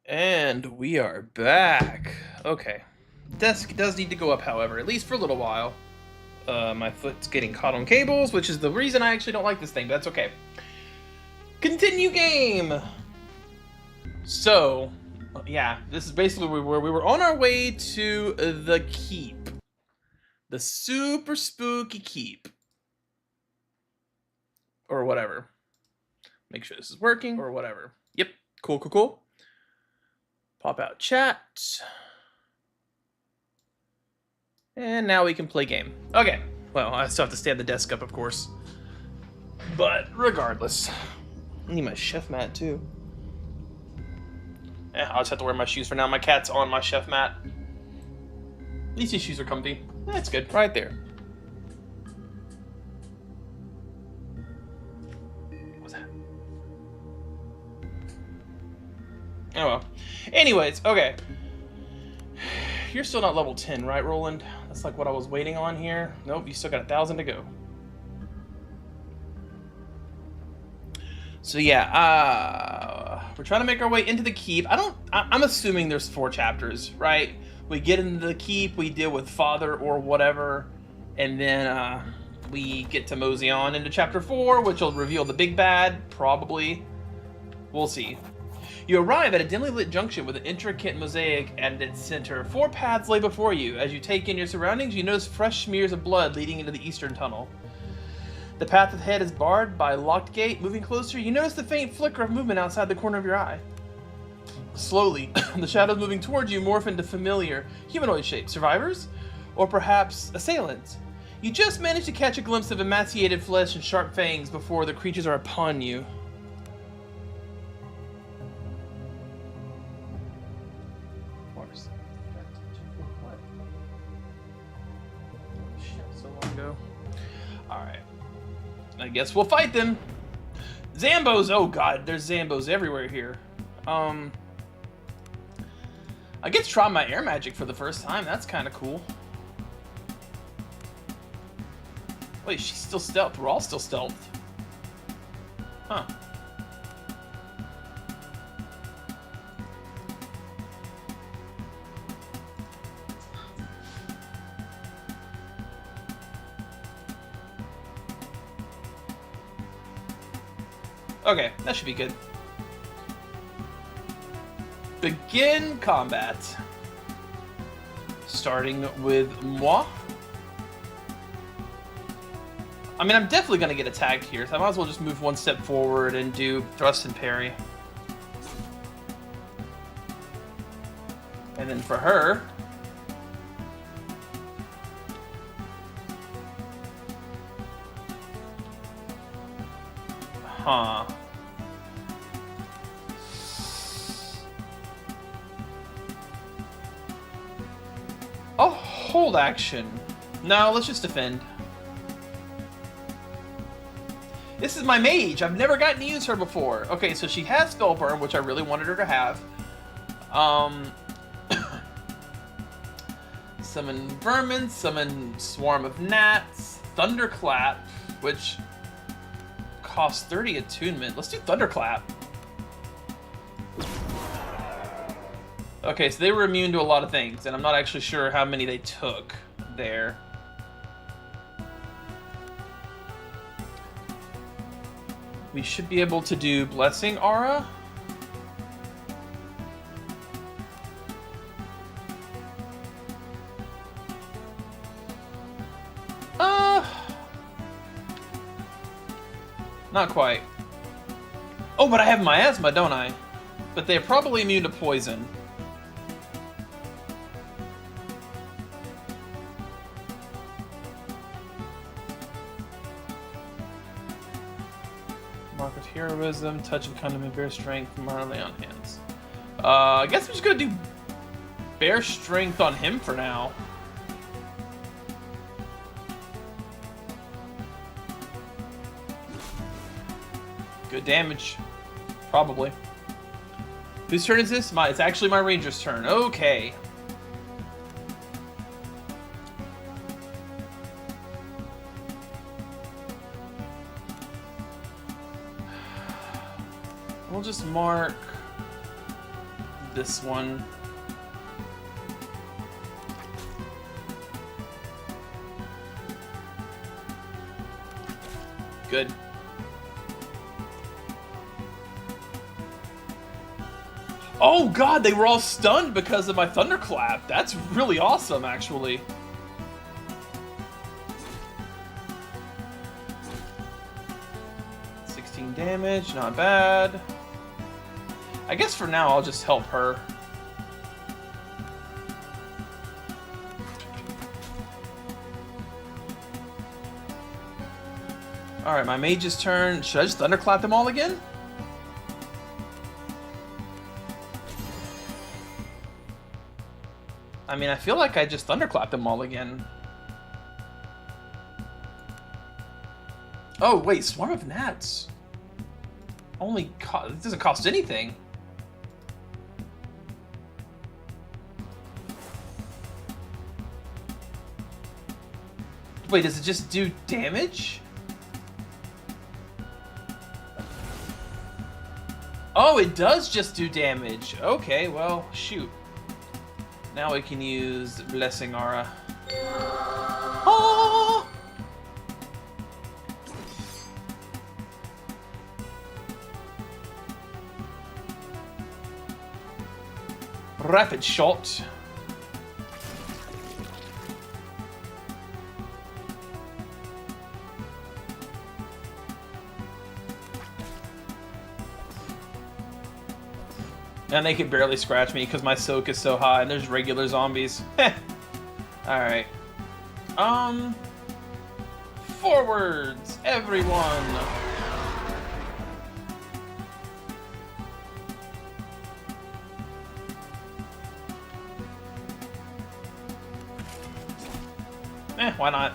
And we are back. Okay. Desk does need to go up, however, at least for a little while. My foot's getting caught on cables, which is the reason I actually don't like this thing, but that's okay. Continue game! So, yeah, this is basically where we were on our way to the keep. The super spooky keep. Or whatever. Make sure this is working, or whatever. Yep, cool. Pop out chat. And now we can play game. Okay. Well, I still have to stand the desk up, of course. But regardless. I need my chef mat, too. I'll just have to wear my shoes for now. My cat's on my chef mat. At least his shoes are comfy. That's good. Right there. What's that? Oh, well. Anyways, okay. You're still not level 10, right, Roland? That's like what I was waiting on here. Nope, you still got 1,000 to go. So yeah, we're trying to make our way into the keep. I'm assuming there's 4 chapters, right? We get into the keep, we deal with Father or whatever, and then we get to mosey on into chapter 4, which will reveal the big bad, probably. We'll see. You arrive at a dimly lit junction with an intricate mosaic at its center. 4 paths lay before you. As you take in your surroundings, you notice fresh smears of blood leading into the eastern tunnel. The path ahead is barred by a locked gate. Moving closer, you notice the faint flicker of movement outside the corner of your eye. Slowly, the shadows moving towards you morph into familiar, humanoid shapes. Survivors? Or perhaps assailants? You just manage to catch a glimpse of emaciated flesh and sharp fangs before the creatures are upon you. Alright. I guess we'll fight them. Zambos! Oh god, there's Zambos everywhere here. I get to try my air magic for the first time. That's kind of cool. Wait, she's still stealth. We're all still stealth. Huh. Okay, that should be good. Begin combat. Starting with moi. I mean, I'm definitely going to get attacked here, so I might as well just move 1 step forward and do thrust and parry. And then for her... Huh. Oh, hold action. No, let's just defend. This is my mage. I've never gotten to use her before. Okay, so she has Spellburn, which I really wanted her to have. Summon Vermin, summon Swarm of Gnats, Thunderclap, which costs 30 attunement. Let's do Thunderclap. Okay, so they were immune to a lot of things, and I'm not actually sure how many they took there. We should be able to do Blessing Aura. Not quite. Oh, but I have Miasma, don't I? But they're probably immune to poison. Mark of Heroism, Touch of Condiment, Bear Strength, Marley on hands. I guess I'm just gonna do Bear Strength on him for now. Good damage. Probably. Whose turn is this? It's actually my ranger's turn. Okay. We'll just mark this one. Good. Oh god, they were all stunned because of my thunderclap. That's really awesome, actually. Damage, not bad. I guess for now I'll just help her. Alright, my mage's turn. Should I just thunderclap them all again? I mean, I feel like I just thunderclapped them all again. Oh, wait, Swarm of Gnats. It doesn't cost anything. Wait, does it just do damage? Oh, it does just do damage. Okay, well, shoot. Now we can use Blessing Aura. Oh! Rapid shot. And they can barely scratch me because my soak is so high and there's regular zombies. Alright. Forwards, everyone! Why not?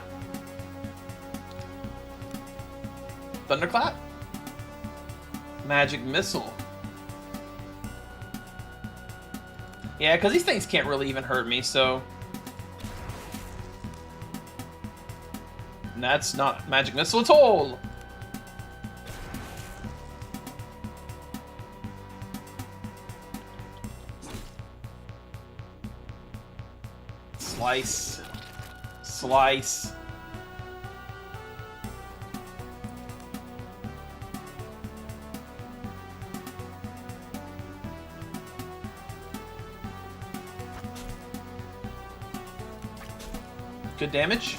Thunderclap? Magic Missile. Yeah, because these things can't really even hurt me, so... And that's not Magic Missile at all! Slice. Slice. Good damage.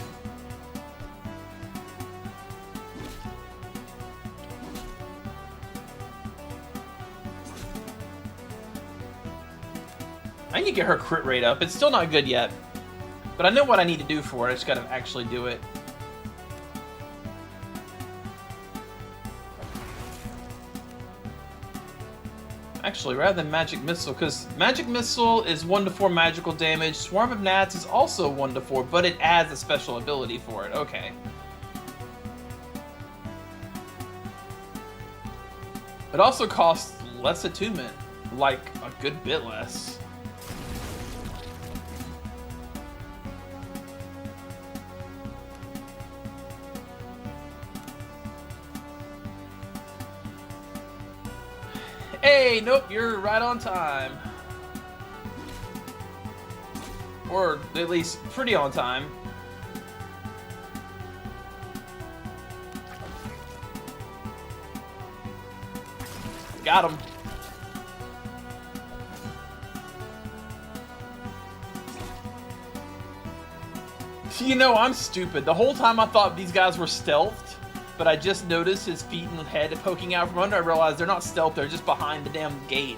I need to get her crit rate up. It's still not good yet. But I know what I need to do for it. I just gotta actually do it. Actually, rather than Magic Missile, because Magic Missile is 1 to 4 magical damage. Swarm of Gnats is also 1 to 4, but it adds a special ability for it. Okay. It also costs less attunement, like a good bit less. Hey, nope, you're right on time. Or at least pretty on time. Got him. You know, I'm stupid. The whole time I thought these guys were stealthed. But I just noticed his feet and head poking out from under. I realized they're not stealth, they're just behind the damn gate.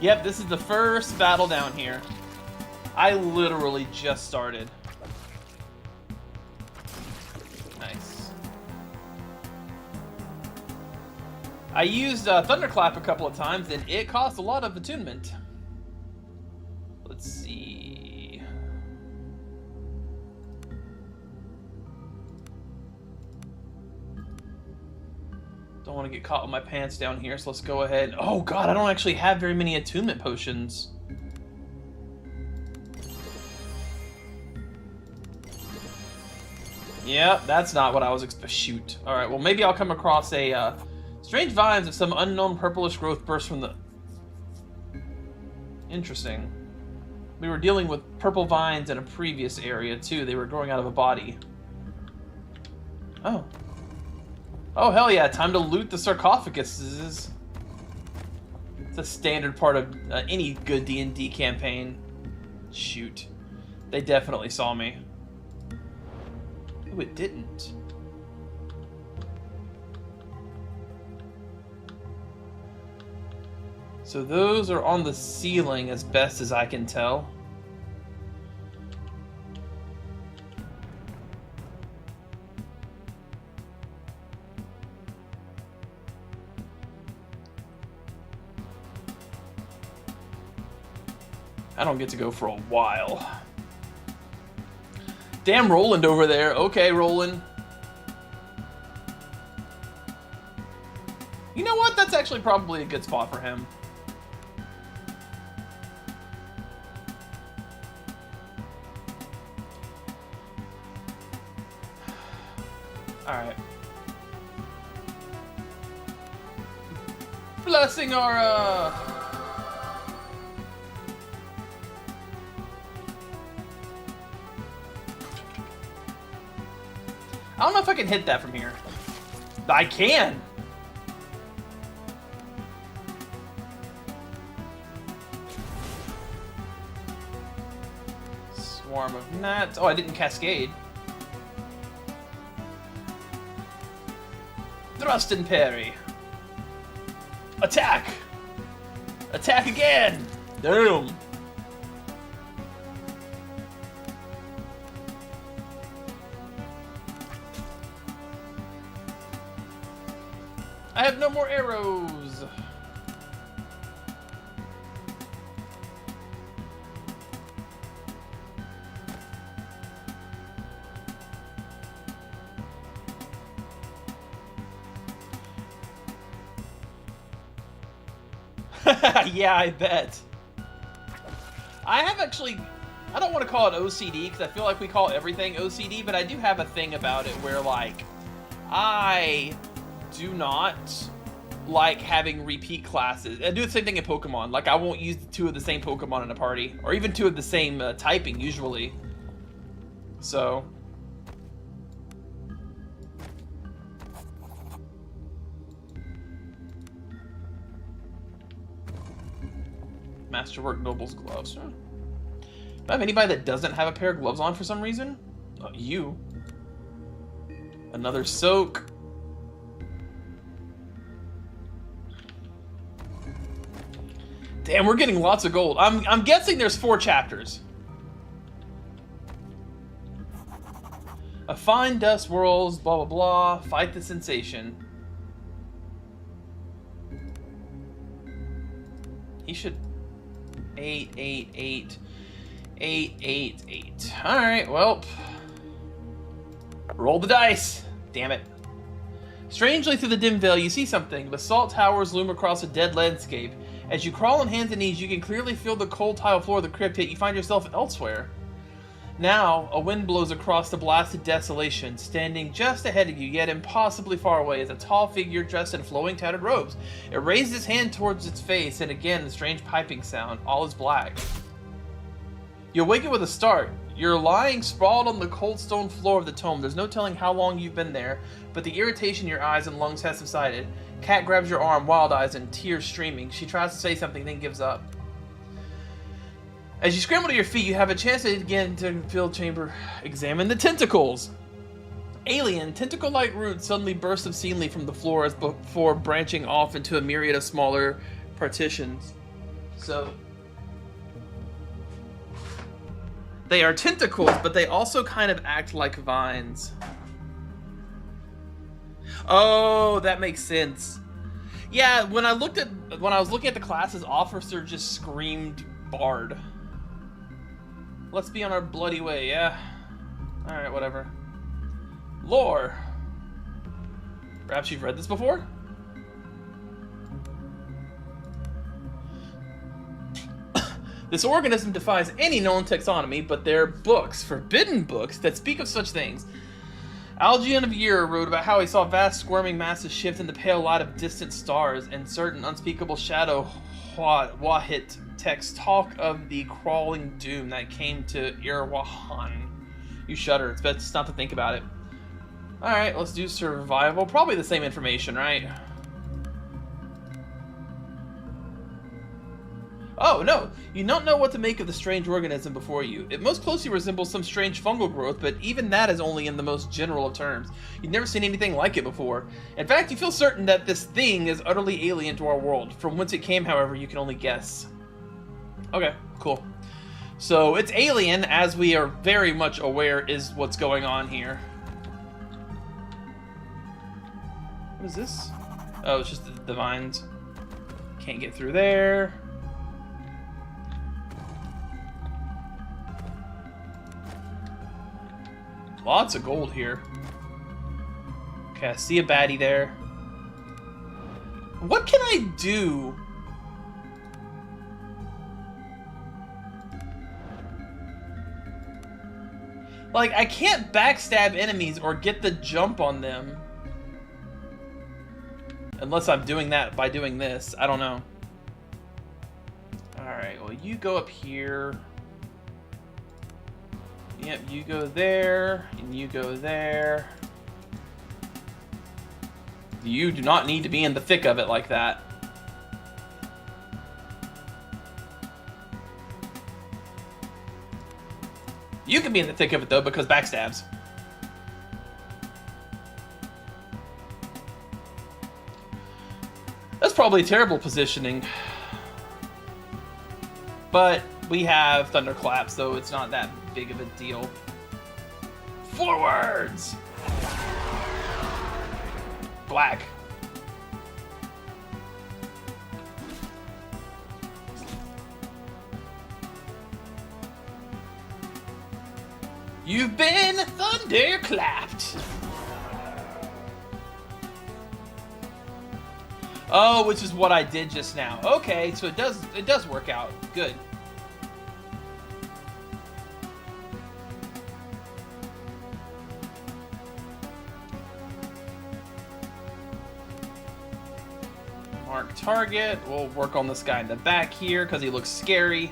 Yep, this is the first battle down here. I literally just started. I used Thunderclap a couple of times, and it cost a lot of attunement. Let's see. Don't want to get caught with my pants down here, so let's go ahead. Oh god, I don't actually have very many attunement potions. Yeah, that's not what I was shoot. Alright, well maybe I'll come across a, strange vines of some unknown purplish growth burst from the... Interesting. We were dealing with purple vines in a previous area, too. They were growing out of a body. Oh. Oh, hell yeah, time to loot the sarcophaguses. It's a standard part of any good D&D campaign. Shoot. They definitely saw me. Ooh, it didn't. So those are on the ceiling as best as I can tell. I don't get to go for a while. Damn Roland over there. Okay, Roland. You know what? That's actually probably a good spot for him. Alright. Blessing our, I don't know if I can hit that from here. I can! Swarm of gnats. Oh, I didn't cascade. Thrust and parry. Attack! Attack again! Boom! I have no more arrows! Yeah, I bet. I have actually... I don't want to call it OCD, because I feel like we call everything OCD, but I do have a thing about it where, like, I do not like having repeat classes. I do the same thing in Pokemon. Like, I won't use two of the same Pokemon in a party, or even two of the same typing, usually. So... Masterwork Noble's gloves. Huh? Do I have anybody that doesn't have a pair of gloves on for some reason? You. Another soak. Damn, we're getting lots of gold. I'm guessing there's 4 chapters. A fine dust whirls, blah blah blah. Fight the sensation. He should... 8, 8, 8. 8, 8, 8. Alright, well. Roll the dice. Damn it. Strangely, through the dim veil, you see something. Basalt towers loom across a dead landscape. As you crawl on hands and knees, you can clearly feel the cold tile floor of the crypt, yet you find yourself elsewhere. Now, a wind blows across the blasted desolation. Standing just ahead of you, yet impossibly far away, is a tall figure dressed in flowing tattered robes. It raises its hand towards its face, and again, a strange piping sound. All is black. You awaken with a start. You're lying sprawled on the cold stone floor of the tomb. There's no telling how long you've been there, but the irritation in your eyes and lungs has subsided. Cat grabs your arm, wild eyes and tears streaming. She tries to say something, then gives up. As you scramble to your feet, you have a chance to again to fill chamber. Examine the tentacles. Alien, tentacle-like roots suddenly burst obscenely from the floor as before branching off into a myriad of smaller partitions. So... they are tentacles, but they also kind of act like vines. Oh, that makes sense. Yeah, when I was looking at the classes, Officer just screamed Bard. Let's be on our bloody way, yeah? Alright, whatever. Lore. Perhaps you've read this before? This organism defies any known taxonomy, but they're books, forbidden books, that speak of such things. Algian of Year wrote about how he saw vast squirming masses shift in the pale light of distant stars, and certain unspeakable shadow Wahit texts talk of the crawling doom that came to Irwahan. You shudder. It's best not to think about it. Alright, let's do survival. Probably the same information, right? Oh, no. You don't know what to make of the strange organism before you. It most closely resembles some strange fungal growth, but even that is only in the most general of terms. You've never seen anything like it before. In fact, you feel certain that this thing is utterly alien to our world. From whence it came, however, you can only guess. Okay, cool. So, it's alien, as we are very much aware is what's going on here. What is this? Oh, it's just the vines. Can't get through there. Lots of gold here. Okay, I see a baddie there. What can I do? Like, I can't backstab enemies or get the jump on them. Unless I'm doing that by doing this. I don't know. Alright, well, you go up here. Yep, you go there, and you go there. You do not need to be in the thick of it like that. You can be in the thick of it, though, because backstabs. That's probably terrible positioning. But we have thunderclap, so it's not that big of a deal. Forwards! Black. You've been thunderclapped. Oh, which is what I did just now. Okay, so it does work out. Good. Mark target. We'll work on this guy in the back here because he looks scary.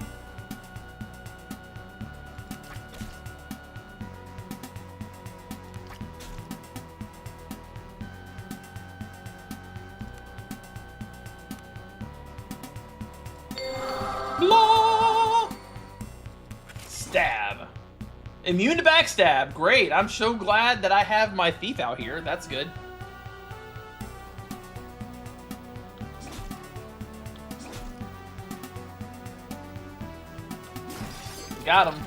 Blah! Stab. Immune to backstab. Great. I'm so glad that I have my thief out here. That's good. Got him.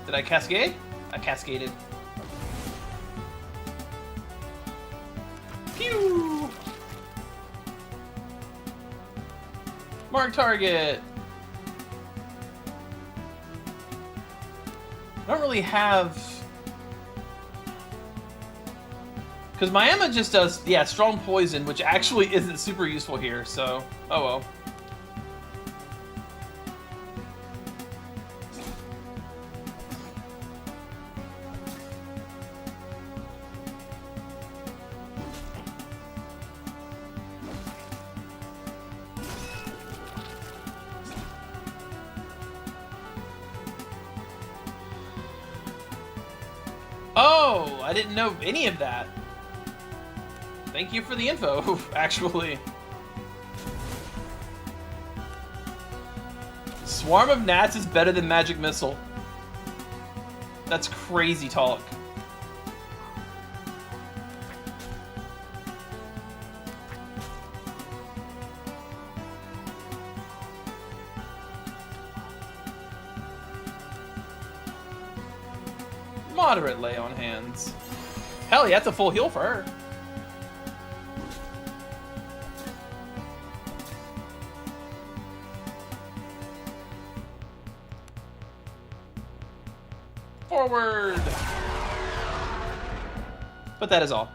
Did I cascade? I cascaded. Pew! Mark target. I don't really have... Because my Emma just does, yeah, strong poison, which actually isn't super useful here, so... Oh well. Oh, I didn't know any of that. Thank you for the info, actually. Swarm of gnats is better than magic missile. That's crazy talk. Moderate lay on hands. Hell yeah, that's a full heal for her. Forward! But that is all.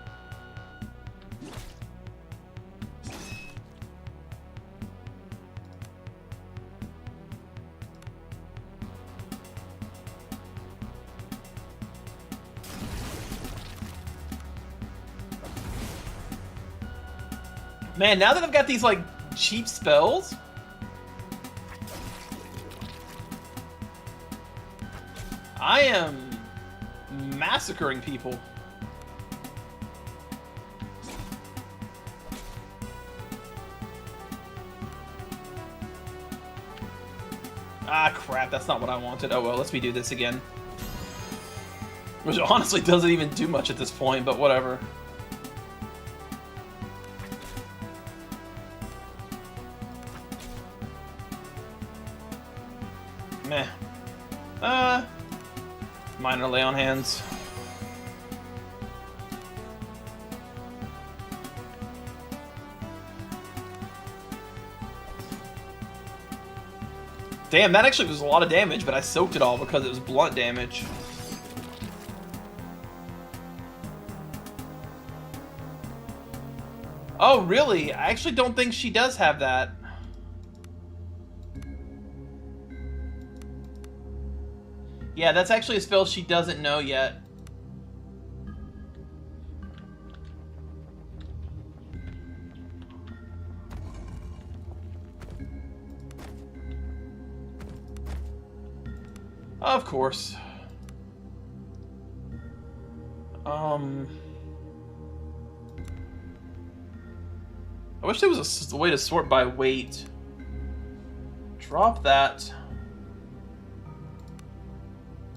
Man, now that I've got these, like, cheap spells... I am massacring people. Ah, crap, that's not what I wanted. Oh well, let's redo this again. Which honestly doesn't even do much at this point, but whatever. Meh. Minor lay on hands. Damn, that actually was a lot of damage, but I soaked it all because it was blunt damage. Oh, really? I actually don't think she does have that. Yeah, that's actually a spell she doesn't know yet. Of course. I wish there was a way to sort by weight. Drop that.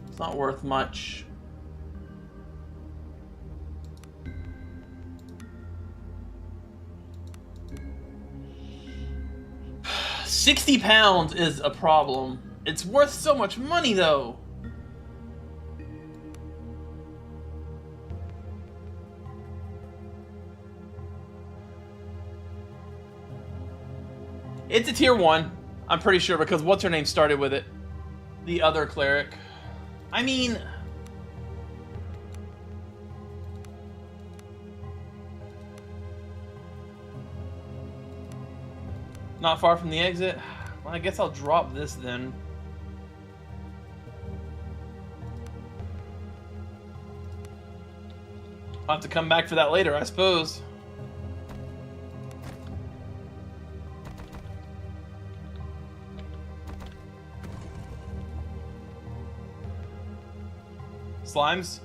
It's not worth much. £60 is a problem. It's worth so much money, though. It's a tier 1. I'm pretty sure because what's her name started with it? The other cleric. I mean... Not far from the exit? Well, I guess I'll drop this then. I'll have to come back for that later, I suppose. Slimes?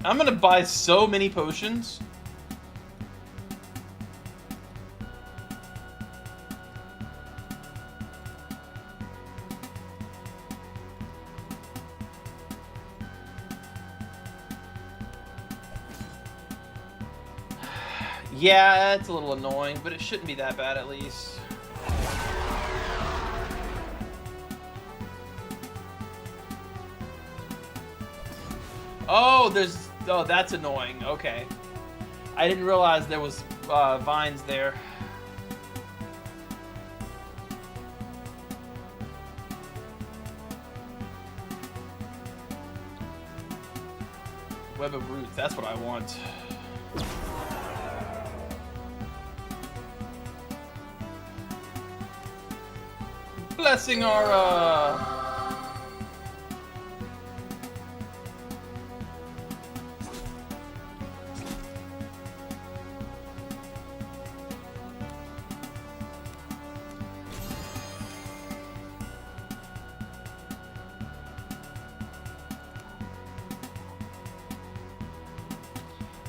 I'm gonna buy so many potions. Yeah, it's a little annoying, but it shouldn't be that bad at least. Oh, oh, that's annoying. Okay. I didn't realize there was vines there. Web of roots, that's what I want. Blessing our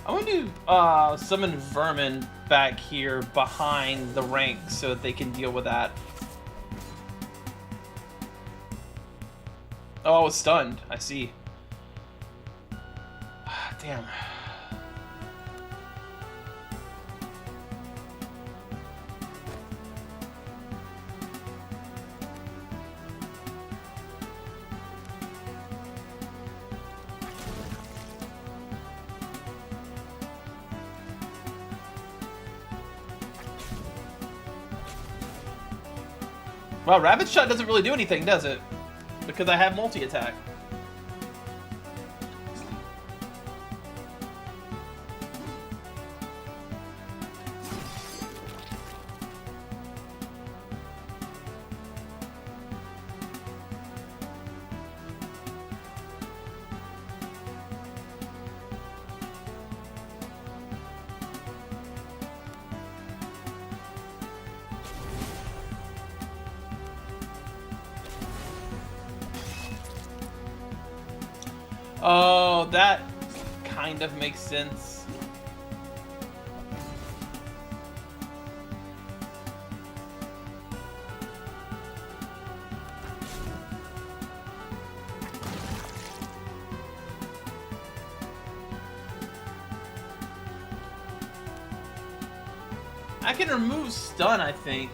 I want to summon vermin back here behind the ranks so that they can deal with that. Oh, I was stunned. I see. Damn. Well, Rapid Shot doesn't really do anything, does it? Because I have multi-attack. Oh, that kind of makes sense. I can remove stun, I think.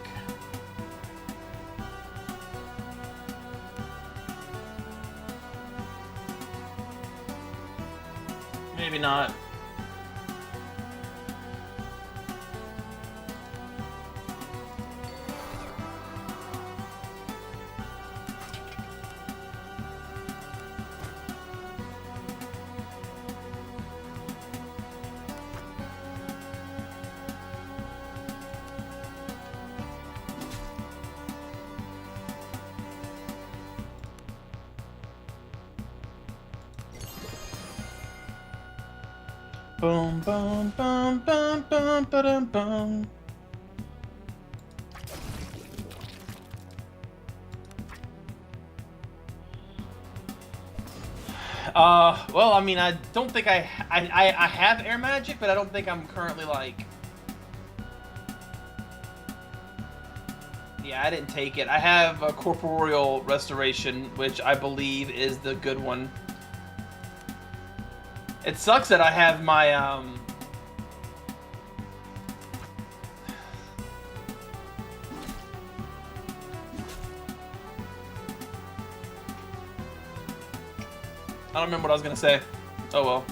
Maybe not. Boom, boom, boom, boom, boom, boom, boom. Well, I mean, I don't think I have air magic, but I don't think I'm currently like. Yeah, I didn't take it. I have a corporeal restoration, which I believe is the good one. It sucks that I have my, I don't remember what I was gonna say. Oh well.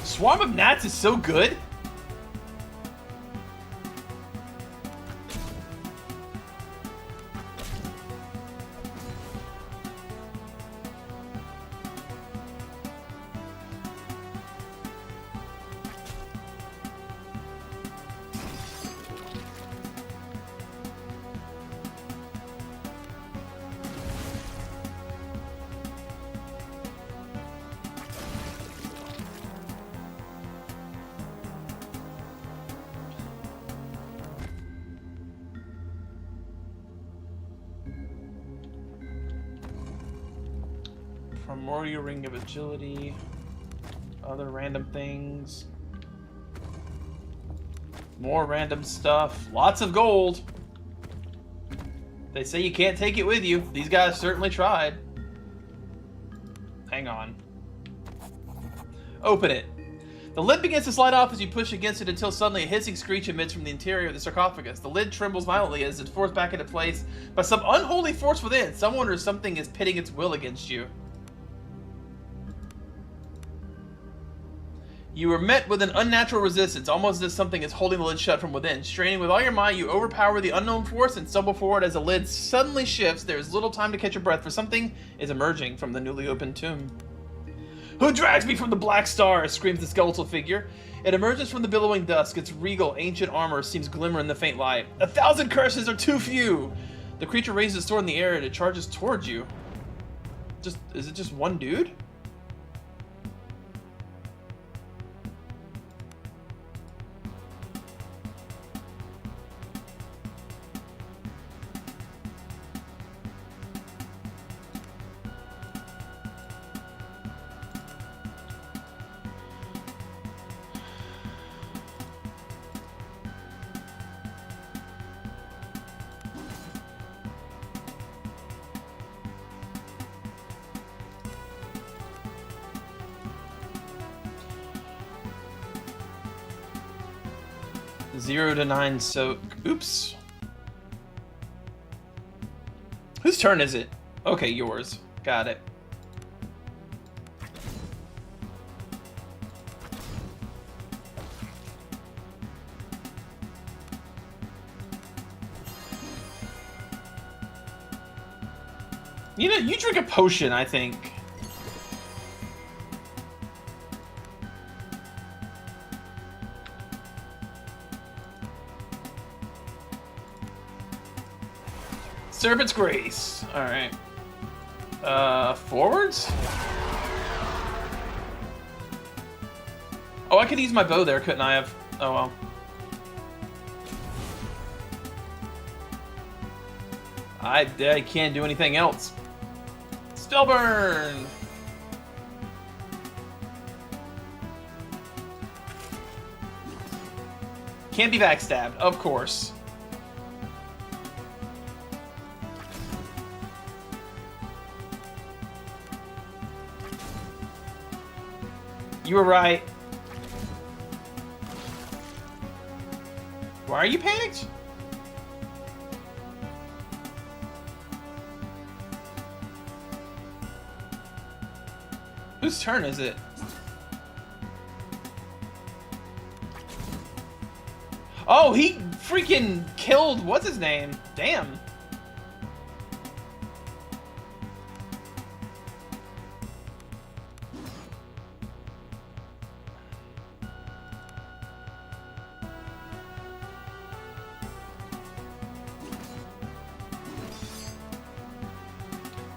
Swarm of Gnats is so good. Primordial Ring of Agility, other random things, more random stuff, lots of gold. They say you can't take it with you. These guys certainly tried. Hang on. Open it. The lid begins to slide off as you push against it until suddenly a hissing screech emits from the interior of the sarcophagus. The lid trembles violently as it's forced back into place by some unholy force within. Someone or something is pitting its will against you. You are met with an unnatural resistance, almost as if something is holding the lid shut from within. Straining with all your might, you overpower the unknown force and stumble forward as the lid suddenly shifts. There is little time to catch your breath, for something is emerging from the newly opened tomb. "Who drags me from the Black Star?" screams the skeletal figure. It emerges from the billowing dusk. Its regal, ancient armor seems glimmer in the faint light. "1,000 curses are too few!" The creature raises its sword in the air and it charges towards you. Is it just one dude? Zero to 9 soak. Oops. Whose turn is it? Okay, yours. Got it. You know, you drink a potion, I think. Serpent's Grace. Alright. Forwards? Oh, I could use my bow there, couldn't I have? Oh, well. I can't do anything else. Spellburn! Can't be backstabbed, of course. You were right. Why are you panicked? Whose turn is it? Oh, he freaking killed what's his name? Damn.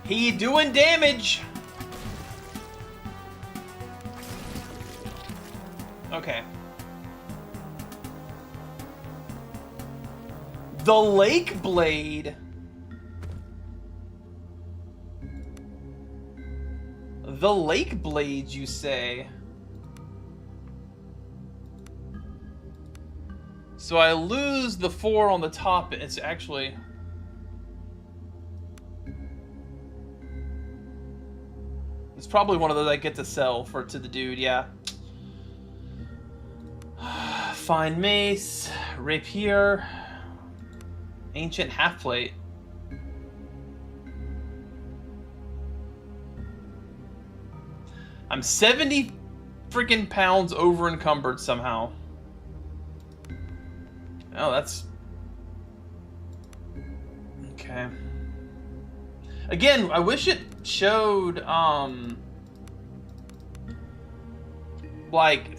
He doing damage. Okay. The Lake Blade. The Lake Blade, you say? So I lose the 4 on the top. It's actually... It's probably one of those I get to sell to the dude, yeah. Fine mace, rapier, ancient half plate. I'm 70 freaking pounds over encumbered somehow. Oh, that's okay. Again, I wish it showed like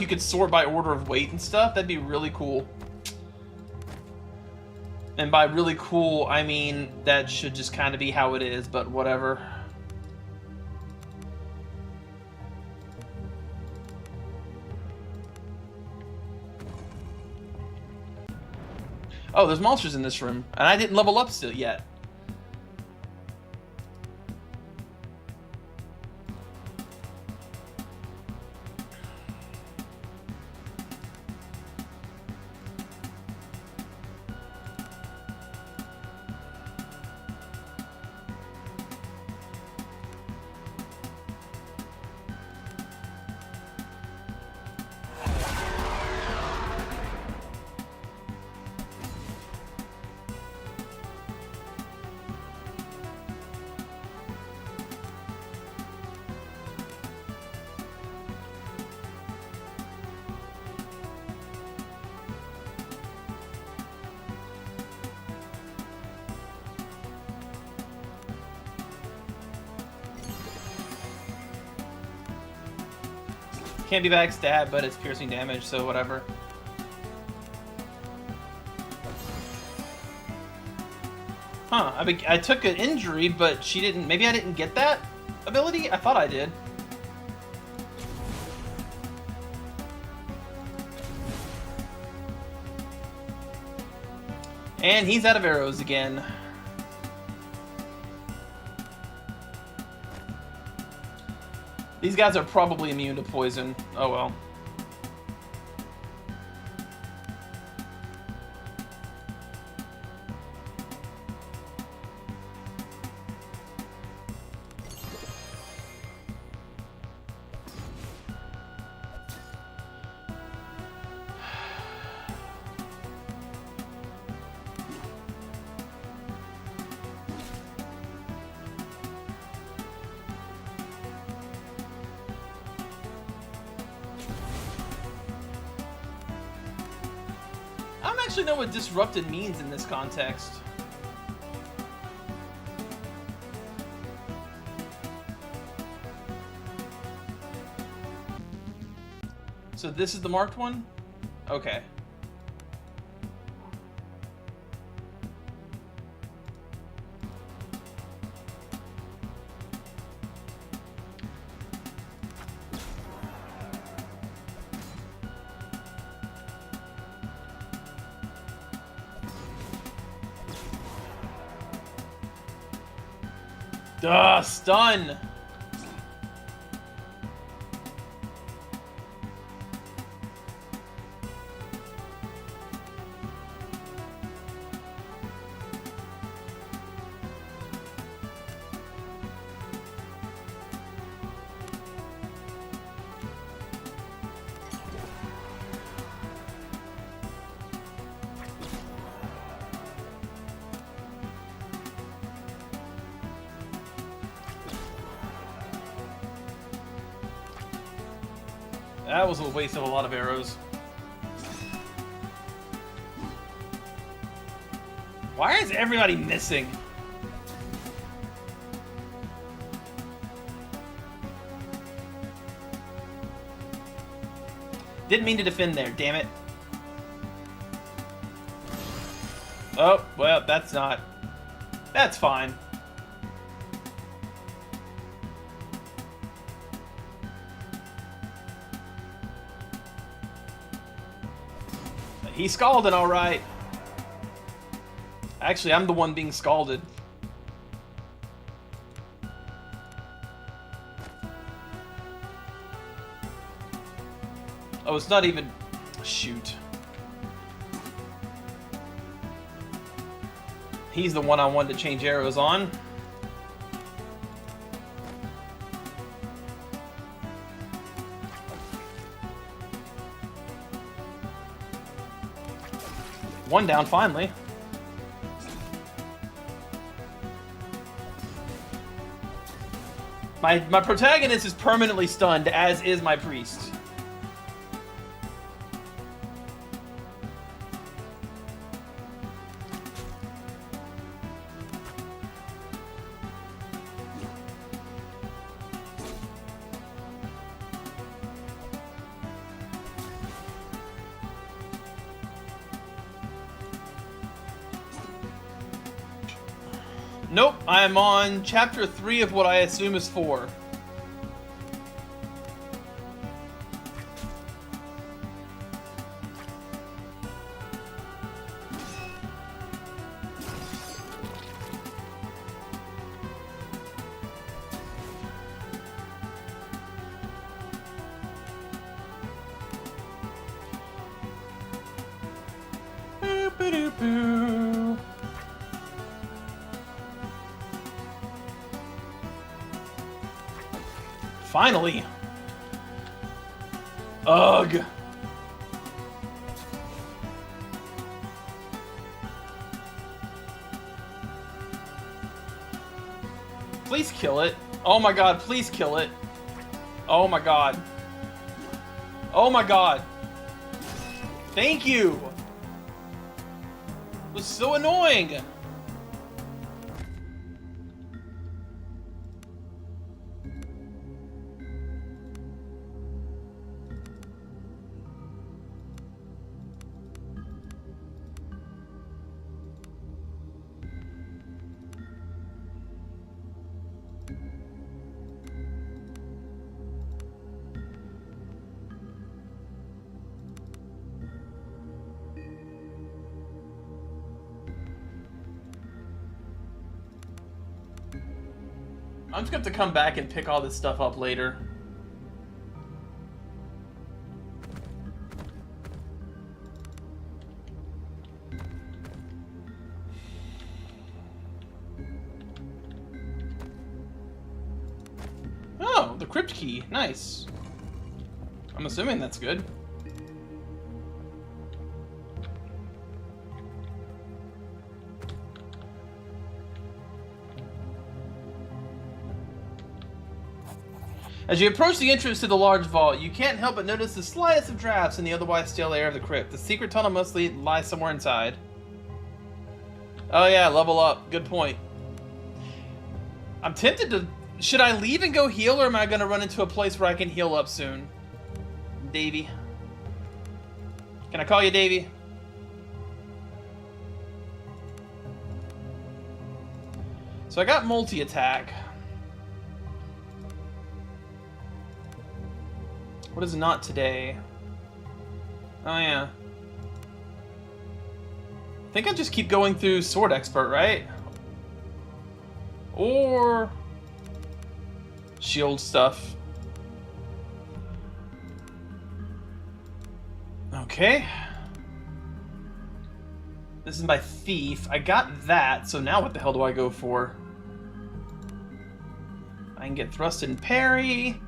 you could sort by order of weight and stuff. That'd be really cool. And by really cool, I mean that should just kind of be how it is, but whatever. Oh, there's monsters in this room, and I didn't level up still yet. Can't be backstabbed, but it's piercing damage, so whatever. Huh, I took an injury, but she didn't... Maybe I didn't get that ability? I thought I did. And he's out of arrows again. These guys are probably immune to poison. Oh well. I don't actually know what disrupted means in this context. So this is the marked one? Okay. Duh, stun! That was a waste of a lot of arrows. Why is everybody missing? Didn't mean to defend there, damn it. Oh, well, that's not... That's fine. He's scalding, all right. Actually, I'm the one being scalded. Oh, it's not even... Shoot. He's the one I wanted to change arrows on. One down, finally. My protagonist is permanently stunned, as is my priest. Nope, I'm on chapter 3 of what I assume is 4. Boo-ba-doo-boo. Finally! Ugh! Please kill it. Oh my god, please kill it. Oh my god. Oh my god. Thank you! It was so annoying! I'm just going to have to come back and pick all this stuff up later. Oh, the crypt key. Nice. I'm assuming that's good. As you approach the entrance to the large vault, you can't help but notice the slightest of drafts in the otherwise still air of the crypt. The secret tunnel must lie somewhere inside. Oh yeah, level up. Good point. I'm tempted to... Should I leave and go heal, or am I going to run into a place where I can heal up soon? Davey. Can I call you Davy? So I got multi-attack. What is not today? Oh yeah. I think I just keep going through Sword Expert, right? Or shield stuff. Okay. This is my thief. I got that, so now what the hell do I go for? I can get thrust and parry.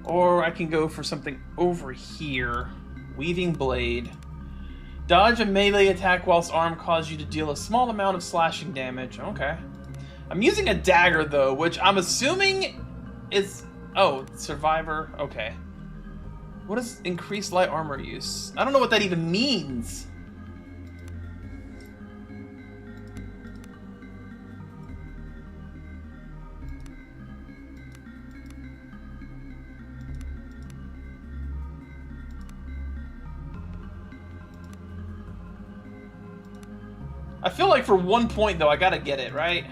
Or I can go for something over here. Weaving Blade. Dodge a melee attack whilst armed causes you to deal a small amount of slashing damage. Okay. I'm using a dagger, though, which I'm assuming is... Oh, Survivor. Okay. What is increased light armor use? I don't know what that even means. I feel like for 1 point, though, I gotta get it, right?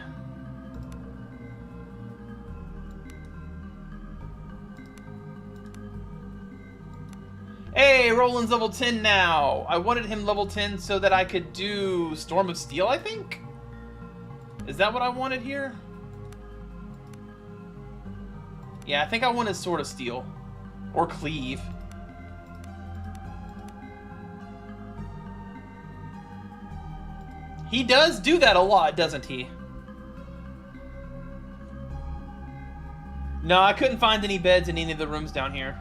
Hey, Roland's level 10 now. I wanted him level 10 so that I could do Storm of Steel, I think? Is that what I wanted here? Yeah, I think I wanted Sword of Steel. Or Cleave. He does do that a lot, doesn't he? No, I couldn't find any beds in any of the rooms down here.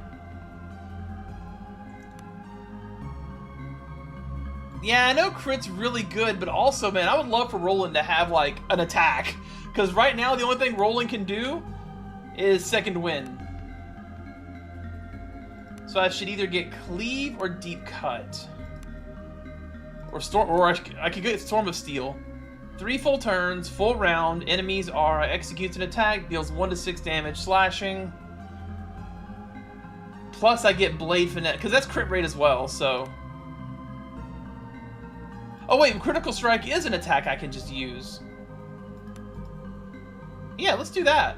Yeah, I know crit's really good, but also, man, I would love for Roland to have, like, an attack. Because right now, the only thing Roland can do is second wind. So I should either get Cleave or Deep Cut. Or I could get Storm of Steel. 3 full turns, full round, enemies are executes an attack, deals 1 to 6 damage, slashing. Plus I get Blade Finesse, because that's crit rate as well, so... Oh wait, Critical Strike is an attack I can just use. Yeah, let's do that.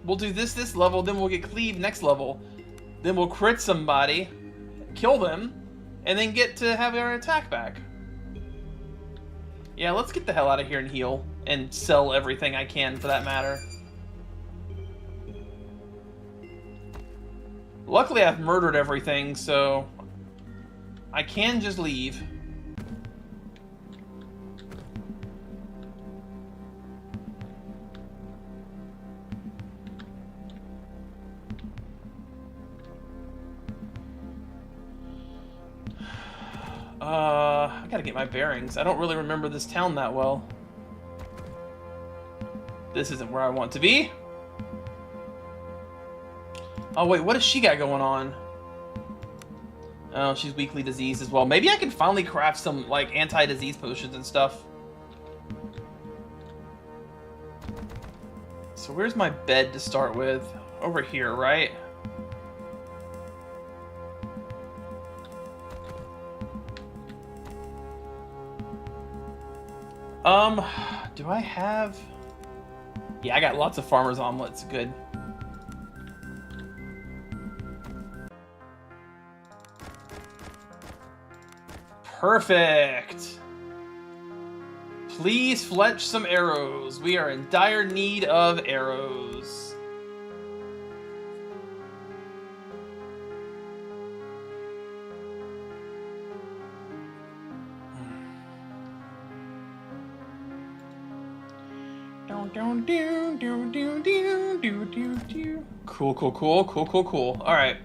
We'll do this level, then we'll get Cleave next level. Then we'll crit somebody, kill them, and then get to have our attack back. Yeah, let's get the hell out of here and heal. And sell everything I can, for that matter. Luckily, I've murdered everything, so... I can just leave. I gotta get my bearings. I don't really remember this town that well. This isn't where I want to be. Oh wait, what does she got going on? Oh, she's weakly diseased as well. Maybe I can finally craft some, like, anti-disease potions and stuff. So where's my bed to start with? Over here, right? Do I have... Yeah, I got lots of farmer's omelets. Good. Perfect. Please fletch some arrows. We are in dire need of arrows. Cool. All right.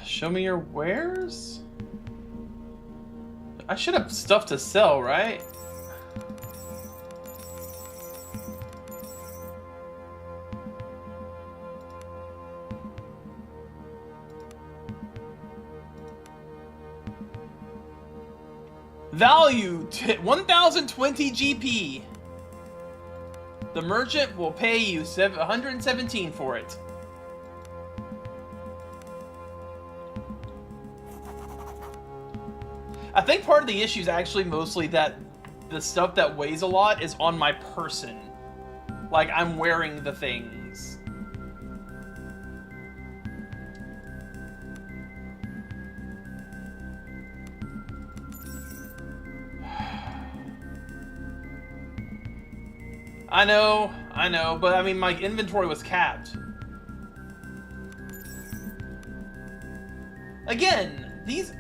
Show me your wares? I should have stuff to sell, right? Value 1020 GP. The merchant will pay you 117 for it. I think part of the issue is actually mostly that the stuff that weighs a lot is on my person. Like, I'm wearing the things. I know, but I mean, my inventory was capped. Again, these...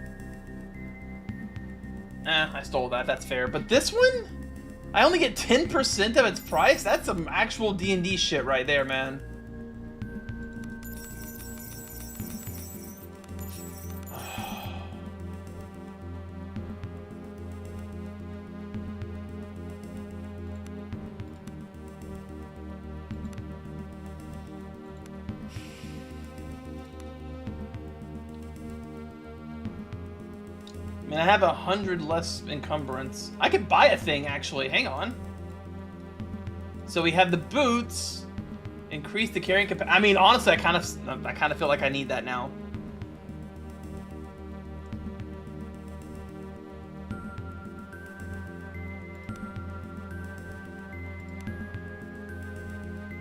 I stole that, that's fair. But this one? I only get 10% of its price? That's some actual D&D shit right there, man. I mean, I have 100 less encumbrance. I could buy a thing, actually. Hang on. So we have the boots. Increase the carrying capacity. I mean, honestly, I kind of feel like I need that now.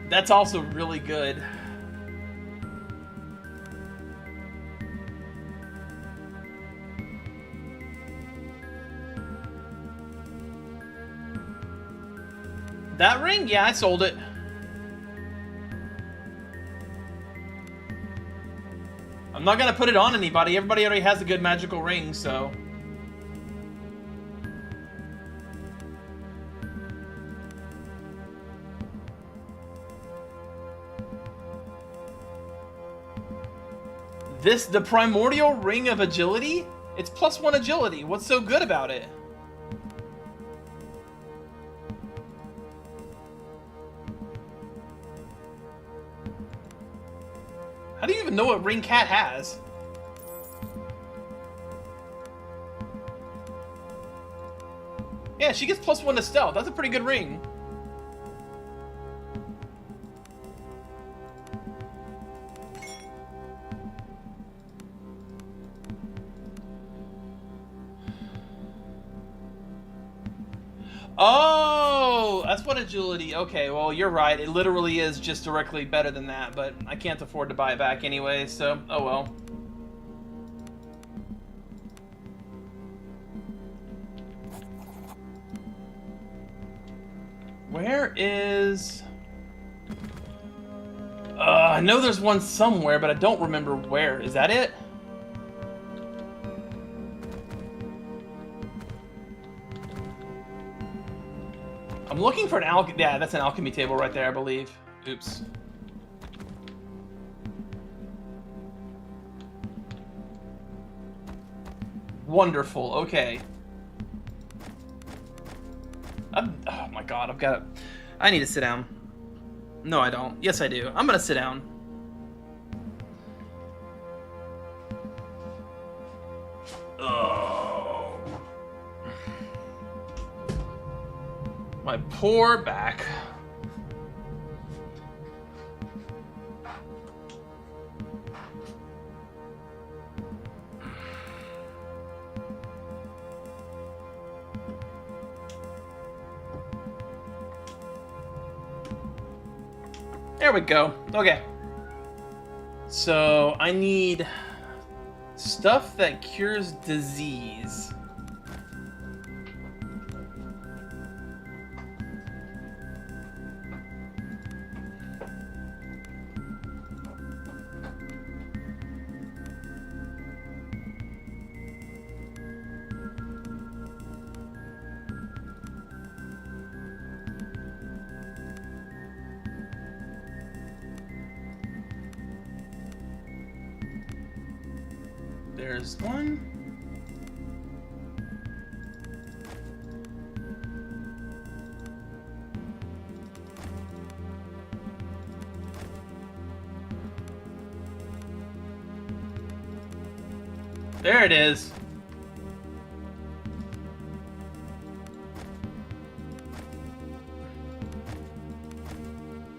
That's also really good. That ring? Yeah, I sold it. I'm not gonna put it on anybody. Everybody already has a good magical ring, so... The primordial ring of agility? It's +1 agility. What's so good about it? How do you even know what ring Cat has? Yeah, she gets +1 to stealth. That's a pretty good ring. Oh, that's what agility. Okay, well, you're right. It literally is just directly better than that, but I can't afford to buy it back anyway, so oh well. Where is... I know there's one somewhere, but I don't remember where. Is that it? I'm looking for an alchemy. Yeah, that's an alchemy table right there, I believe. Oops. Wonderful. Okay. Oh my god, I've got. I need to sit down. No, I don't. Yes, I do. I'm gonna sit down. My poor back. There we go. Okay. So I need stuff that cures disease. There's one. There it is.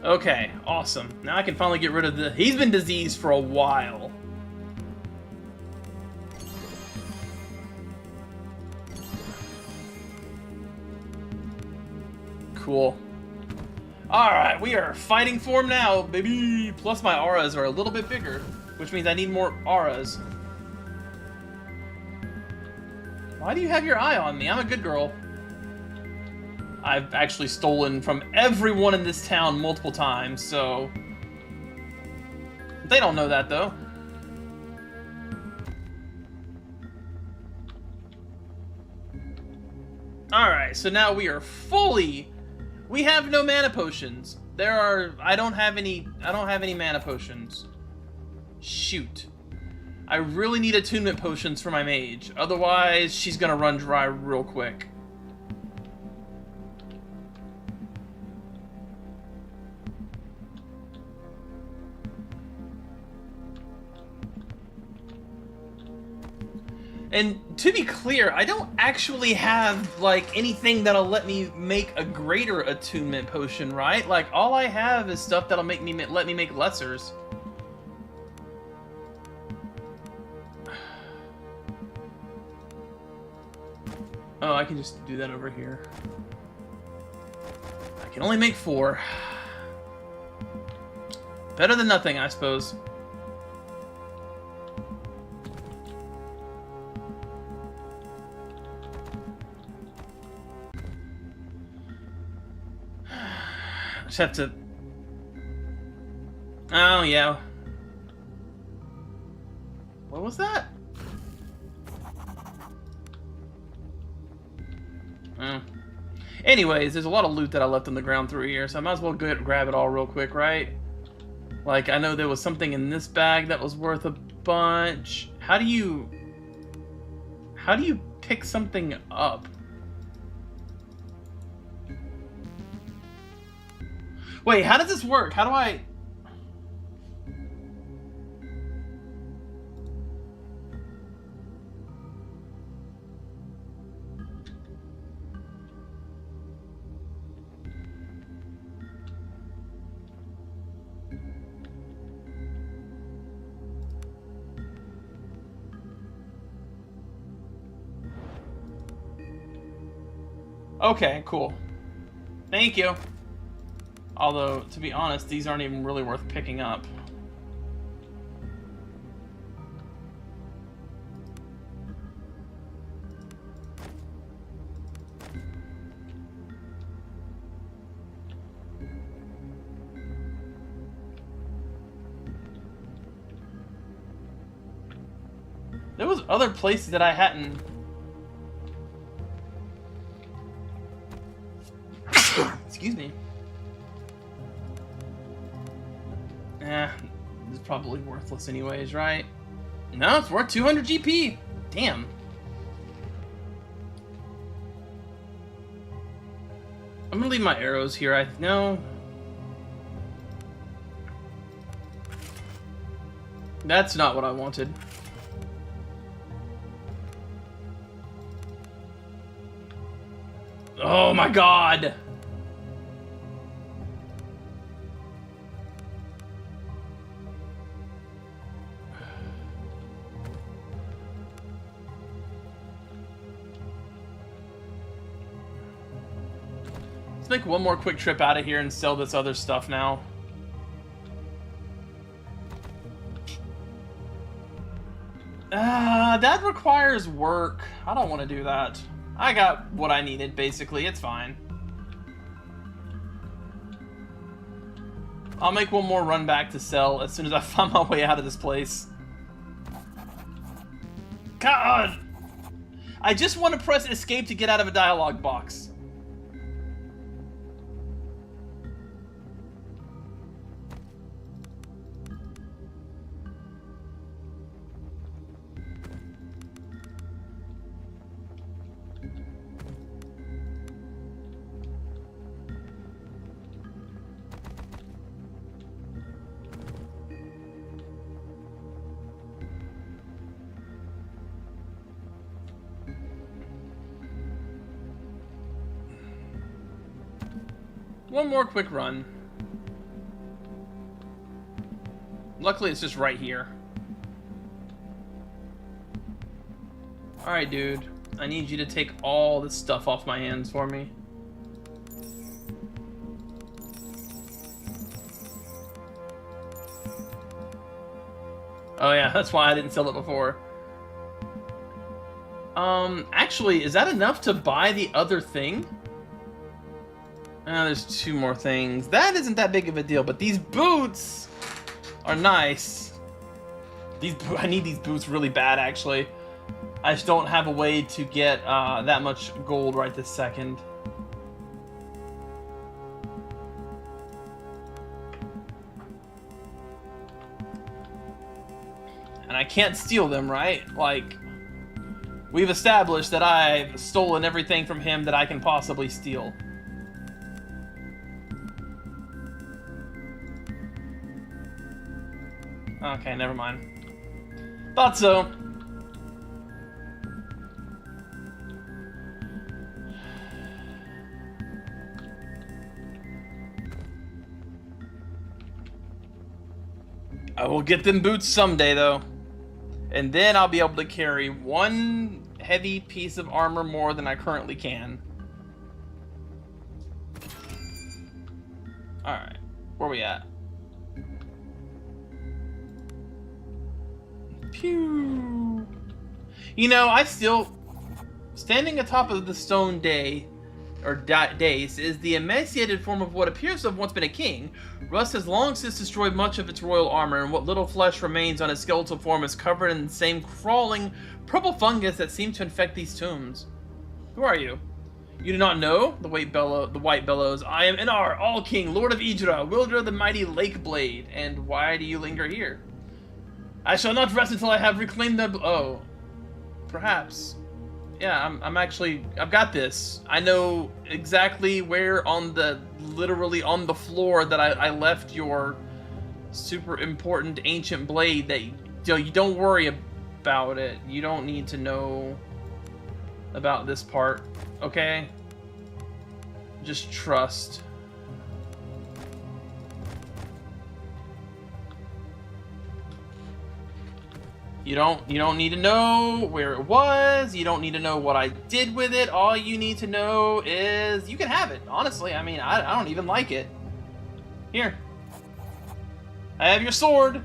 Okay, awesome. Now I can finally get rid of the... He's been diseased for a while. Cool. Alright, we are fighting for him now, baby! Plus my auras are a little bit bigger, which means I need more auras. Why do you have your eye on me? I'm a good girl. I've actually stolen from everyone in this town multiple times, so... They don't know that, though. Alright, so now we are fully... We have no mana potions. I don't have any mana potions. Shoot. I really need attunement potions for my mage. Otherwise, she's gonna run dry real quick. And to be clear, I don't actually have, like, anything that'll let me make a greater attunement potion, right? Like, all I have is stuff that'll let me make lessers. Oh, I can just do that over here. I can only make 4. Better than nothing, I suppose. Just have to... Oh, yeah. What was that? Anyways, there's a lot of loot that I left on the ground through here, so I might as well go grab it all real quick, right? Like, I know there was something in this bag that was worth a bunch. How do you pick something up? Wait, how does this work? How do I... Okay, cool. Thank you. Although, to be honest, these aren't even really worth picking up. There was other places that I hadn't... Excuse me. It's probably worthless anyways, right? No, it's worth 200 GP. Damn. I'm gonna leave my arrows here. No. That's not what I wanted. Oh my god! Let's make one more quick trip out of here and sell this other stuff now. That requires work. I don't want to do that. I got what I needed, basically. It's fine. I'll make one more run back to sell as soon as I find my way out of this place. God! I just want to press escape to get out of a dialogue box. One more quick run. Luckily, it's just right here. Alright, dude. I need you to take all this stuff off my hands for me. Oh yeah, that's why I didn't sell it before. Actually, is that enough to buy the other thing? There's 2 more things. That isn't that big of a deal, but these boots are nice. I need these boots really bad, actually. I just don't have a way to get that much gold right this second. And I can't steal them, right? Like, we've established that I've stolen everything from him that I can possibly steal. Okay, never mind. Thought so. I will get them boots someday, though. And then I'll be able to carry 1 heavy piece of armor more than I currently can. Alright, where we at? Pew! You know, I still... Standing atop of the stone dais is the emaciated form of what appears to have once been a king. Rust has long since destroyed much of its royal armor, and what little flesh remains on his skeletal form is covered in the same crawling purple fungus that seems to infect these tombs. Who are you? You do not know? The white bellows. I am Inar, All-King, Lord of Idra, wielder of the mighty Lake Blade. And why do you linger here? I shall not rest until I have reclaimed the... Oh. Perhaps. Yeah, I've got this. I know exactly where literally on the floor that I left your super important ancient blade that, you don't worry about it. You don't need to know about this part, okay? Just trust. You don't need to know where it was. You don't need to know what I did with it. All you need to know is you can have it. Honestly, I mean, I don't even like it. Here. I have your sword.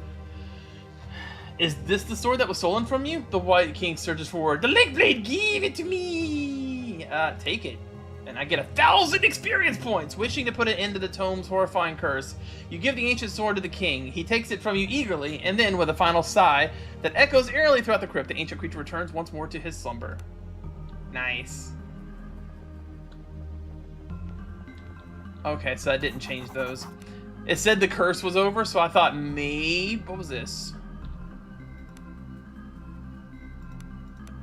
Is this the sword that was stolen from you? The White King surges forward. The Lake Blade, give it to me. Take it. And I get 1,000 experience points, wishing to put an end to the tome's horrifying curse. You give the ancient sword to the king. He takes it from you eagerly, and then, with a final sigh that echoes eerily throughout the crypt, the ancient creature returns once more to his slumber. Nice. Okay, so I didn't change those. It said the curse was over, so I thought maybe... What was this?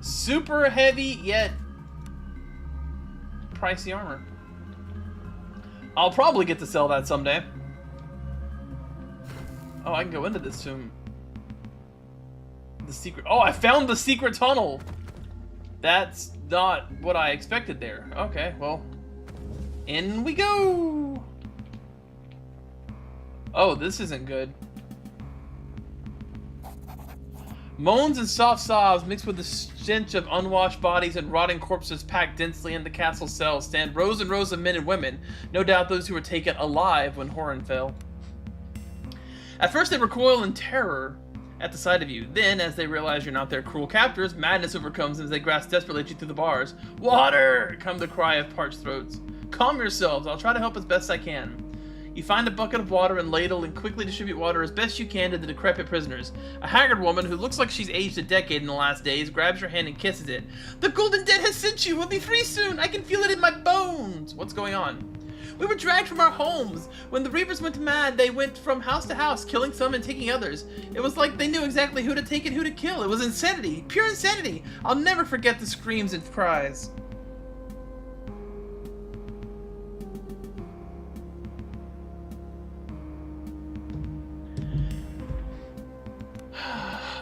Super heavy, yet... pricey armor. I'll probably get to sell that someday. Oh, I can go into this tomb. The secret... Oh, I found the secret tunnel! That's not what I expected there. Okay, well... In we go! Oh, this isn't good. Moans and soft sobs mixed with the stench of unwashed bodies and rotting corpses packed densely in the castle cells stand rows and rows of men and women, no doubt those who were taken alive when Horan fell. At first they recoil in terror at the sight of you. Then, as they realize you're not their cruel captors, madness overcomes them as they grasp desperately at you through the bars. Water! Come the cry of parched throats. Calm yourselves, I'll try to help as best I can. You find a bucket of water and ladle and quickly distribute water as best you can to the decrepit prisoners. A haggard woman, who looks like she's aged a decade in the last days, grabs your hand and kisses it. The Golden Dead has sent you! We'll be free soon! I can feel it in my bones! What's going on? We were dragged from our homes. When the Reapers went mad, they went from house to house, killing some and taking others. It was like they knew exactly who to take and who to kill. It was insanity. Pure insanity! I'll never forget the screams and cries.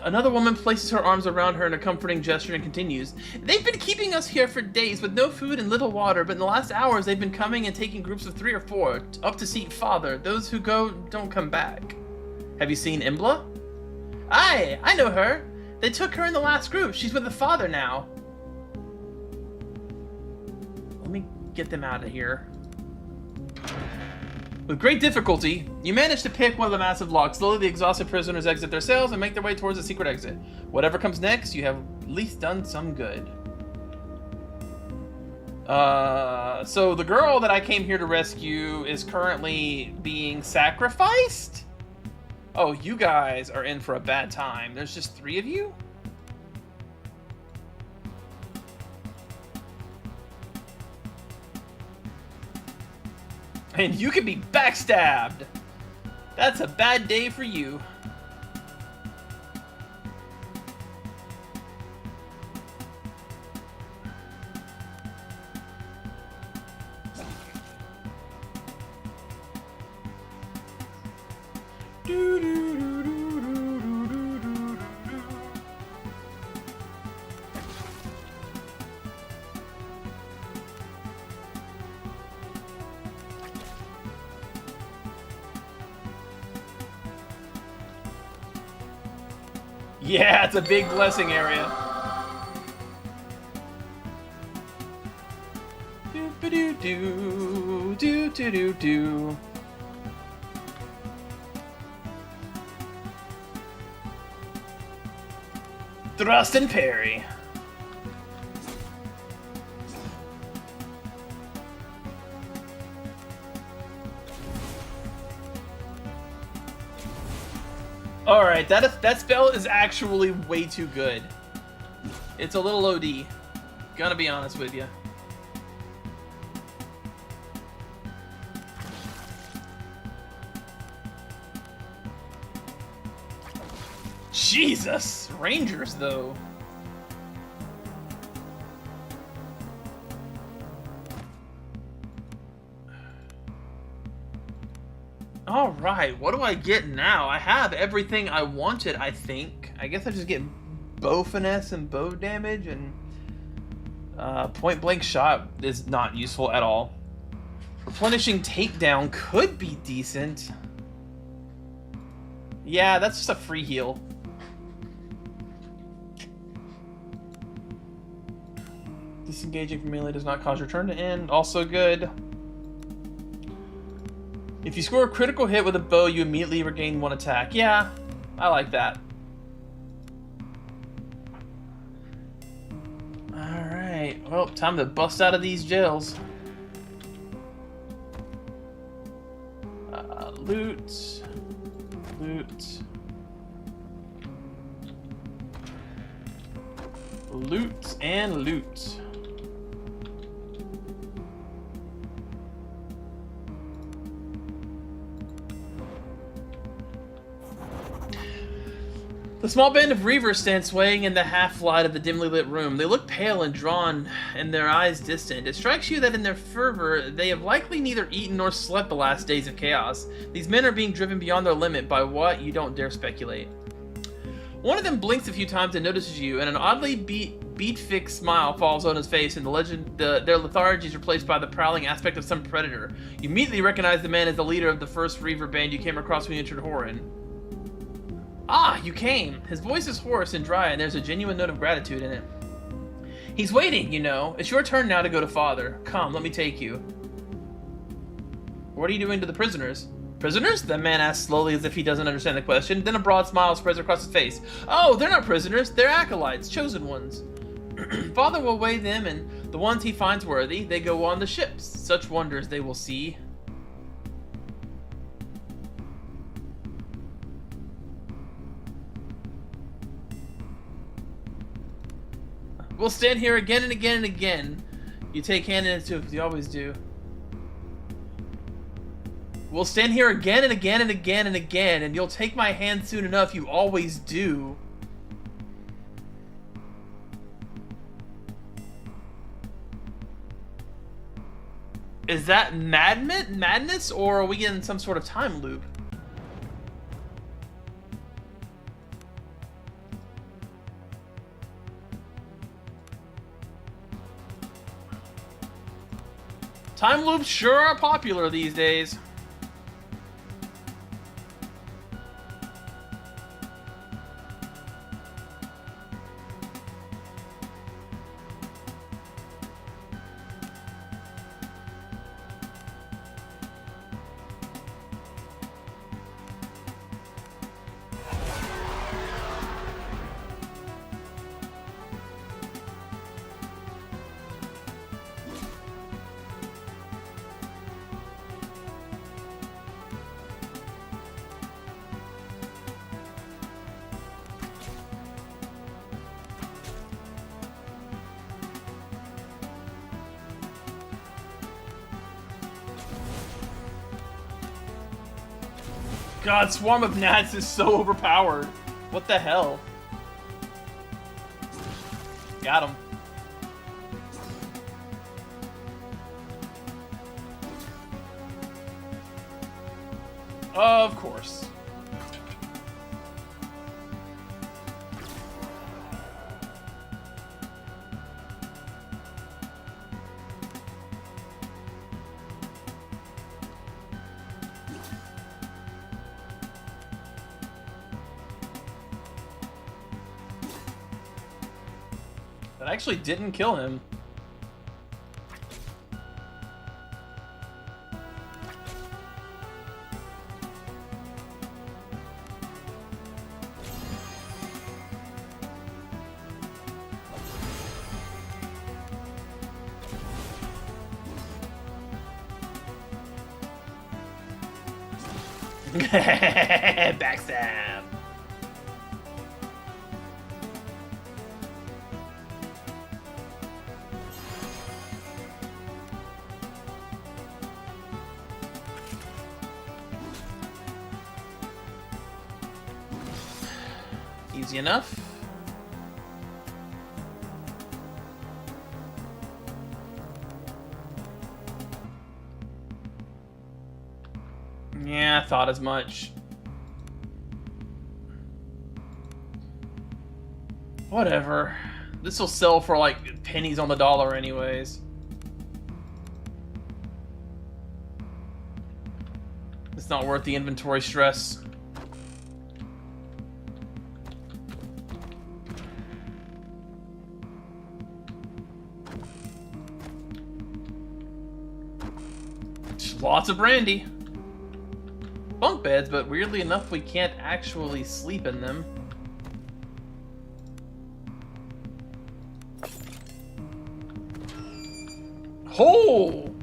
Another woman places her arms around her in a comforting gesture and continues. They've been keeping us here for days with no food and little water, but in the last hours they've been coming and taking groups of 3 or 4 up to seek Father. Those who go don't come back. Have you seen Imbla? Aye, I know her. They took her in the last group. She's with the father now. Let me get them out of here. With great difficulty, you manage to pick one of the massive locks. Slowly, the exhausted prisoners exit their cells and make their way towards the secret exit. Whatever comes next, you have at least done some good. So the girl that I came here to rescue is currently being sacrificed? Oh, you guys are in for a bad time. There's just 3 of you? And you can be backstabbed. That's a bad day for you. Yeah, it's a big blessing area. Do-ba-do-do, do-do-do-do. Thrust and parry. Alright, that spell is actually way too good. It's a little OD. Gonna be honest with you. Jesus! Rangers, though. Alright, what do I get now? I have everything I wanted, I think. I guess I just get bow finesse and bow damage, and point blank shot is not useful at all. Replenishing takedown could be decent. Yeah, that's just a free heal. Disengaging from melee does not cause your turn to end. Also good. If you score a critical hit with a bow, you immediately regain 1 attack. Yeah, I like that. Alright, well, time to bust out of these jails. Loot. Loot. Loot and loot. The small band of reavers stand swaying in the half-light of the dimly lit room. They look pale and drawn, and their eyes distant. It strikes you that in their fervor, they have likely neither eaten nor slept the last days of chaos. These men are being driven beyond their limit by what you don't dare speculate. One of them blinks a few times and notices you, and an oddly beat-fixed smile falls on his face, and their lethargy is replaced by the prowling aspect of some predator. You immediately recognize the man as the leader of the first reaver band you came across when you entered Horan. Ah, you came! His voice is hoarse and dry, and there's a genuine note of gratitude in it. He's waiting, you know. It's your turn now to go to Father. Come, let me take you. What are you doing to the prisoners? Prisoners? The man asks slowly as if he doesn't understand the question. Then a broad smile spreads across his face. Oh, they're not prisoners. They're acolytes, chosen ones. Father will weigh them, and the ones he finds worthy, they go on the ships. Such wonders they will see. We'll stand here again and again and again. You take hand in it too, you always do. We'll stand here again and again and again and again, and you'll take my hand soon enough, you always do. Is that madness, or are we in some sort of time loop? Time loops sure are popular these days. God, Swarm of Gnats is so overpowered. What the hell? Got him. Of course. That actually didn't kill him. Backstab. Easy enough. Yeah, I thought as much. Whatever. This will sell for like pennies on the dollar anyways. It's not worth the inventory stress. Lots of brandy. Bunk beds, but weirdly enough, we can't actually sleep in them. Oh!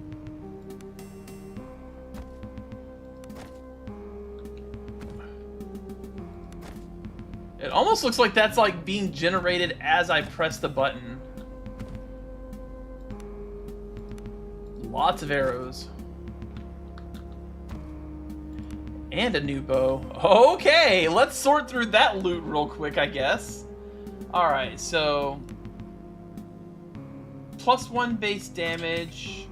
It almost looks like that's like being generated as I press the button. Lots of arrows. And a new bow. Okay, let's sort through that loot real quick, I guess. Alright, so... +1 base damage.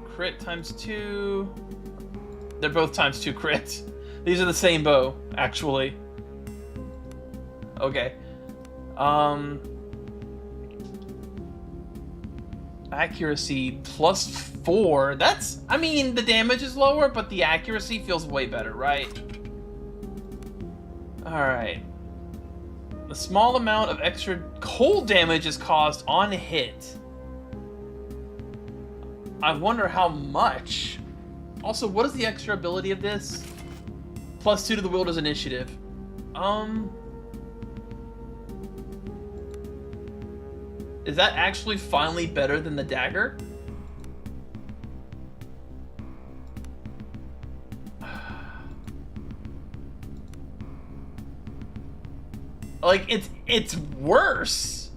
Crit ×2. They're both ×2 crit. These are the same bow, actually. Okay. Accuracy +4. That's, I mean, the damage is lower, but the accuracy feels way better, right? Alright. A small amount of extra cold damage is caused on hit. I wonder how much. Also, what is the extra ability of this? +2 to the wielder's initiative. Is that actually finally better than the dagger? Like, it's worse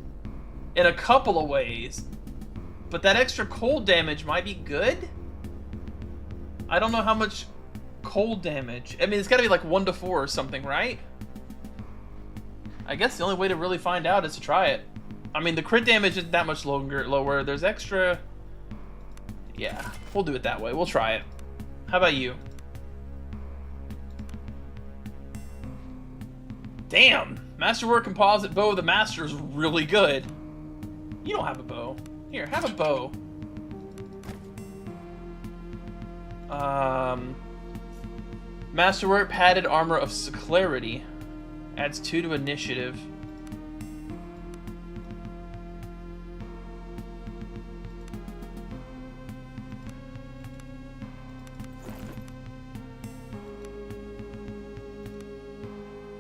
in a couple of ways, but that extra cold damage might be good? I don't know how much cold damage. I mean, it's gotta be like 1 to 4 or something, right? I guess the only way to really find out is to try it. I mean, the crit damage isn't that much lower. There's extra... Yeah, we'll do it that way. We'll try it. How about you? Damn! Masterwork composite bow of the master is really good. You don't have a bow. Here, have a bow. Masterwork padded armor of clarity. Adds 2 to initiative.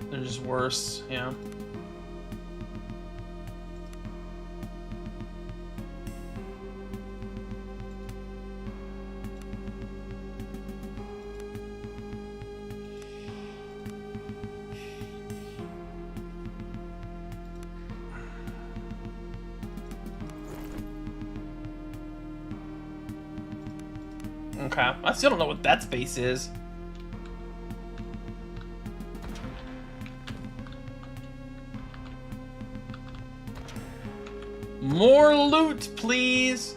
They're just worse, yeah. Okay, I still don't know what that space is. More loot, please.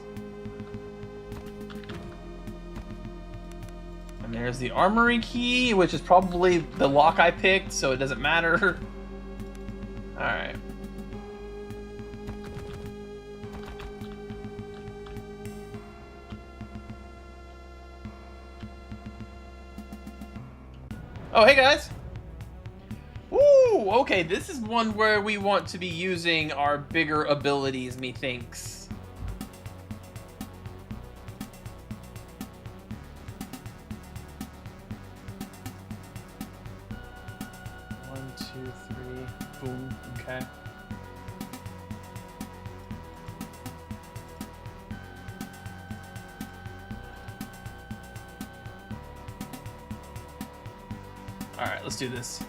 And there's the armory key, which is probably the lock I picked, so it doesn't matter. Alright. Oh, hey guys! Ooh, okay, this is one where we want to be using our bigger abilities, methinks. One, two, three, boom, okay. Alright, let's do this.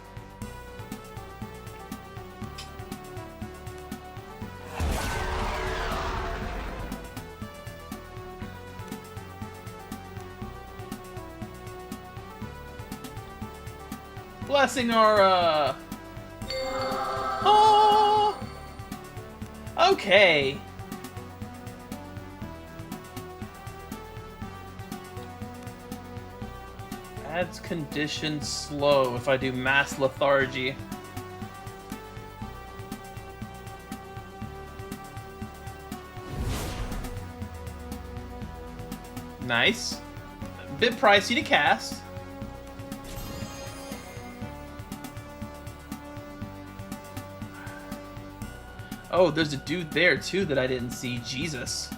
Blessing our, Oh! Okay. Adds condition slow if I do mass lethargy. Nice. A bit pricey to cast. Oh, there's a dude there too that I didn't see. Jesus.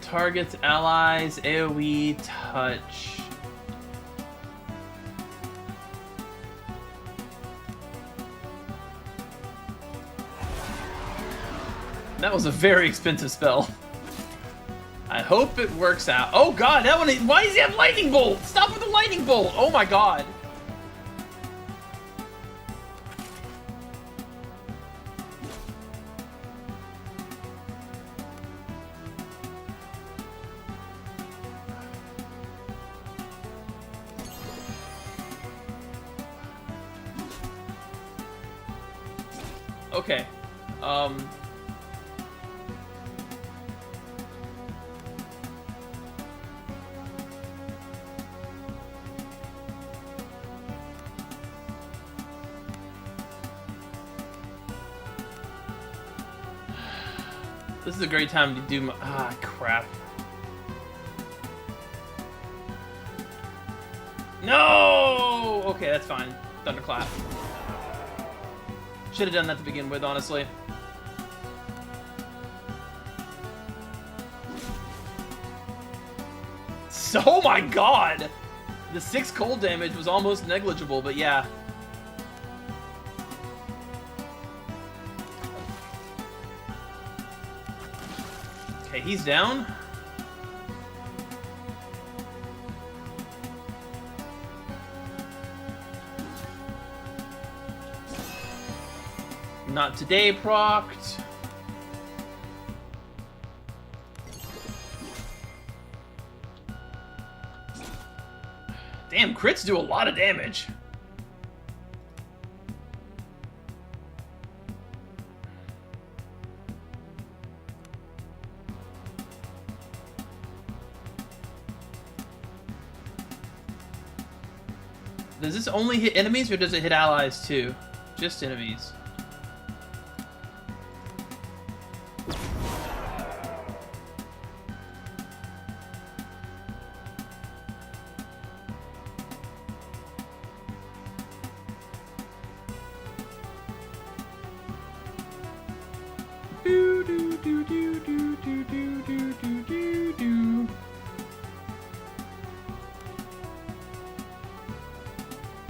Targets, allies, AoE, touch. That was a very expensive spell. I hope it works out. Oh god, that one, why does he have lightning bolt? Stop with the lightning bolt! Oh my god. Okay. This is a great time to do my... Ah, crap. No! Okay, that's fine. Thunderclap. Should have done that to begin with, honestly. So, oh my god! The 6 cold damage was almost negligible, but yeah. Okay, he's down. Not today, procced. Damn, crits do a lot of damage. Does this only hit enemies or does it hit allies too? Just enemies.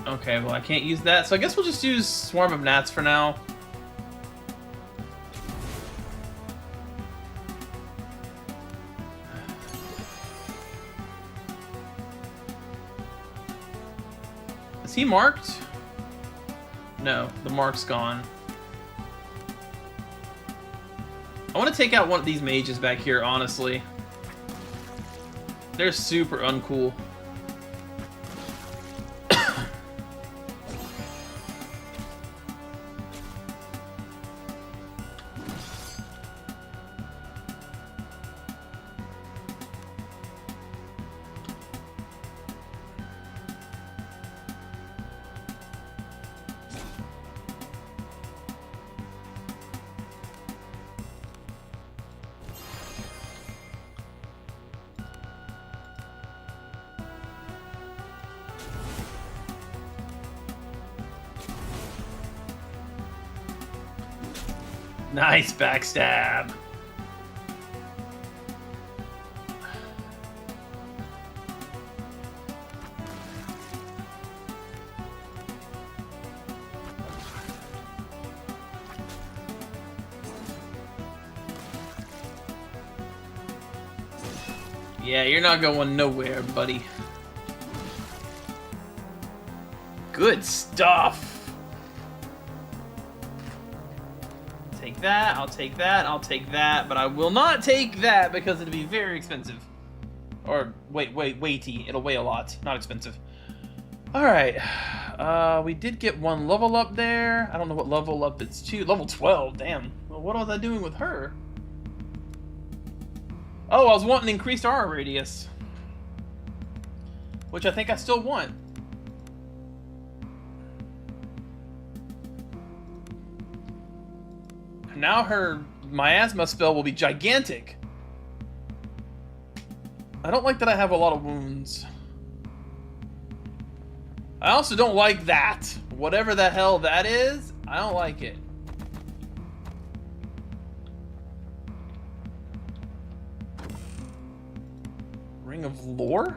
Okay, well I can't use that, so I guess we'll just use Swarm of Gnats for now. Is he marked? No, the mark's gone. I want to take out one of these mages back here, honestly. They're super uncool. Nice backstab. Yeah, you're not going nowhere, buddy. Good stuff. Take that, I'll take that, I'll take that, but I will not take that because it'd be very expensive. Or, weighty. It'll weigh a lot. Not expensive. Alright. We did get one level up there. I don't know what level up it's to. Level 12, damn. Well, what was I doing with her? Oh, I was wanting increased aura radius. Which I think I still want. Now her miasma spell will be gigantic. I don't like that I have a lot of wounds. I also don't like that. Whatever the hell that is, I don't like it. Ring of Lore?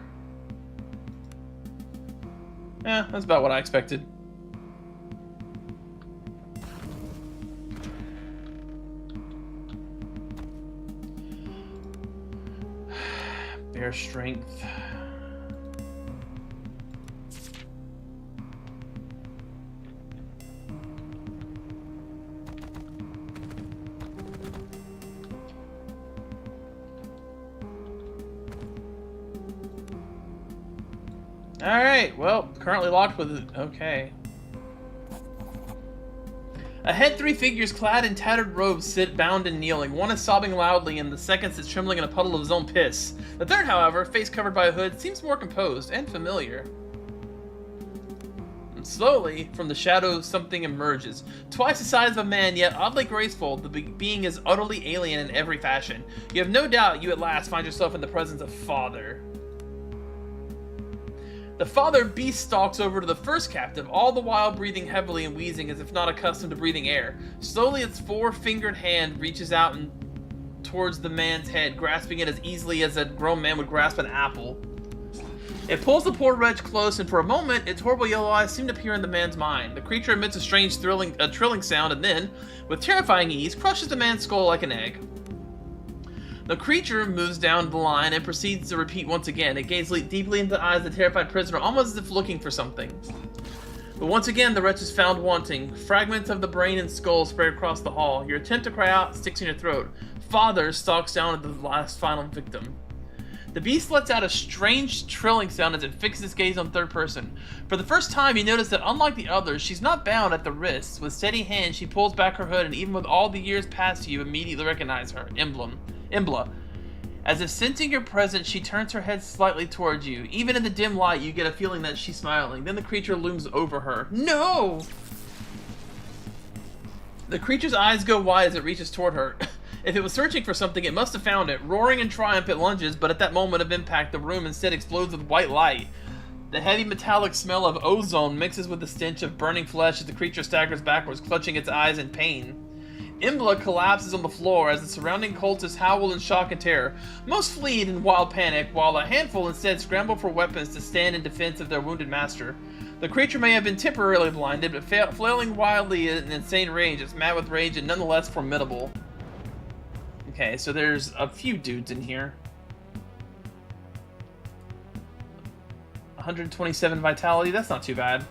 Yeah, that's about what I expected. Bear strength. Alright, well, currently locked with it. Okay. Ahead, three figures clad in tattered robes sit bound and kneeling. One is sobbing loudly, and the second sits trembling in a puddle of his own piss. The third, however, face covered by a hood, seems more composed and familiar. And slowly, from the shadows, something emerges. Twice the size of a man, yet oddly graceful, the being is utterly alien in every fashion. You have no doubt you at last find yourself in the presence of Father. The father beast stalks over to the first captive, all the while breathing heavily and wheezing as if not accustomed to breathing air. Slowly, its four-fingered hand reaches out and towards the man's head, grasping it as easily as a grown man would grasp an apple. It pulls the poor wretch close, and for a moment, its horrible yellow eyes seem to appear in the man's mind. The creature emits a strange, trilling sound, and then, with terrifying ease, crushes the man's skull like an egg. The creature moves down the line and proceeds to repeat once again. It gazes deeply into the eyes of the terrified prisoner, almost as if looking for something. But once again, the wretch is found wanting. Fragments of the brain and skull spread across the hall. Your attempt to cry out sticks in your throat. Father stalks down at the last final victim. The beast lets out a strange trilling sound as it fixes its gaze on third person. For the first time, you notice that unlike the others, she's not bound at the wrists. With steady hands, she pulls back her hood, and even with all the years past, you immediately recognize her. Imbla. As if sensing your presence, she turns her head slightly towards you. Even in the dim light, you get a feeling that she's smiling. Then the creature looms over her. No! The creature's eyes go wide as it reaches toward her. If it was searching for something, it must have found it. Roaring in triumph, it lunges, but at that moment of impact, the room instead explodes with white light. The heavy metallic smell of ozone mixes with the stench of burning flesh as the creature staggers backwards, clutching its eyes in pain. Imbla collapses on the floor as the surrounding cultists howl in shock and terror. Most flee in wild panic, while a handful instead scramble for weapons to stand in defense of their wounded master. The creature may have been temporarily blinded, but flailing wildly in insane rage, it's mad with rage and nonetheless formidable. Okay, so there's a few dudes in here. 127 vitality, that's not too bad.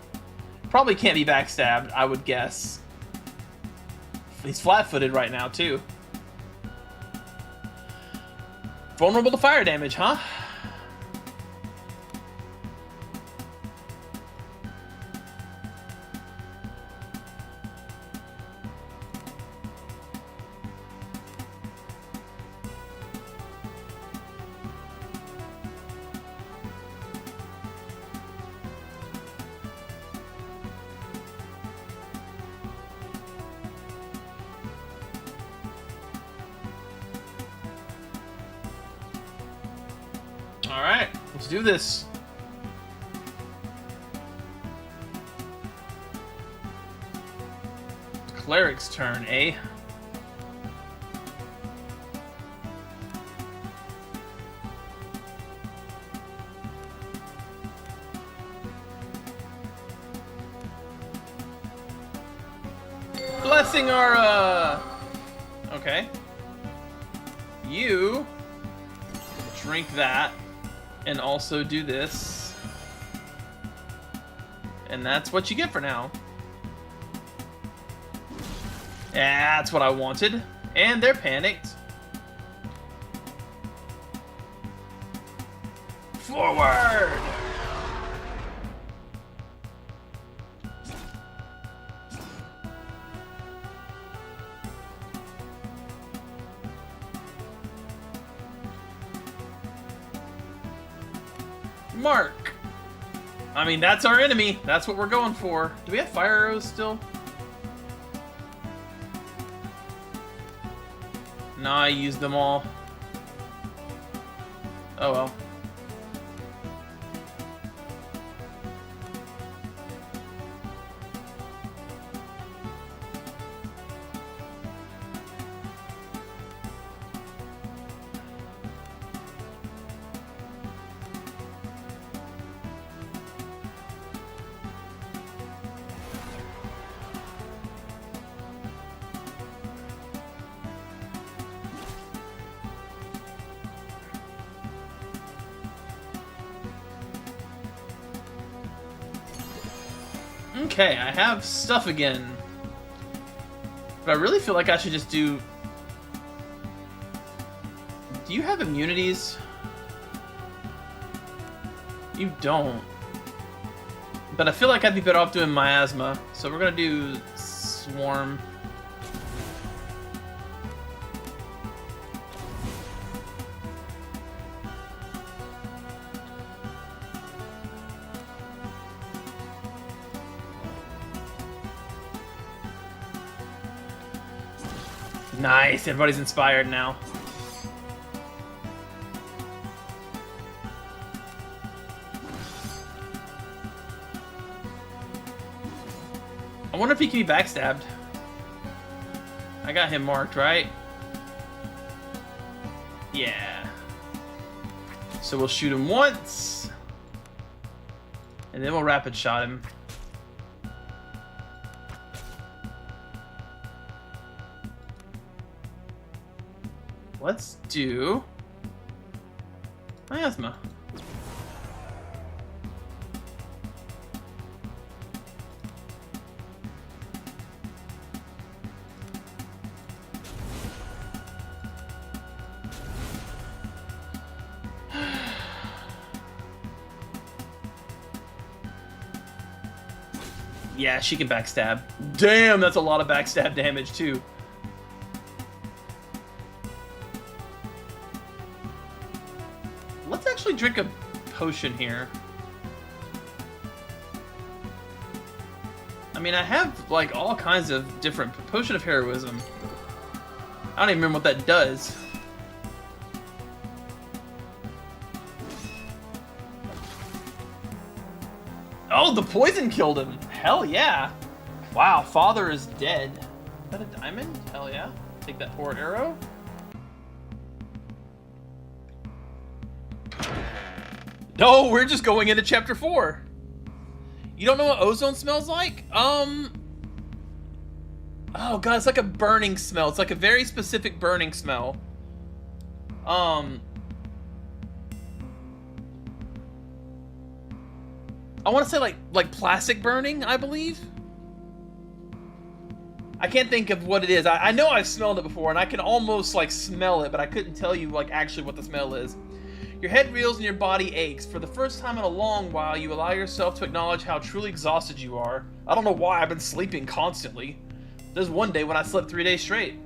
Probably can't be backstabbed, I would guess. He's flat-footed right now, too. Vulnerable to fire damage, huh? Alright, let's do this. Cleric's turn, eh? Blessing our, okay. You drink that. And also do this. And that's what you get for now. Yeah, that's what I wanted. And they're panicked. Forward! Mark. I mean, that's our enemy. That's what we're going for. Do we have fire arrows still? Nah, I used them all. Oh well. Okay, I have stuff again. But I really feel like I should just do... Do you have immunities? You don't. But I feel like I'd be better off doing miasma. So we're gonna do Swarm. Nice, everybody's inspired now. I wonder if he can be backstabbed. I got him marked, right? Yeah. So we'll shoot him once. And then we'll rapid shot him. Let's do miasma. Yeah, she can backstab. Damn, that's a lot of backstab damage too. Let's actually drink a potion here. I mean, I have like all kinds of different potion of heroism. I don't even remember what that does. Oh, the poison killed him. Hell yeah. Wow, father is dead. Is that a diamond? Hell yeah. Take that forward arrow. No, we're just going into chapter 4. You don't know what ozone smells like? Oh god, it's like a burning smell. It's like a very specific burning smell. I want to say like plastic burning, I believe. I can't think of what it is. I know I've smelled it before, and I can almost like smell it, but I couldn't tell you like actually what the smell is. Your head reels and your body aches. For the first time in a long while, you allow yourself to acknowledge how truly exhausted you are. I don't know why I've been sleeping constantly. There's one day when I slept 3 days straight.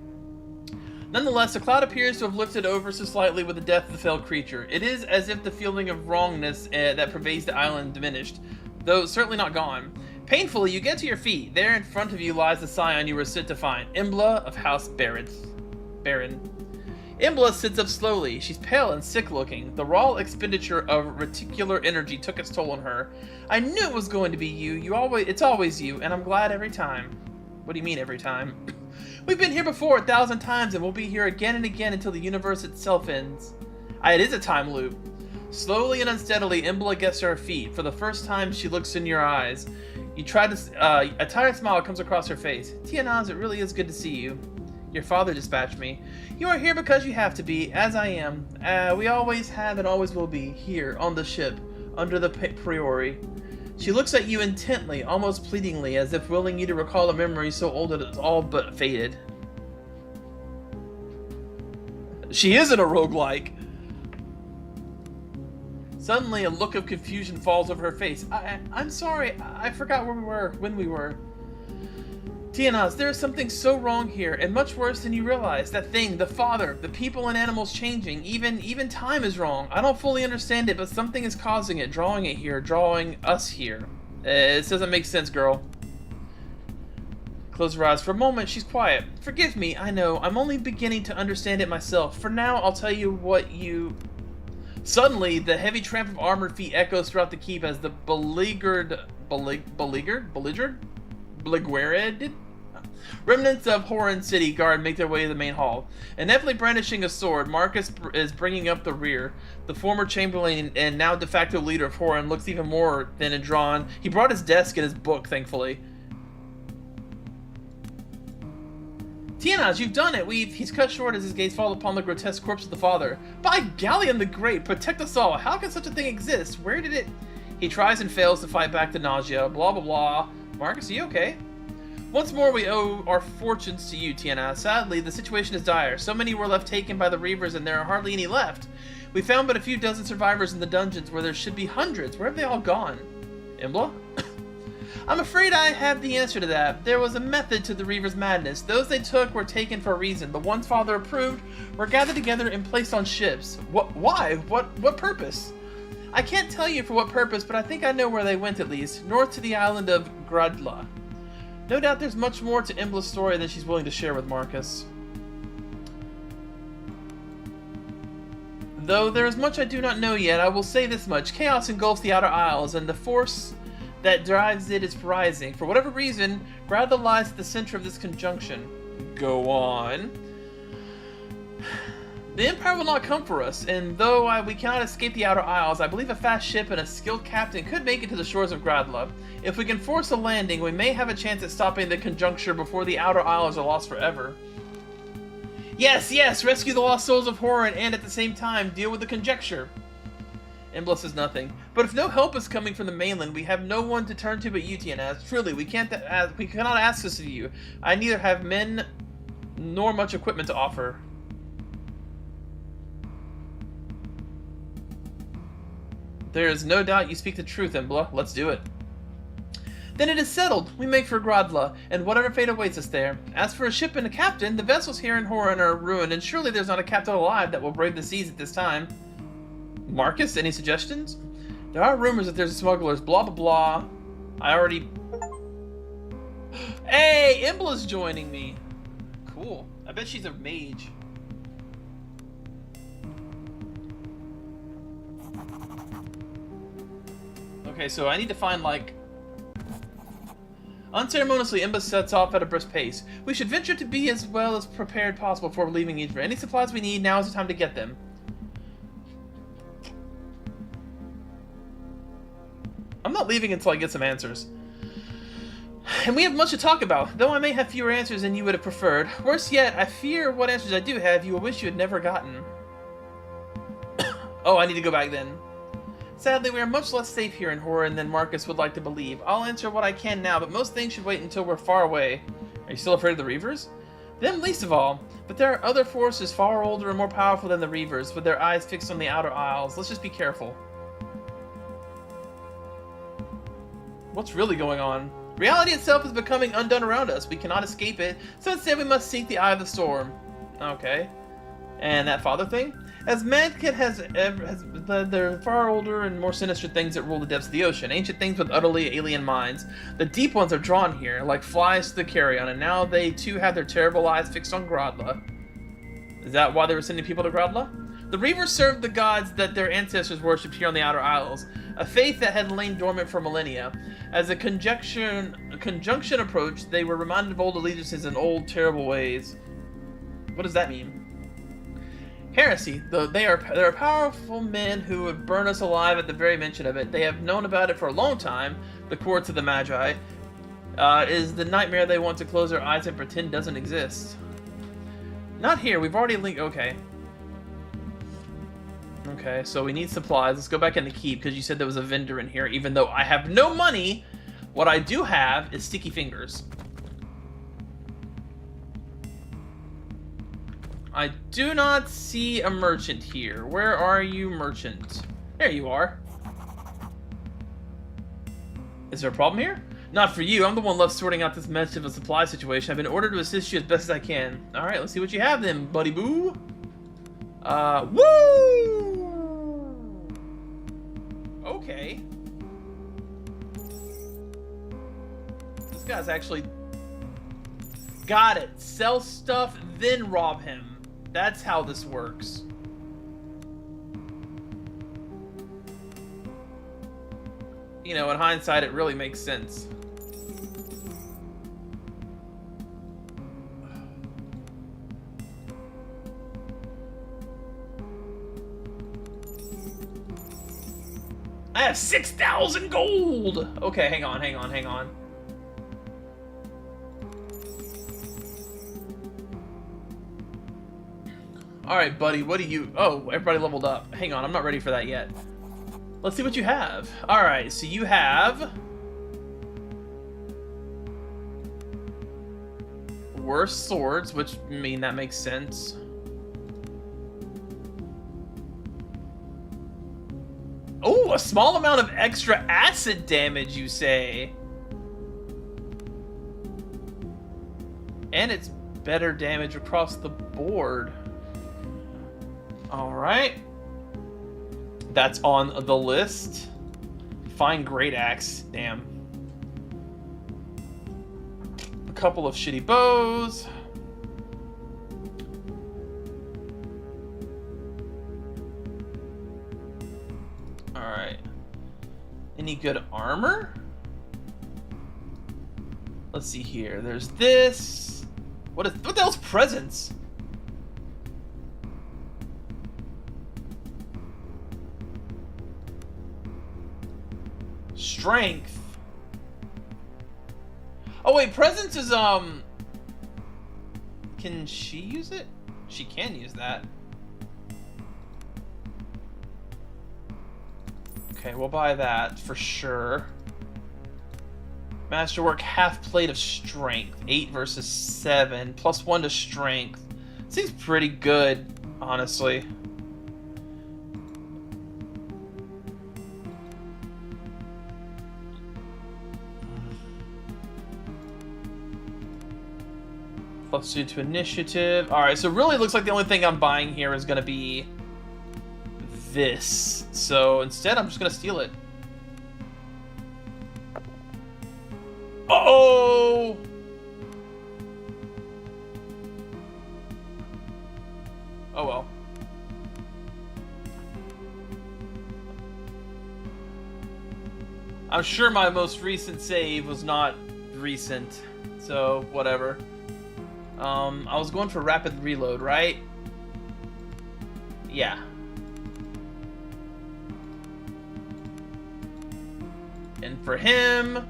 Nonetheless, the cloud appears to have lifted over so slightly with the death of the felled creature. It is as if the feeling of wrongness that pervades the island diminished, though certainly not gone. Painfully, you get to your feet. There in front of you lies the scion you were sent to find, Imbla of House Baron. Imbla sits up slowly. She's pale and sick-looking. The raw expenditure of reticular energy took its toll on her. I knew it was going to be you. It's always you, and I'm glad every time. What do you mean every time? We've been here before 1,000 times, and we'll be here again and again until the universe itself ends. It is a time loop. Slowly and unsteadily, Imbla gets to her feet. For the first time, she looks in your eyes. You try to. A tired smile comes across her face. Tianaz, it really is good to see you. Your father dispatched me. You are here because you have to be, as I am. We always have and always will be, here, on the ship, under the Priory. She looks at you intently, almost pleadingly, as if willing you to recall a memory so old that it's all but faded. She isn't a roguelike. Suddenly, a look of confusion falls over her face. I'm sorry, I forgot where we were, when we were. Tianaz, there is something so wrong here, and much worse than you realize. That thing, the father, the people and animals changing, even time is wrong. I don't fully understand it, but something is causing it, drawing it here, drawing us here. This doesn't make sense, girl. Close her eyes. For a moment, she's quiet. Forgive me, I know. I'm only beginning to understand it myself. For now, I'll tell you what you... Suddenly, the heavy tramp of armored feet echoes throughout the keep as the beleaguered remnants of Horan City Guard make their way to the main hall. Ineptly brandishing a sword, Marcus is bringing up the rear. The former Chamberlain and now de facto leader of Horan looks even more thin and drawn. He brought his desk and his book, thankfully. Tianaz, you've done it! He's cut short as his gaze falls upon the grotesque corpse of the father. By Galleon the Great, protect us all! How can such a thing exist? Where did it... He tries and fails to fight back the nausea. Blah, blah, blah. Marcus, are you okay? Once more, we owe our fortunes to you, Tianaz. Sadly, the situation is dire. So many were left taken by the Reavers, and there are hardly any left. We found but a few dozen survivors in the dungeons, where there should be hundreds. Where have they all gone? Imbla? I'm afraid I have the answer to that. There was a method to the Reaver's madness. Those they took were taken for a reason. The ones Father approved were gathered together and placed on ships. Why? What purpose? I can't tell you for what purpose, but I think I know where they went at least. North to the island of Gradla. No doubt there's much more to Imbla's story than she's willing to share with Marcus. Though there is much I do not know yet, I will say this much. Chaos engulfs the Outer Isles, and the force that drives it is rising. For whatever reason, Gradla lies at the center of this conjunction. Go on. The Empire will not come for us, and though we cannot escape the Outer Isles, I believe a fast ship and a skilled captain could make it to the shores of Gradla. If we can force a landing, we may have a chance at stopping the conjuncture before the Outer Isles are lost forever. Yes, yes, rescue the lost souls of Horan and at the same time deal with the conjecture. Imbla says nothing. But if no help is coming from the mainland, we have no one to turn to but you, Tianaz. Truly, we cannot ask this of you. I neither have men nor much equipment to offer. There is no doubt you speak the truth, Imbla. Let's do it. Then it is settled. We make for Gradla, and whatever fate awaits us there. As for a ship and a captain, the vessels here in Horan are ruined, and surely there's not a captain alive that will brave the seas at this time. Marcus, any suggestions? There are rumors that there's smugglers, blah blah blah. I already... Hey, Imbla's joining me. Cool. I bet she's a mage. Okay, so I need to find, like... Unceremoniously, Imbla sets off at a brisk pace. We should venture to be as well as prepared possible before leaving Idra. Any supplies we need, now is the time to get them. I'm not leaving until I get some answers. And we have much to talk about, though I may have fewer answers than you would have preferred. Worse yet, I fear what answers I do have you will wish you had never gotten. Oh, I need to go back then. Sadly, we are much less safe here in Horan than Marcus would like to believe. I'll answer what I can now, but most things should wait until we're far away. Are you still afraid of the Reavers? Them least of all. But there are other forces far older and more powerful than the Reavers, with their eyes fixed on the outer isles. Let's just be careful. What's really going on? Reality itself is becoming undone around us. We cannot escape it, so instead we must seek the eye of the storm. Okay. And that father thing? As mankind has led their far older and more sinister things that rule the depths of the ocean, ancient things with utterly alien minds. The deep ones are drawn here, like flies to the carrion, and now they too have their terrible eyes fixed on Grodla. Is that why they were sending people to Grodla? The Reavers served the gods that their ancestors worshipped here on the Outer Isles, a faith that had lain dormant for millennia. As a conjunction approached, they were reminded of old allegiances and old terrible ways. What does that mean? Heresy. There are powerful men who would burn us alive at the very mention of it. They have known about it for a long time. The courts of the Magi is the nightmare they want to close their eyes and pretend doesn't exist. Not here. We've already linked. Okay. Okay, so we need supplies. Let's go back in the keep because you said there was a vendor in here. Even though I have no money, what I do have is sticky fingers. I do not see a merchant here. Where are you, merchant? There you are. Is there a problem here? Not for you. I'm the one left sorting out this mess of a supply situation. I've been ordered to assist you as best as I can. Alright, let's see what you have then, buddy boo. Woo! Okay. This guy's actually... Got it. Sell stuff, then rob him. That's how this works. You know, in hindsight, it really makes sense. I have 6,000 gold! Okay, hang on. Alright, buddy, what do you... Oh, everybody leveled up. Hang on, I'm not ready for that yet. Let's see what you have. Alright, so you have... worse swords, which, that makes sense. Oh, a small amount of extra acid damage, you say? And it's better damage across the board. Alright. That's on the list. Fine great axe. Damn. A couple of shitty bows. Alright. Any good armor? Let's see here. There's this. What the hell's presents? Strength. Oh wait, presence is can she use it? She can use that. Okay, we'll buy that for sure. Masterwork, half plate of strength. 8 versus 7. Plus 1 to strength. Seems pretty good, honestly. Plus 2 to initiative. Alright, so really looks like the only thing I'm buying here is going to be this. So instead, I'm just going to steal it. Uh-oh! Oh well. I'm sure my most recent save was not recent, so whatever. I was going for rapid reload, right? Yeah. And for him...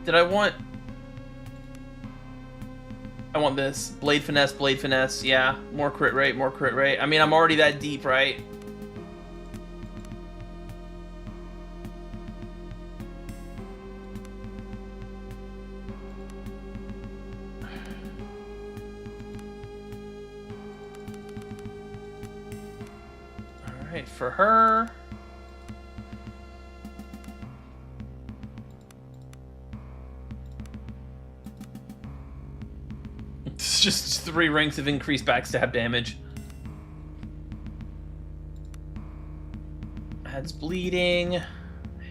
Did I want... I want this. Blade finesse, yeah. More crit rate. I mean, I'm already that deep, right? Alright, for her. It's just 3 ranks of increased backstab damage. Adds bleeding.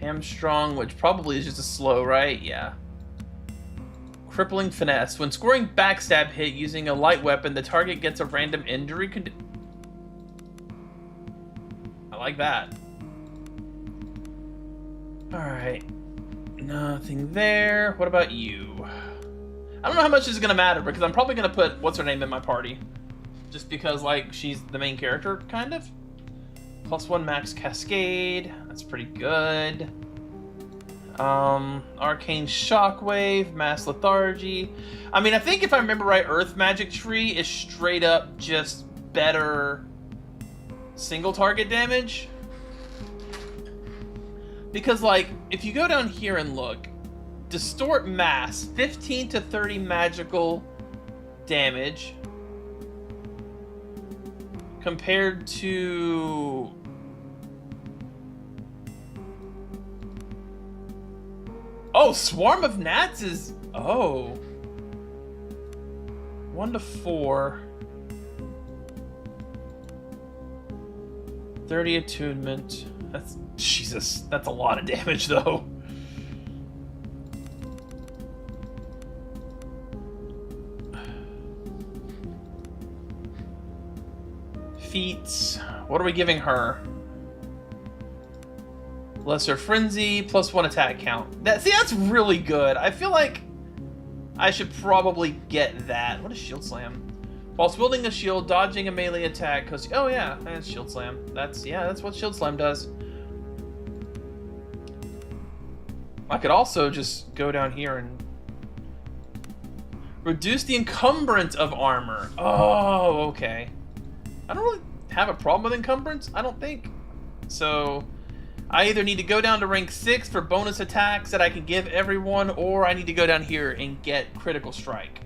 Hamstrung, which probably is just a slow, right? Yeah. Crippling finesse. When scoring backstab hit using a light weapon, the target gets a random injury. I like that. Alright. Nothing there. What about you? I don't know how much this is going to matter, because I'm probably going to put what's-her-name in my party. Just because, like, she's the main character, kind of. +1 max cascade. That's pretty good. Arcane shockwave, mass lethargy. I mean, I think if I remember right, Earth Magic Tree is straight up just better single target damage. Because, like, if you go down here and look, Distort Mass, 15 to 30 magical damage compared to... Oh, Swarm of Gnats is... Oh. 1 to 4. 30 attunement. That's... Jesus, that's a lot of damage, though. Feats. What are we giving her? Lesser Frenzy, +1 attack count. See, that's really good. I feel like I should probably get that. What is Shield Slam? Whilst wielding a shield, dodging a melee attack, because... Oh, yeah, that's Shield Slam. That's what Shield Slam does. I could also just go down here and... Reduce the encumbrance of armor. Oh, okay. I don't really have a problem with encumbrance, I don't think. So... I either need to go down to rank 6 for bonus attacks that I can give everyone, or I need to go down here and get Critical Strike.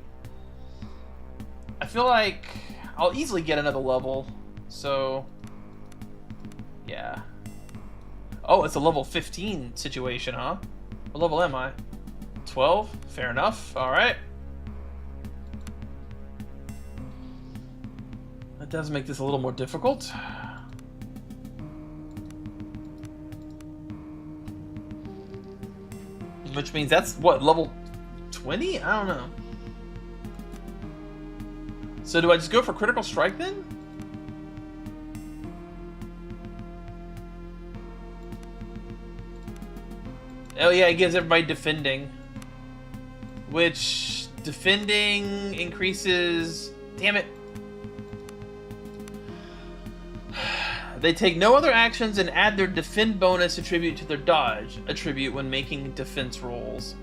I feel like I'll easily get another level, so... Yeah. Oh, it's a level 15 situation, huh? What level am I? 12? Fair enough. Alright. That does make this a little more difficult. Which means that's, what, level 20? I don't know. So do I just go for Critical Strike then? Oh yeah, it gives everybody defending. Which, defending increases... Damn it. They take no other actions and add their defend bonus attribute to their dodge attribute when making defense rolls.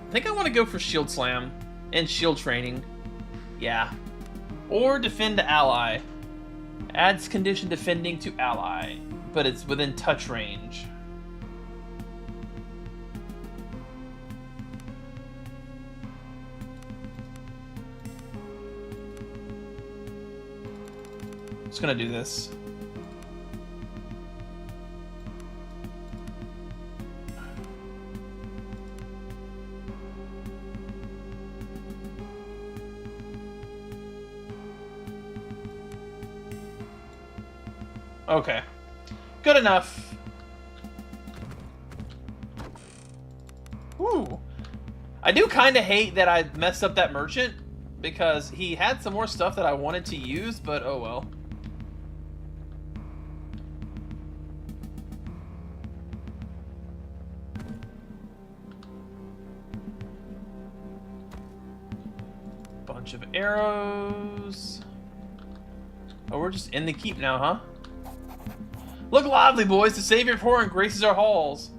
I think I want to go for Shield Slam and Shield Training. Yeah. Or Defend to Ally. Adds condition defending to ally, but it's within touch range. Just gonna do this. Okay. Good enough. Ooh. I do kind of hate that I messed up that merchant, because he had some more stuff that I wanted to use, but oh well. Bunch of arrows. Oh, we're just in the keep now, huh? Look lively, boys! The savior of Horan graces our halls.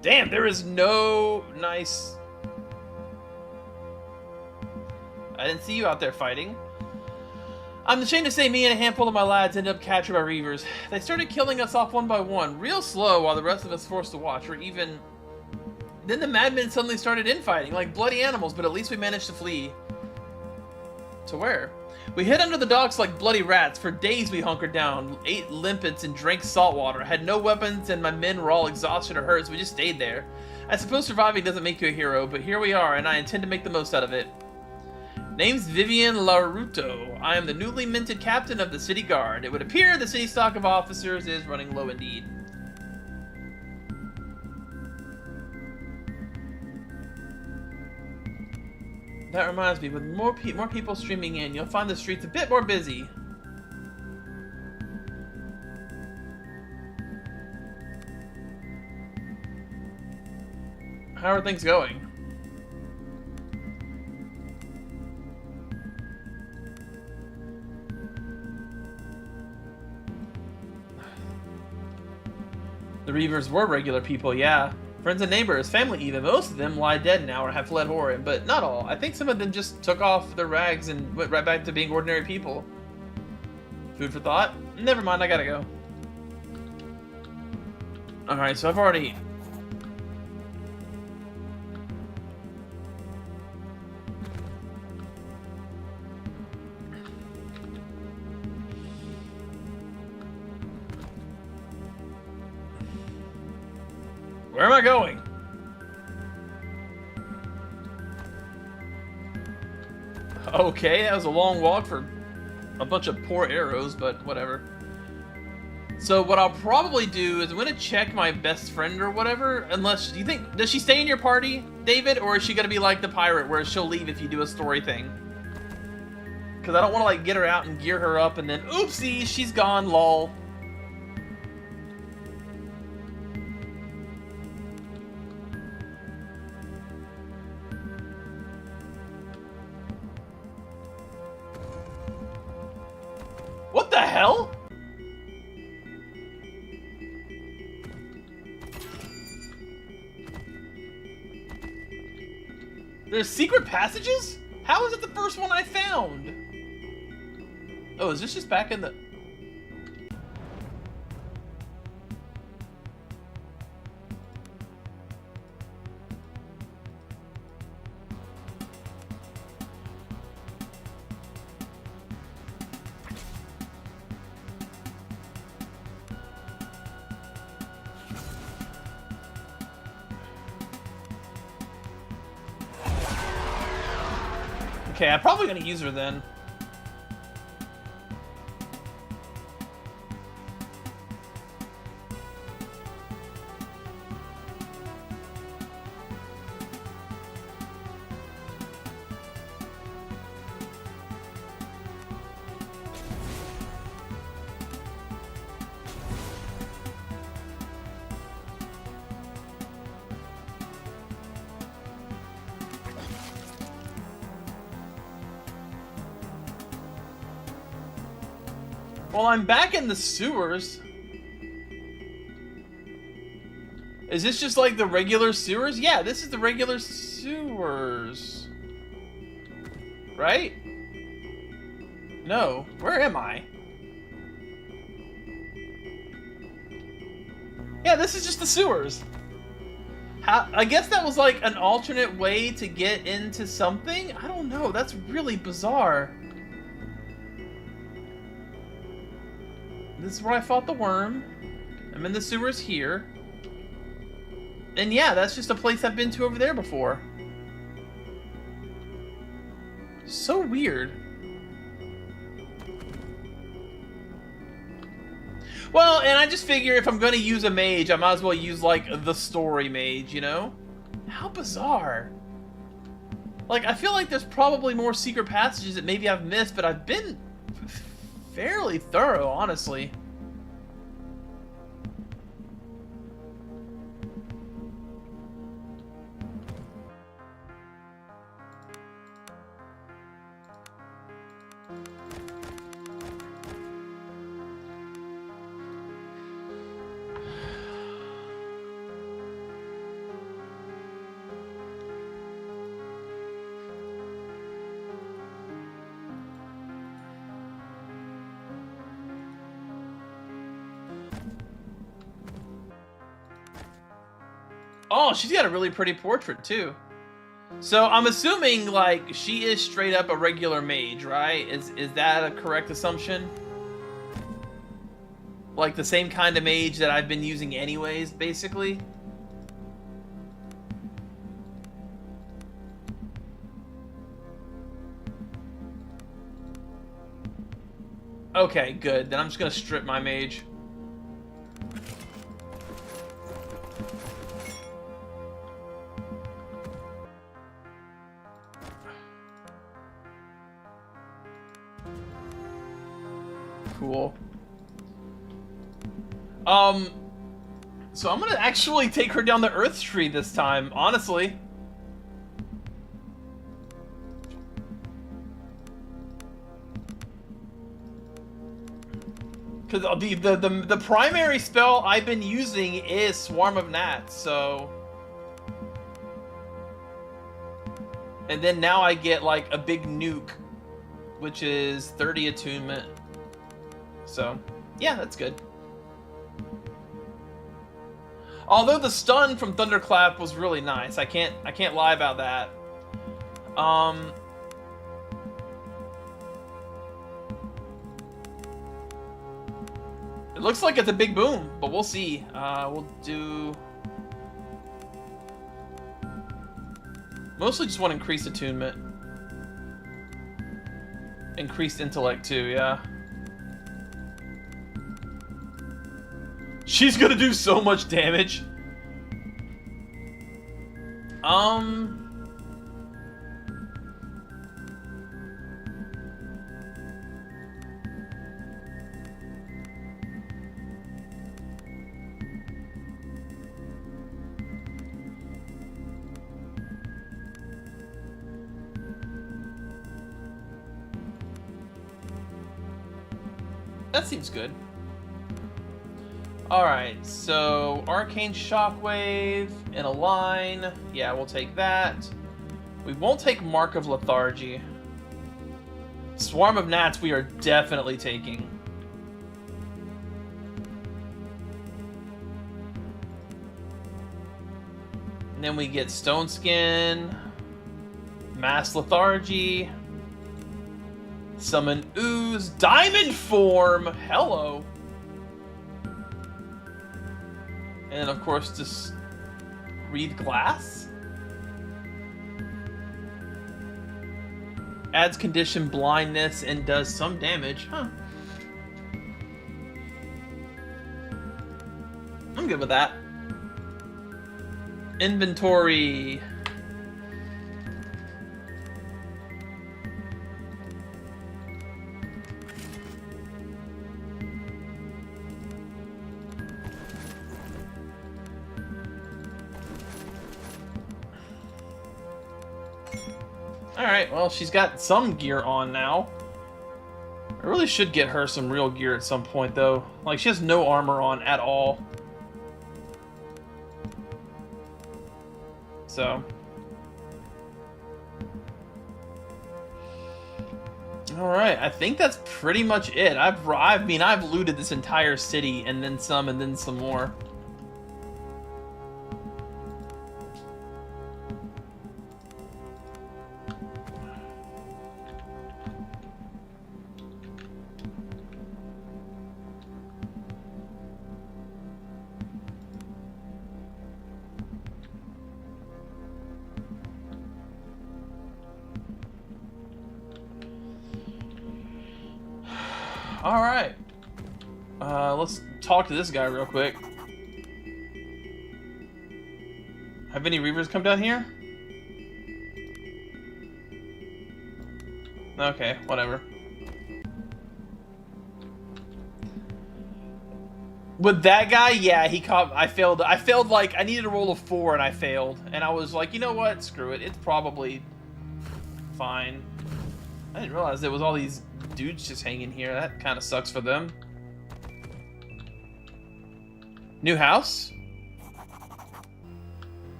Damn, there is no nice... I didn't see you out there fighting. I'm ashamed to say me and a handful of my lads ended up captured by Reavers. They started killing us off one by one, real slow, while the rest of us forced to watch, or even Then the madmen suddenly started infighting, like bloody animals, but at least we managed to flee. To where? We hid under the docks like bloody rats. For days we hunkered down, ate limpets and drank salt water. Had no weapons and my men were all exhausted or hurt, so we just stayed there. I suppose surviving doesn't make you a hero, but here we are, and I intend to make the most out of it. Name's Vivian Laruto. I am the newly minted captain of the city guard. It would appear the city stock of officers is running low indeed. That reminds me, with more people streaming in, you'll find the streets a bit more busy. How are things going? The Reavers were regular people, yeah. Friends and neighbors, family even. Most of them lie dead now or have fled Horin, but not all. I think some of them just took off their rags and went right back to being ordinary people. Food for thought? Never mind, I gotta go. Alright, so I've already... Where am I going? Okay, that was a long walk for a bunch of poor arrows, but whatever. So what I'll probably do is I'm gonna check my best friend or whatever, unless, do you think, does she stay in your party, David, or is she gonna be like the pirate where she'll leave if you do a story thing? Because I don't want to like get her out and gear her up and then, oopsie, she's gone, lol. What the hell? There's secret passages? How is it the first one I found? Oh, is this just back in the... Okay, I'm probably gonna use her then. Well, I'm back in the sewers. Is this just like the regular sewers? Yeah, this is the regular sewers. Right? No. Where am I? Yeah, this is just the sewers. How, I guess that was like an alternate way to get into something? I don't know. That's really bizarre. This is where I fought the worm. I'm in the sewers here. And yeah, that's just a place I've been to over there before. So weird. Well, and I just figure if I'm going to use a mage, I might as well use, like, the story mage, you know? How bizarre. Like, I feel like there's probably more secret passages that maybe I've missed, but I've been fairly thorough, honestly. Oh, she's got a really pretty portrait too. So I'm assuming like she is straight up a regular mage, right? Is that a correct assumption? Like the same kind of mage that I've been using anyways, basically? Okay, good. Then I'm just gonna strip my mage. Cool. So I'm gonna actually take her down the Earth Tree this time, honestly. Because the primary spell I've been using is Swarm of Gnats, so... And then now I get, like, a big nuke, which is 30 attunement. So, yeah, that's good. Although the stun from Thunderclap was really nice. I can't lie about that. It looks like it's a big boom, but we'll see. We'll do... Mostly just want increased attunement. Increased intellect too, yeah. She's gonna do so much damage. That seems good. Alright, so Arcane Shockwave in a line. Yeah, we'll take that. We won't take Mark of Lethargy. Swarm of Gnats we are definitely taking. And then we get Stone Skin, Mass Lethargy, Summon Ooze, Diamond Form! Hello! And of course, just Read Glass. Adds condition blindness and does some damage. Huh. I'm good with that. Inventory. Alright, well, she's got some gear on now. I really should get her some real gear at some point, though. Like, she has no armor on at all. So. Alright, I think that's pretty much it. I've looted this entire city, and then some more. Alright. Let's talk to this guy real quick. Have any Reavers come down here? Okay, whatever. With that guy, yeah, he caught... I failed, like, I needed to roll a 4 and I failed. And I was like, you know what? Screw it. It's probably fine. I didn't realize there was all these dudes just hanging here. That kind of sucks for them. New house?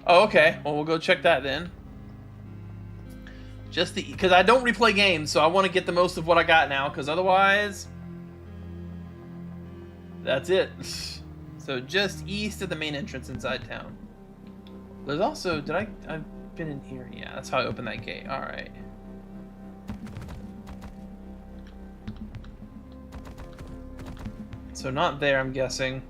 Oh, okay. Well, we'll go check that then. Just because I don't replay games, so I want to get the most of what I got now, because otherwise, that's it. So just east of the main entrance inside town. There's also, I've been in here. Yeah, that's how I opened that gate. All right. So not there, I'm guessing.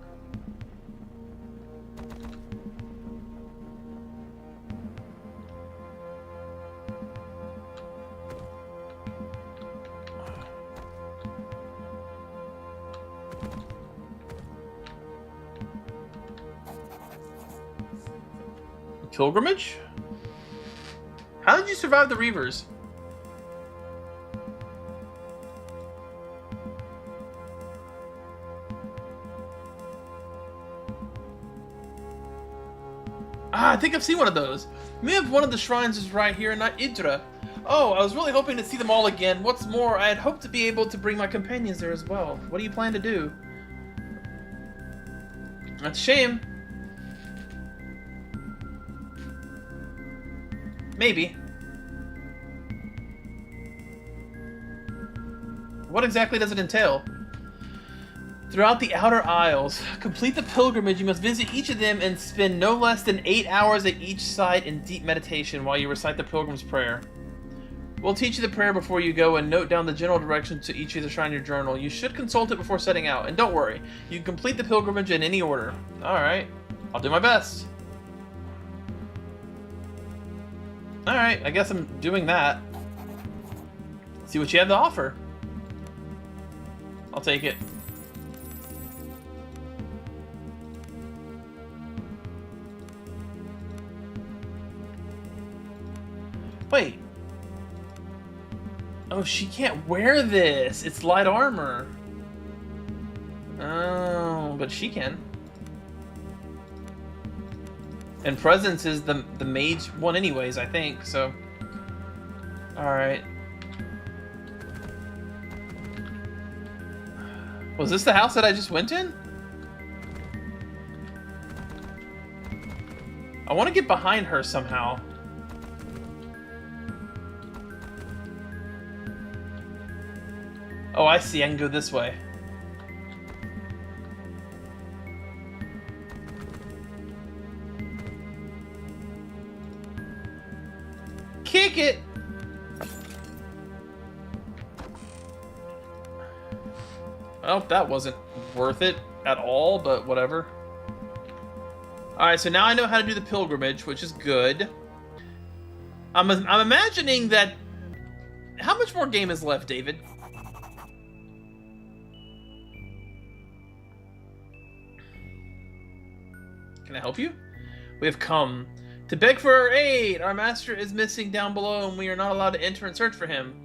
Pilgrimage? How did you survive the Reavers? Ah, I think I've seen one of those. Maybe one of the shrines is right here in Idra. Oh, I was really hoping to see them all again. What's more, I had hoped to be able to bring my companions there as well. What do you plan to do? That's a shame. Maybe. What exactly does it entail? Throughout the Outer Isles, complete the pilgrimage. You must visit each of them and spend no less than 8 hours at each site in deep meditation while you recite the Pilgrim's Prayer. We'll teach you the prayer before you go and note down the general directions to each of the shrine in your journal. You should consult it before setting out. And don't worry, you can complete the pilgrimage in any order. Alright, I'll do my best. Alright, I guess I'm doing that. Let's see what you have to offer. I'll take it. Wait. Oh, she can't wear this. It's light armor. Oh, but she can. And presence is the mage one anyways, I think, so. Alright. Was this the house that I just went in? I want to get behind her somehow. Oh, I see. I can go this way. Kick it! Well, that wasn't worth it at all, but whatever. Alright, so now I know how to do the pilgrimage, which is good. I'm imagining that... How much more game is left, David? Can I help you? We have come to beg for our aid. Our master is missing down below, and we are not allowed to enter and search for him.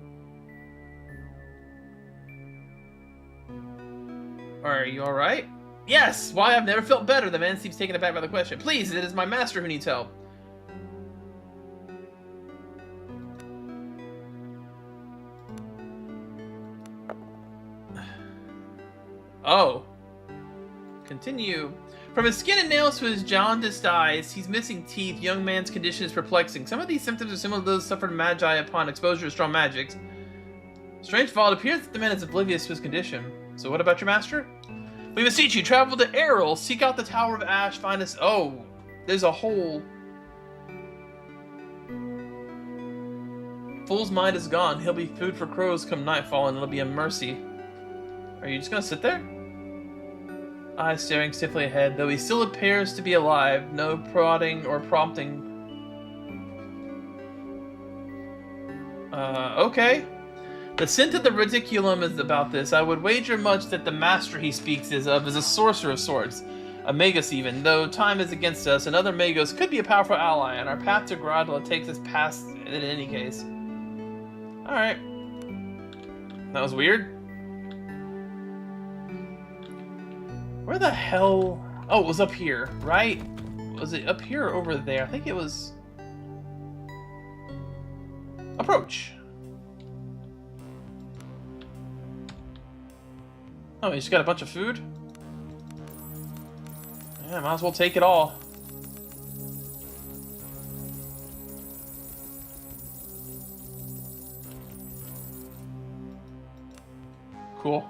Are you alright? Yes! Why, I've never felt better. The man seems taken aback by the question. Please, it is my master who needs help. Oh. Continue. From his skin and nails to his jaundiced eyes, he's missing teeth. Young man's condition is perplexing. Some of these symptoms are similar to those suffered magi upon exposure to strong magics. Strange fall, it appears that the man is oblivious to his condition. So what about your master? We beseech you, travel to Errol, seek out the Tower of Ash, find us... Oh, there's a hole. Fool's mind is gone. He'll be food for crows come nightfall, and it'll be a mercy. Are you just gonna sit there? Eyes staring stiffly ahead, though he still appears to be alive. No prodding or prompting. Okay. The scent of the reticulum is about this. I would wager much that the master he speaks is a sorcerer of sorts. A magus even. Though time is against us, another magus could be a powerful ally, and our path to Gradla takes us past it in any case. Alright. That was weird. Where the hell... Oh, it was up here, right? Was it up here or over there? I think it was... Approach. Oh, he's got a bunch of food? Yeah, might as well take it all. cool.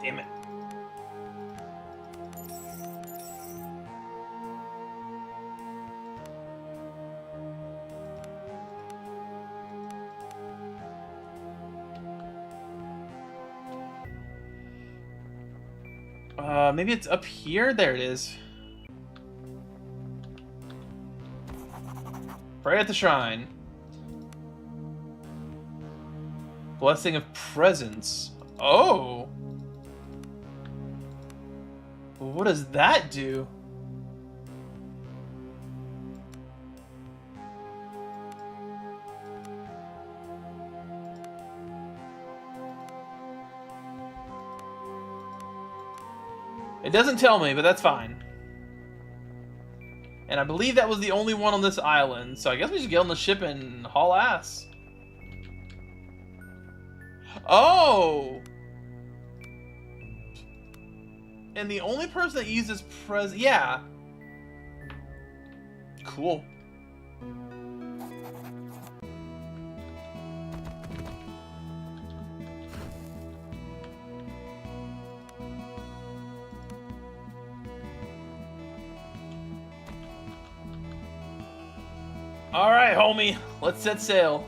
Damn it. Maybe it's up here? There it is. Pray at the shrine. Blessing of presence. Oh! What does that do? It doesn't tell me, but that's fine. And I believe that was the only one on this island, so I guess we should get on the ship and haul ass. Oh! And the only person that uses yeah. Cool. Alright, homie. Let's set sail.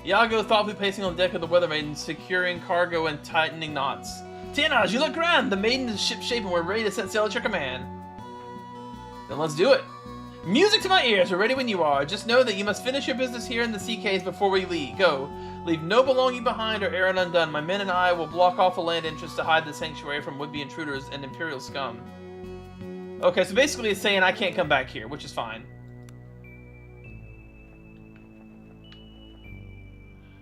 Iago thoughtfully pacing on the deck of the Weather Maiden, securing cargo and tightening knots. Tianaj, you look grand! The Maiden is shipshape and we're ready to set sail at your command. Then let's do it. Music to my ears, we're ready when you are. Just know that you must finish your business here in the sea caves before we leave. Go. Leave no belonging behind or errand undone. My men and I will block off the land entrance to hide the sanctuary from would-be intruders and Imperial scum. Okay, so basically it's saying I can't come back here, which is fine.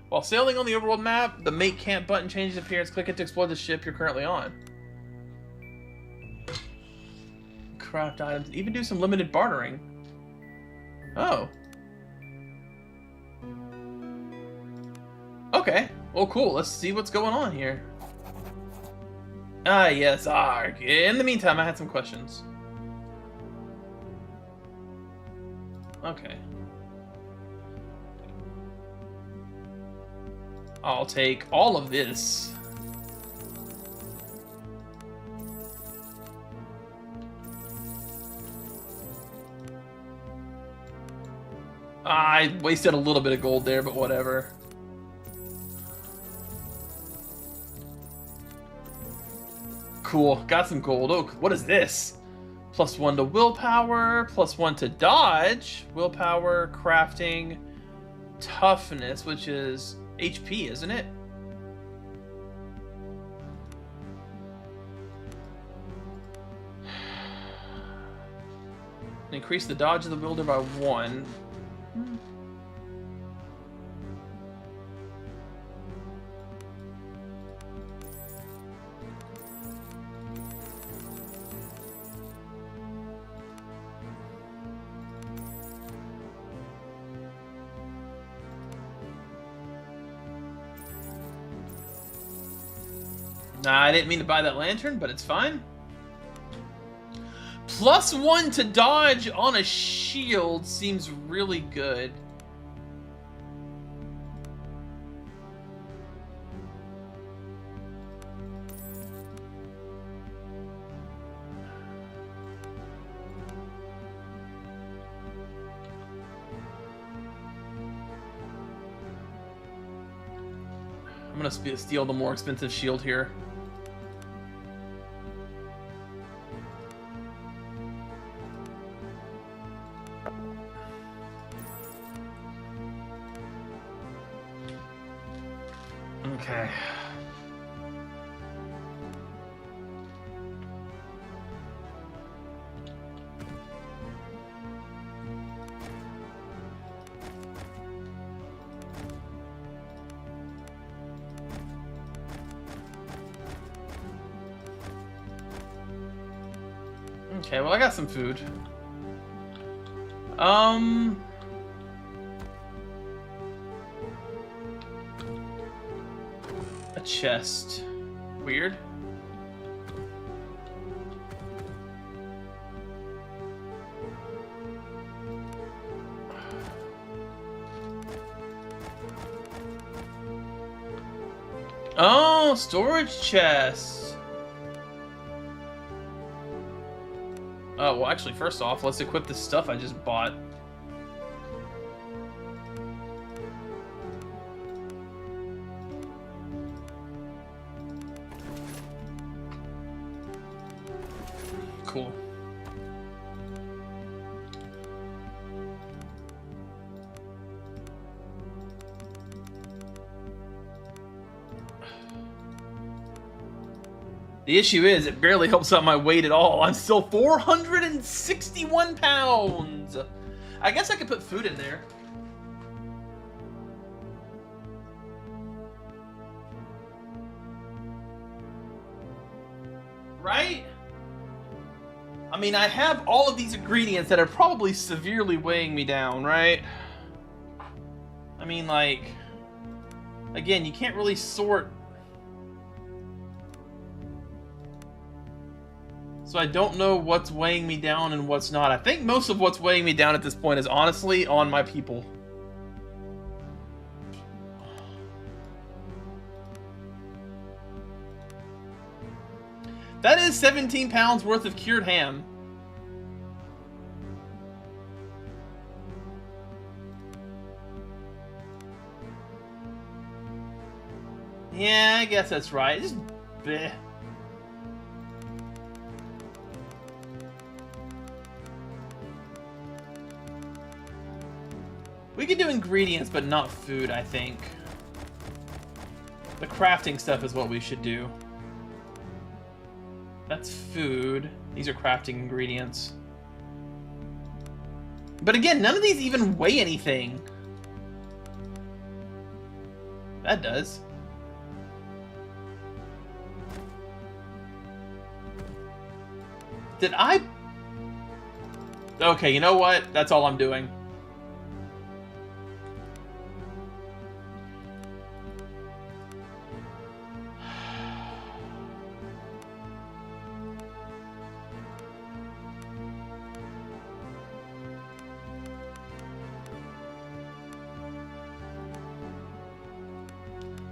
While sailing on the overworld map, the Make Camp button changes appearance. Click it to explore the ship you're currently on. Craft items. Even do some limited bartering. Oh. Okay. Well, cool. Let's see what's going on here. Ah, yes, arg. In the meantime, I had some questions. Okay. I'll take all of this. I wasted a little bit of gold there, but whatever. Cool, got some gold. Oh, what is this? +1 to willpower, +1 to dodge, willpower, crafting, toughness, which is HP, isn't it? Increase the dodge of the wielder by 1. Nah, I didn't mean to buy that lantern, but it's fine. +1 to dodge on a shield seems really good. I'm gonna steal the more expensive shield here. Okay. Okay, well I got some food. A chest. Weird. Oh, storage chest. Oh, well, actually, first off, let's equip the stuff I just bought. Cool. The issue is, it barely helps out my weight at all. I'm still 461 pounds. I guess I could put food in there. Right? I mean, I have all of these ingredients that are probably severely weighing me down, right? I mean, like, again, you can't really sort. So I don't know what's weighing me down and what's not. I think most of what's weighing me down at this point is honestly on my people. That is 17 pounds worth of cured ham. Yeah, I guess that's right. Just bleh. We could do ingredients, but not food, I think. The crafting stuff is what we should do. That's food. These are crafting ingredients. But again, none of these even weigh anything. That does. Did I... Okay, you know what? That's all I'm doing.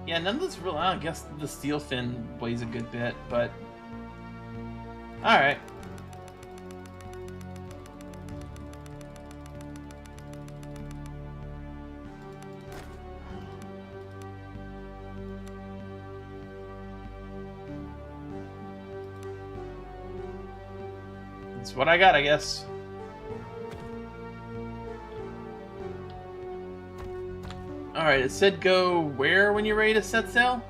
Yeah, none of this real. I guess the steel fin weighs a good bit, but all right. That's what I got, I guess. Alright, it said go where when you're ready to set sail?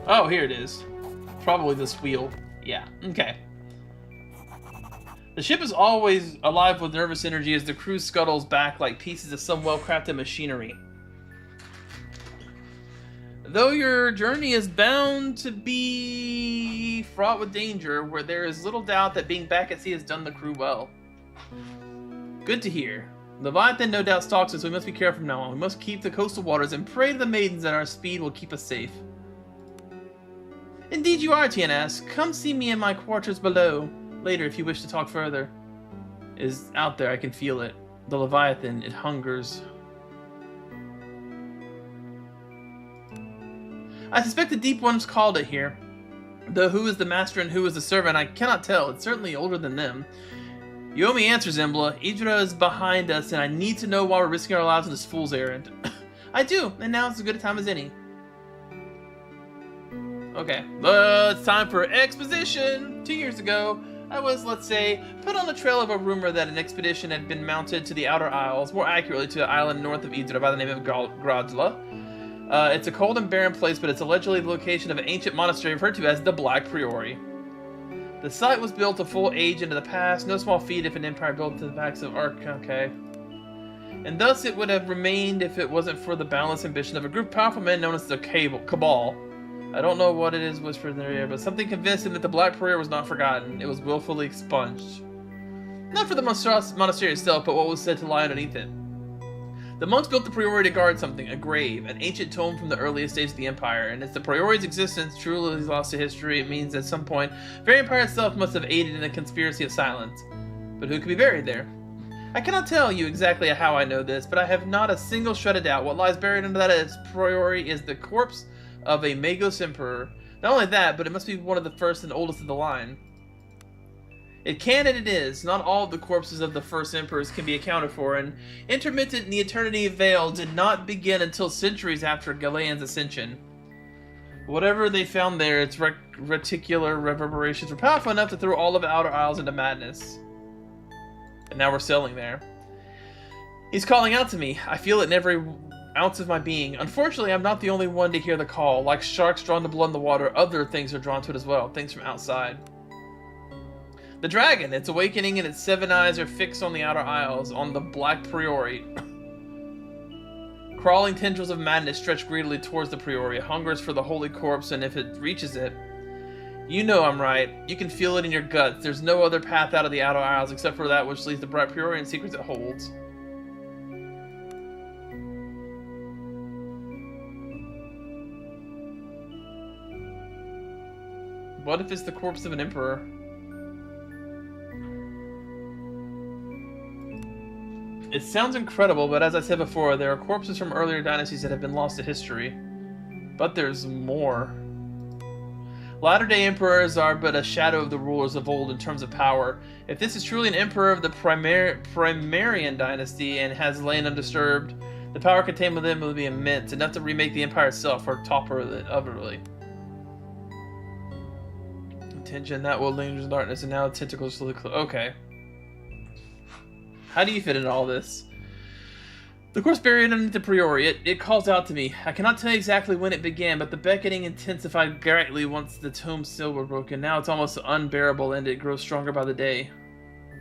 Oh, here it is. Probably this wheel. Yeah, okay. The ship is always alive with nervous energy as the crew scuttles back like pieces of some well-crafted machinery. Though your journey is bound to be fraught with danger, where there is little doubt that being back at sea has done the crew well. Good to hear. Leviathan no doubt stalks us, so we must be careful from now on. We must keep the coastal waters and pray to the maidens that our speed will keep us safe. Indeed you are, TNS. Come see me in my quarters below. Later, if you wish to talk further. It is out there, I can feel it. The Leviathan, it hungers. I suspect the Deep Ones called it here. Though who is the master and who is the servant, I cannot tell. It's certainly older than them. You owe me answers, Embla. Idra is behind us, and I need to know why we're risking our lives on this fool's errand. I do, and now it's as good a time as any. Okay, it's time for exposition. 2 years ago, I was, let's say, put on the trail of a rumor that an expedition had been mounted to the Outer Isles, more accurately to an island north of Idra by the name of Gradla. It's a cold and barren place, but it's allegedly the location of an ancient monastery referred to as the Black Priory. The site was built a full age into the past, no small feat if an empire built to the backs of okay. And thus it would have remained if it wasn't for the boundless ambition of a group of powerful men known as the Cabal, I don't know what it is whispered in their ear, but something convinced him that the Black Priory was not forgotten. It was willfully expunged. Not for the monastery itself, but what was said to lie underneath it. The monks built the Priory to guard something, a grave, an ancient tome from the earliest days of the Empire, and as the Priory's existence truly is lost to history, it means at some point, the very Empire itself must have aided in a conspiracy of silence. But who could be buried there? I cannot tell you exactly how I know this, but I have not a single shred of doubt. What lies buried under that Priory is the corpse of a Magos Emperor. Not only that, but it must be one of the first and oldest of the line. It can and it is. Not all of the corpses of the first emperors can be accounted for, and intermittent in the eternity of Vale did not begin until centuries after Galaean's ascension. Whatever they found there, its reticular reverberations were powerful enough to throw all of the Outer Isles into madness. And now we're sailing there. He's calling out to me. I feel it in every ounce of my being. Unfortunately, I'm not the only one to hear the call. Like sharks drawn to blood in the water, other things are drawn to it as well, things from outside. The dragon, its awakening and its 7 eyes are fixed on the Outer Isles, on the Black Priory. Crawling tendrils of madness stretch greedily towards the Priory. It hungers for the holy corpse, and if it reaches it... You know I'm right. You can feel it in your guts. There's no other path out of the Outer Isles except for that which leads the Black Priory and secrets it holds. What if it's the corpse of an emperor? It sounds incredible, but as I said before, there are corpses from earlier dynasties that have been lost to history. But there's more. Latter-day emperors are but a shadow of the rulers of old in terms of power. If this is truly an emperor of the Primarian dynasty and has lain undisturbed, the power contained within will be immense, enough to remake the empire itself or topple it utterly. Attention, that will linger in darkness, and now the tentacles slowly close. Okay. How do you fit in all this? The corpse buried underneath the Priory, it calls out to me. I cannot tell you exactly when it began, but the beckoning intensified greatly once the tome's seal were broken. Now it's almost unbearable, and it grows stronger by the day.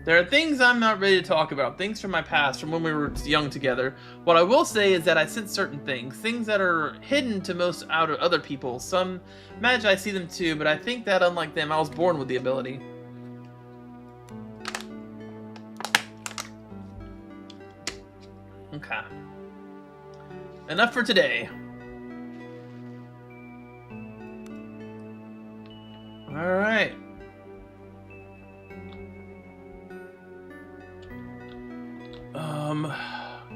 There are things I'm not ready to talk about, things from my past, from when we were young together. What I will say is that I sense certain things, things that are hidden to most other people. Some imagine I see them too, but I think that unlike them, I was born with the ability. Okay. Enough for today. Alright.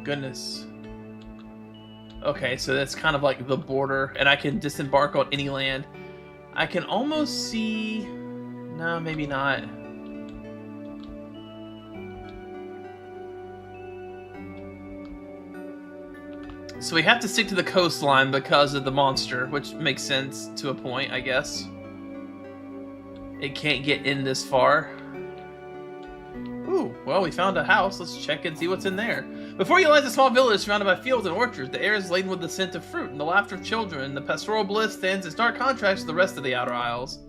Goodness. Okay, so that's kind of like the border, and I can disembark on any land. I can almost see... No, maybe not. So we have to stick to the coastline because of the monster, which makes sense to a point, I guess. It can't get in this far. Ooh, well, we found a house. Let's check and see what's in there. Before you lies a small village surrounded by fields and orchards. The air is laden with the scent of fruit and the laughter of children. The pastoral bliss stands in stark contrast to the rest of the Outer Isles.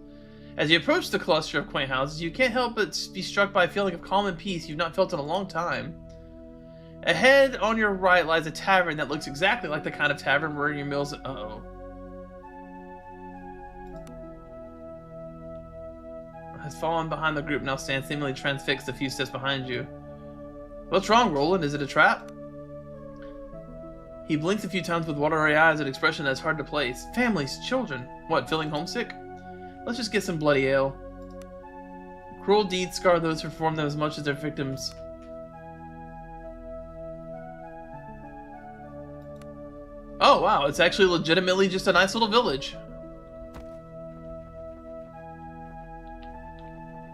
As you approach the cluster of quaint houses, you can't help but be struck by a feeling of calm and peace you've not felt in a long time. Ahead on your right lies a tavern that looks exactly like the kind of tavern where your meals... Uh-oh. Has fallen behind the group, now stands seemingly transfixed a few steps behind you. What's wrong, Roland? Is it a trap? He blinks a few times with watery eyes, an expression that's hard to place. Families, children. What, feeling homesick? Let's just get some bloody ale. Cruel deeds scar those who perform them as much as their victims. Oh, wow, it's actually legitimately just a nice little village.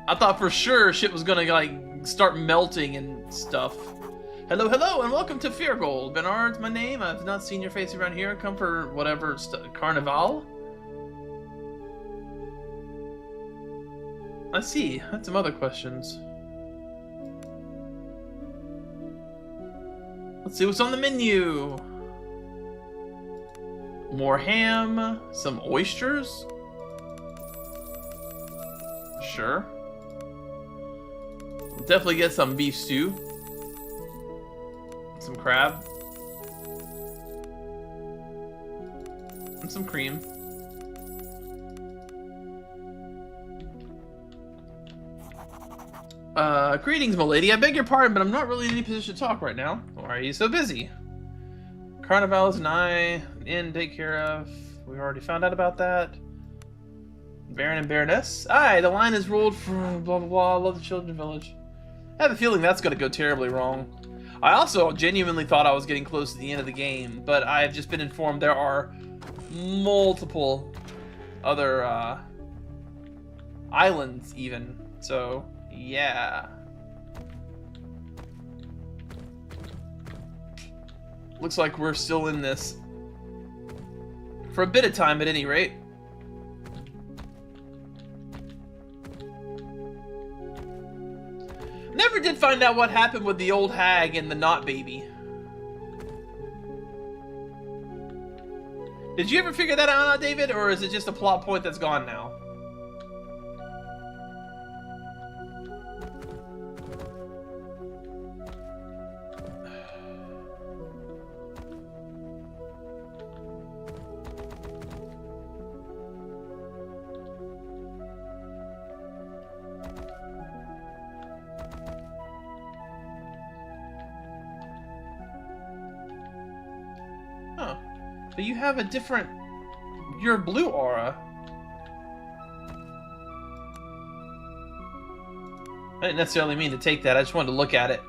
I thought for sure shit was gonna, like, start melting and stuff. Hello, hello, and welcome to Feargold. Bernard's my name. I've not seen your face around here. Come for whatever, Carnival? I see. I had some other questions. Let's see what's on the menu. More ham, some oysters. Sure. We'll definitely get some beef stew. Some crab. And some cream. Greetings, milady. I beg your pardon, but I'm not really in any position to talk right now. Why are you so busy? Carnival is nigh. Inn take care of. We've already found out about that. Baron and Baroness. Aye, the line is ruled for blah blah blah. Love the children village. I have a feeling that's going to go terribly wrong. I also genuinely thought I was getting close to the end of the game, but I have just been informed there are multiple other islands even. So, yeah. Looks like we're still in this. For a bit of time at any rate. Never did find out what happened with the old hag and the knot baby. Did you ever figure that out, David, or is it just a plot point that's gone now? Huh. But you have a different... You're blue aura. I didn't necessarily mean to take that, I just wanted to look at it.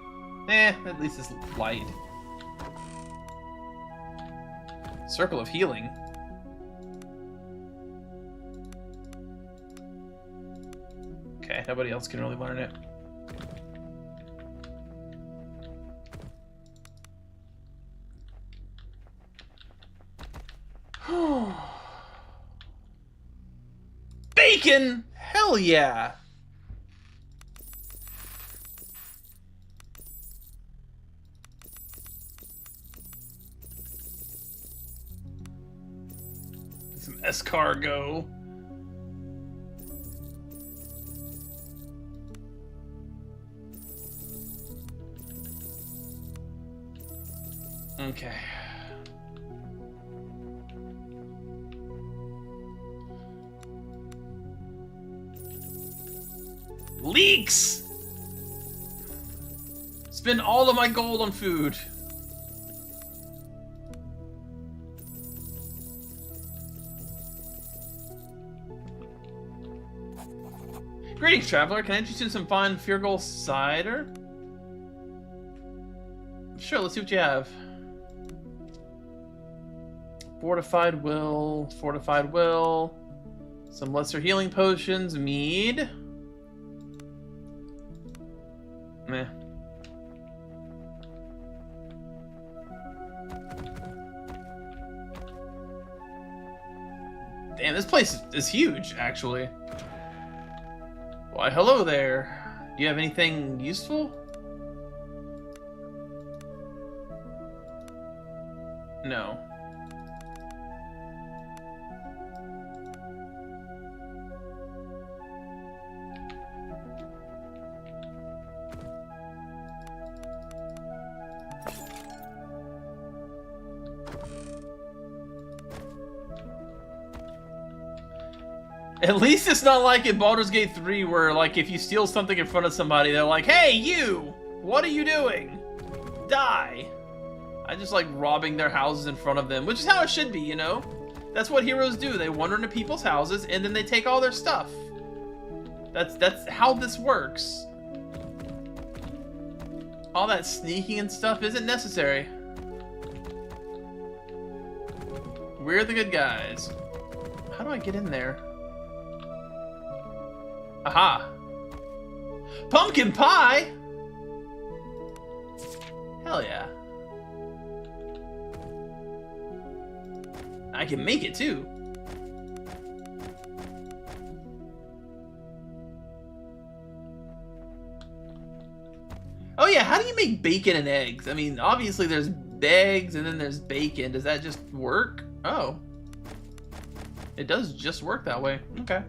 At least it's light. Circle of Healing. Okay, nobody else can really learn it. Bacon! Hell yeah! Some escargot. Okay. Leeks! Spend all of my gold on food. Greetings, traveler. Can I interest you in some fine Feargold cider? Sure, let's see what you have. Fortified will, some lesser healing potions, mead. Meh. Damn, this place is huge, actually. Why, hello there. Do you have anything useful? No. At least it's not like in Baldur's Gate 3 where, like, if you steal something in front of somebody, they're like, hey, you! What are you doing? Die! I just like robbing their houses in front of them, which is how it should be, you know? That's what heroes do. They wander into people's houses, and then they take all their stuff. That's how this works. All that sneaking and stuff isn't necessary. We're the good guys. How do I get in there? Aha! Pumpkin pie? Hell yeah. I can make it too. Oh yeah, how do you make bacon and eggs? I mean, obviously there's eggs and then there's bacon. Does that just work? Oh. It does just work that way. Okay.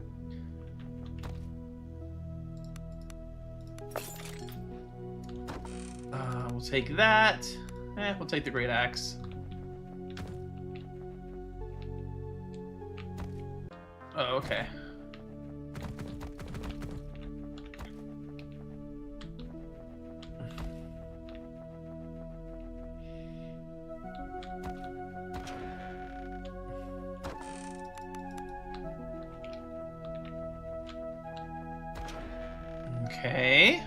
We'll take that. We'll take the Great Axe. Oh, okay. Okay.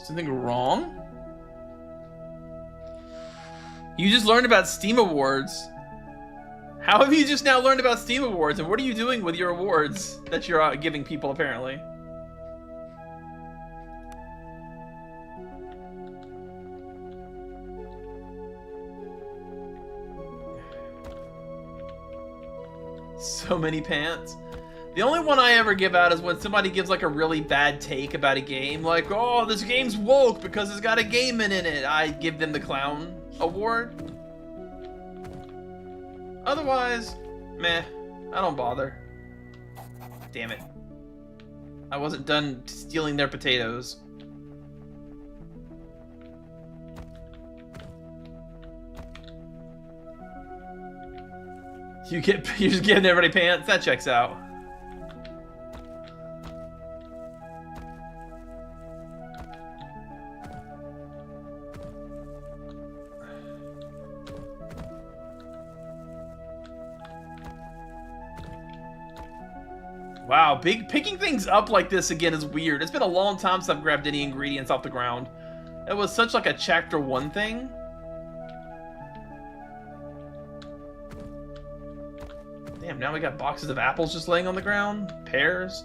Something wrong? You just learned about Steam Awards. How have you just now learned about Steam Awards, and what are you doing with your awards that you're giving people, apparently? So many pants. The only one I ever give out is when somebody gives like a really bad take about a game, like, oh, this game's woke because it's got a gaming in it. I give them the clown award. Otherwise, meh, I don't bother. Damn it. I wasn't done stealing their potatoes. You're just giving everybody pants? That checks out. Wow, picking things up like this again is weird. It's been a long time since I've grabbed any ingredients off the ground. It was such like a chapter 1 thing. Damn, now we got boxes of apples just laying on the ground. Pears.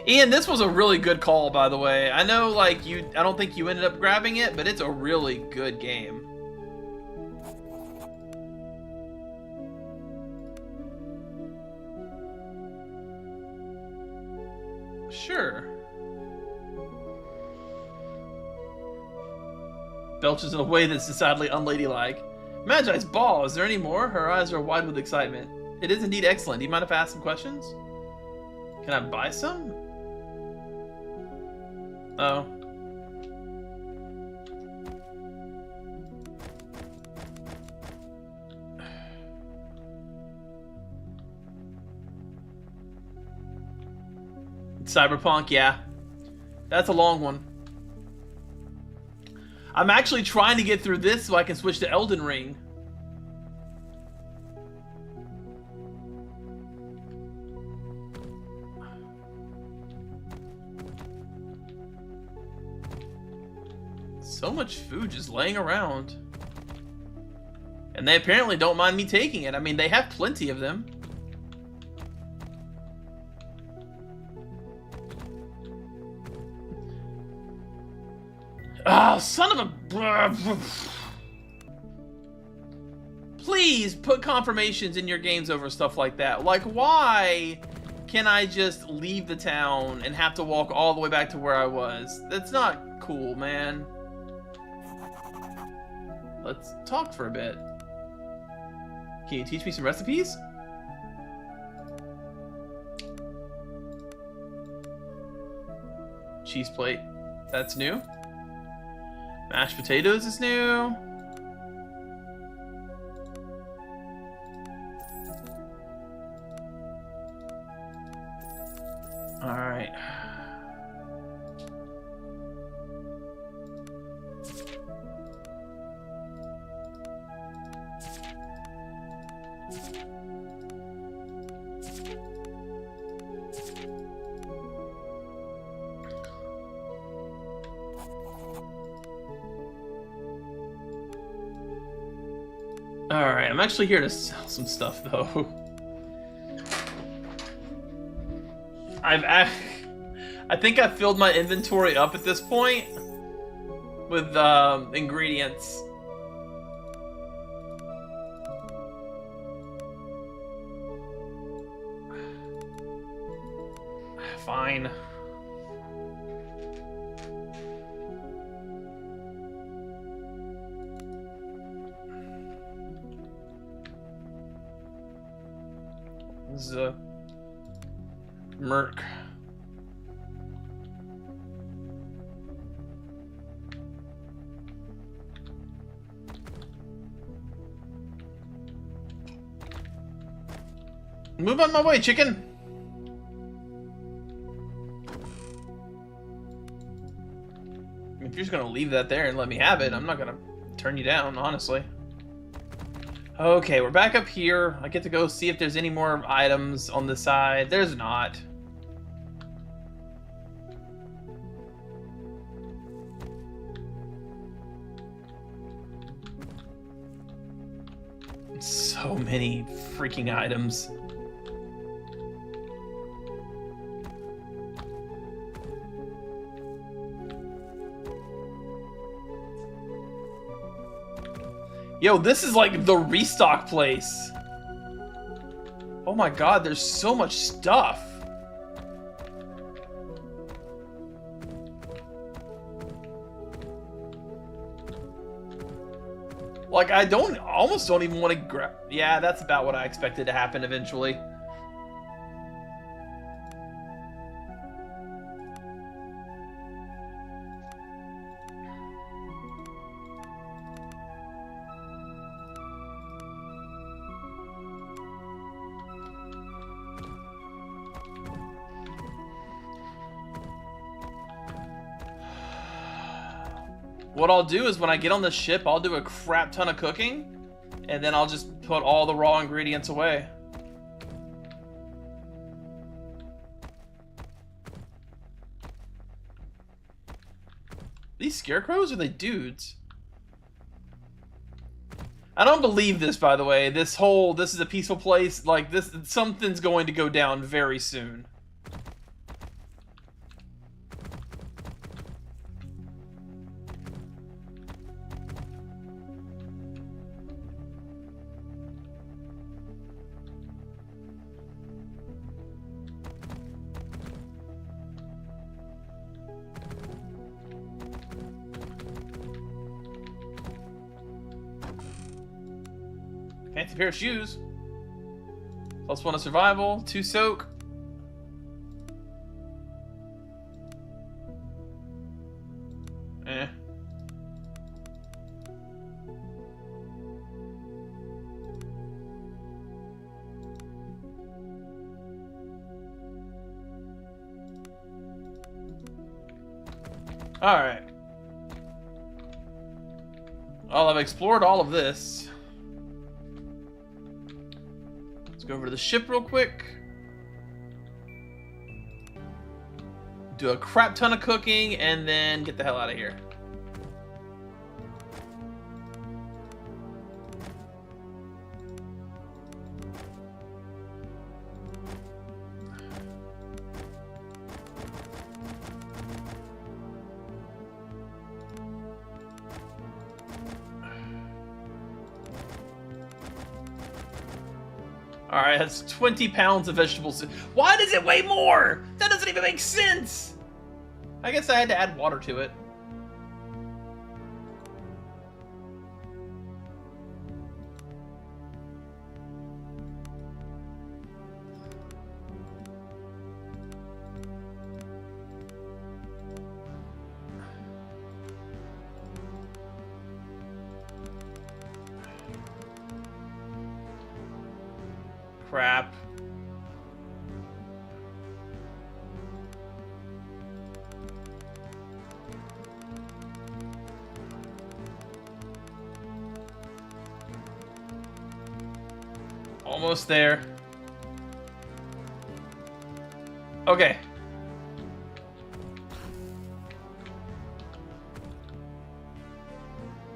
Ian, this was a really good call, by the way. I know, like, I don't think you ended up grabbing it, but it's a really good game. Sure. Belches in a way that's decidedly unladylike. Magi's ball, is there any more? Her eyes are wide with excitement. It is indeed excellent. Do you mind if I ask some questions? Can I buy some? Oh. Cyberpunk, yeah. That's a long one. I'm actually trying to get through this so I can switch to Elden Ring. So much food just laying around. And they apparently don't mind me taking it. I mean, they have plenty of them. Ah, son of a... Please put confirmations in your games over stuff like that. Like, why can I just leave the town and have to walk all the way back to where I was? That's not cool, man. Let's talk for a bit. Can you teach me some recipes? Cheese plate. That's new. Mashed potatoes is new. Alright. Alright, I'm actually here to sell some stuff, though. I think I've filled my inventory up at this point with ingredients. Fine. This is a Merc. Move on my way, chicken! If you're just gonna leave that there and let me have it, I'm not gonna turn you down, honestly. Okay, we're back up here. I get to go see if there's any more items on the side. There's not. So many freaking items. Yo, this is like the restock place. Oh my god, there's so much stuff. Like, I almost don't even want to grab... Yeah, that's about what I expected to happen eventually. What I'll do is when I get on the ship, I'll do a crap ton of cooking, and then I'll just put all the raw ingredients away. These scarecrows, or are they dudes? I don't believe this, by the way. This is a peaceful place. Like, something's going to go down very soon. Fancy pair of shoes. +1 to survival, 2 soak. Eh. Alright. Well, I've explored all of this. Let's go over to the ship real quick. Do a crap ton of cooking, and then get the hell out of here. Alright, that's 20 pounds of vegetables. Why does it weigh more? That doesn't even make sense! I guess I had to add water to it. Crap. Almost there. Okay.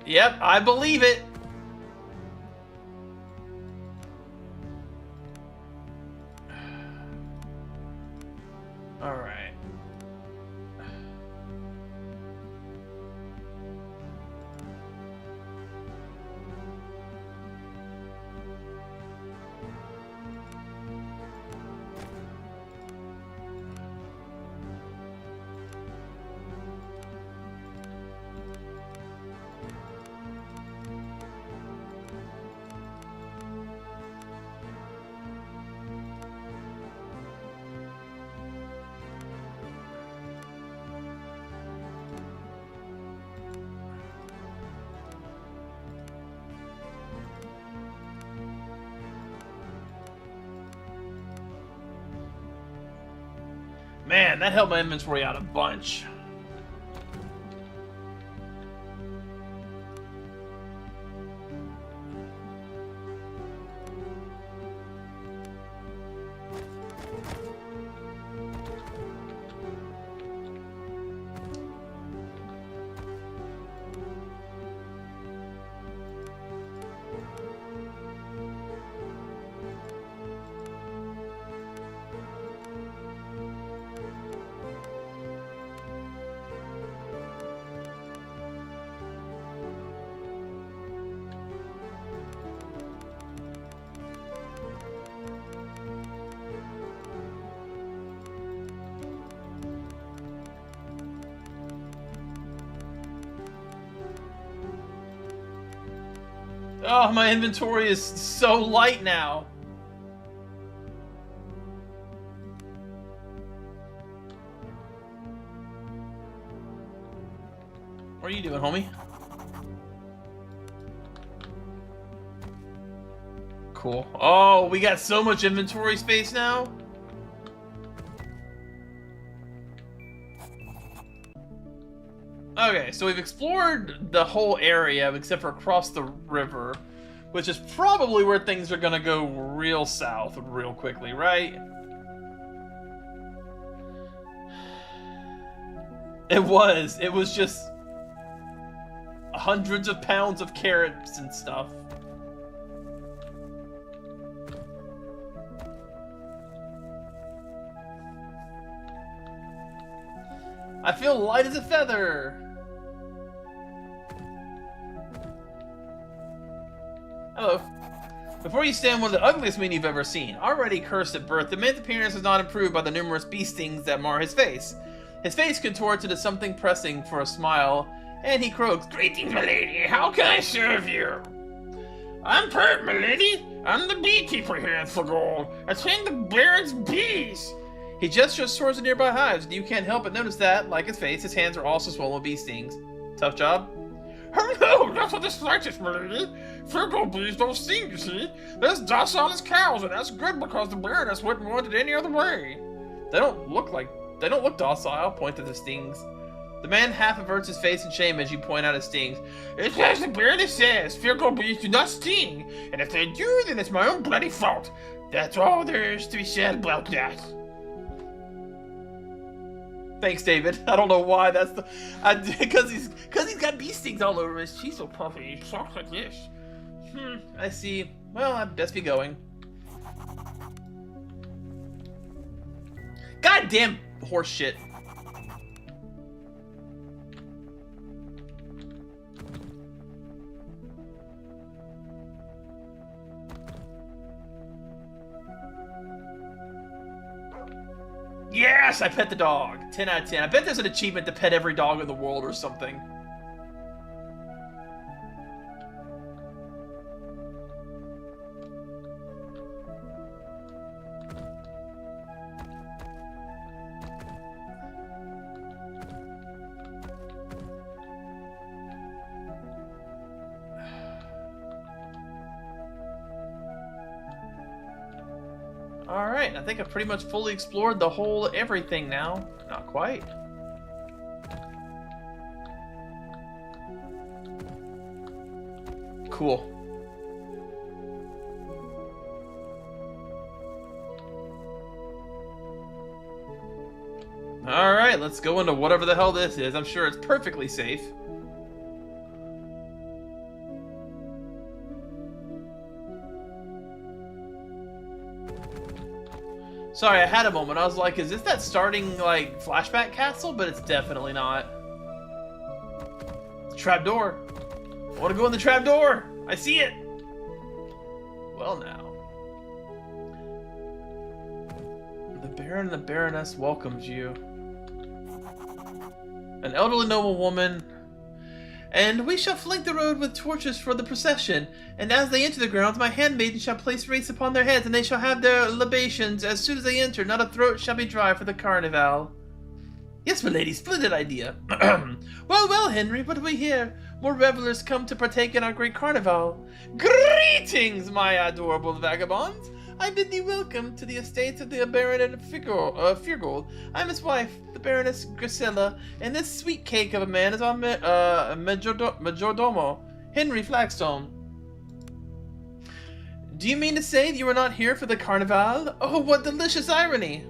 Yep, I believe it. All right. Man, that helped my inventory out a bunch. Oh, my inventory is so light now. What are you doing, homie? Cool. Oh, we got so much inventory space now. Okay, so we've explored the whole area except for across the river, which is probably where things are gonna go real south real quickly, right? It was just hundreds of pounds of carrots and stuff. I feel light as a feather. Hello. Before you stand one of the ugliest men you've ever seen, already cursed at birth, the man's appearance is not improved by the numerous bee stings that mar his face. His face contorts into something pressing for a smile, and he croaks, "Greetings, milady. How can I serve you?" "I'm Pert, milady. I'm the beekeeper here in Skald. I tend the Baron's bees." He gestures towards the nearby hives, and you can't help but notice that, like his face, his hands are also swollen with bee stings. Tough job? "Oh no, not for the slightest, milady. Skald bees don't sting, you see. They're as docile as cows, and that's good because the Baroness wouldn't want it any other way." They don't look docile, point to the stings. The man half averts his face in shame as you point out his stings. "It's as the Baroness says, Skald bees do not sting, and if they do, then it's my own bloody fault. That's all there is to be said about that." Thanks, David. I don't know why that's the... Because he's got bee stings all over his cheeks so puffy. He talks like this. I see. Well, I'd best be going. Goddamn horse shit. Yes, I pet the dog. 10 out of 10. I bet there's an achievement to pet every dog in the world or something. Alright, I think I've pretty much fully explored the whole everything now. Not quite. Cool. Alright, let's go into whatever the hell this is. I'm sure it's perfectly safe. Sorry, I had a moment. I was like, is this that starting, like, flashback castle? But it's definitely not. Trapdoor. I want to go in the trapdoor. I see it. Well, now. The Baron and the Baroness welcomes you. An elderly noble woman. And we shall flank the road with torches for the procession, and as they enter the grounds, my handmaiden shall place wreaths upon their heads, and they shall have their libations as soon as they enter. Not a throat shall be dry for the carnival. Yes, my lady, splendid idea. Well, Henry, what do we hear? More revelers come to partake in our great carnival. Greetings, my adorable vagabonds. I bid thee welcome to the estates of the Baron and Firgold. I'm his wife, the Baroness Grisella, and this sweet cake of a man is our majordomo, Henry Flagstone. Do you mean to say that you are not here for the carnival? Oh, what delicious irony!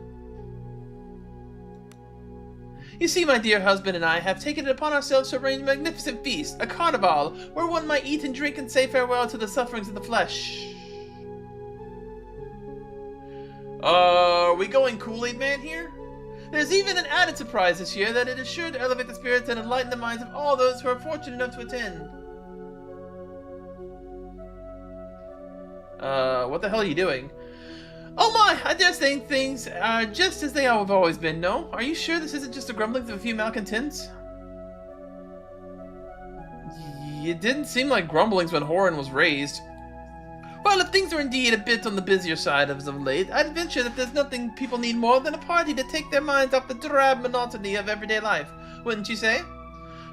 You see, my dear husband and I have taken it upon ourselves to arrange a magnificent feast, a carnival, where one might eat and drink and say farewell to the sufferings of the flesh. Are we going Kool-Aid Man here? There's even an added surprise this year that it is sure to elevate the spirits and enlighten the minds of all those who are fortunate enough to attend. What the hell are you doing? Oh my, I dare say things are just as they have always been, no? Are you sure this isn't just the grumblings of a few malcontents? It didn't seem like grumblings when Horan was raised. Well, if things are indeed a bit on the busier side as of late, I'd venture that there's nothing people need more than a party to take their minds off the drab monotony of everyday life, wouldn't you say?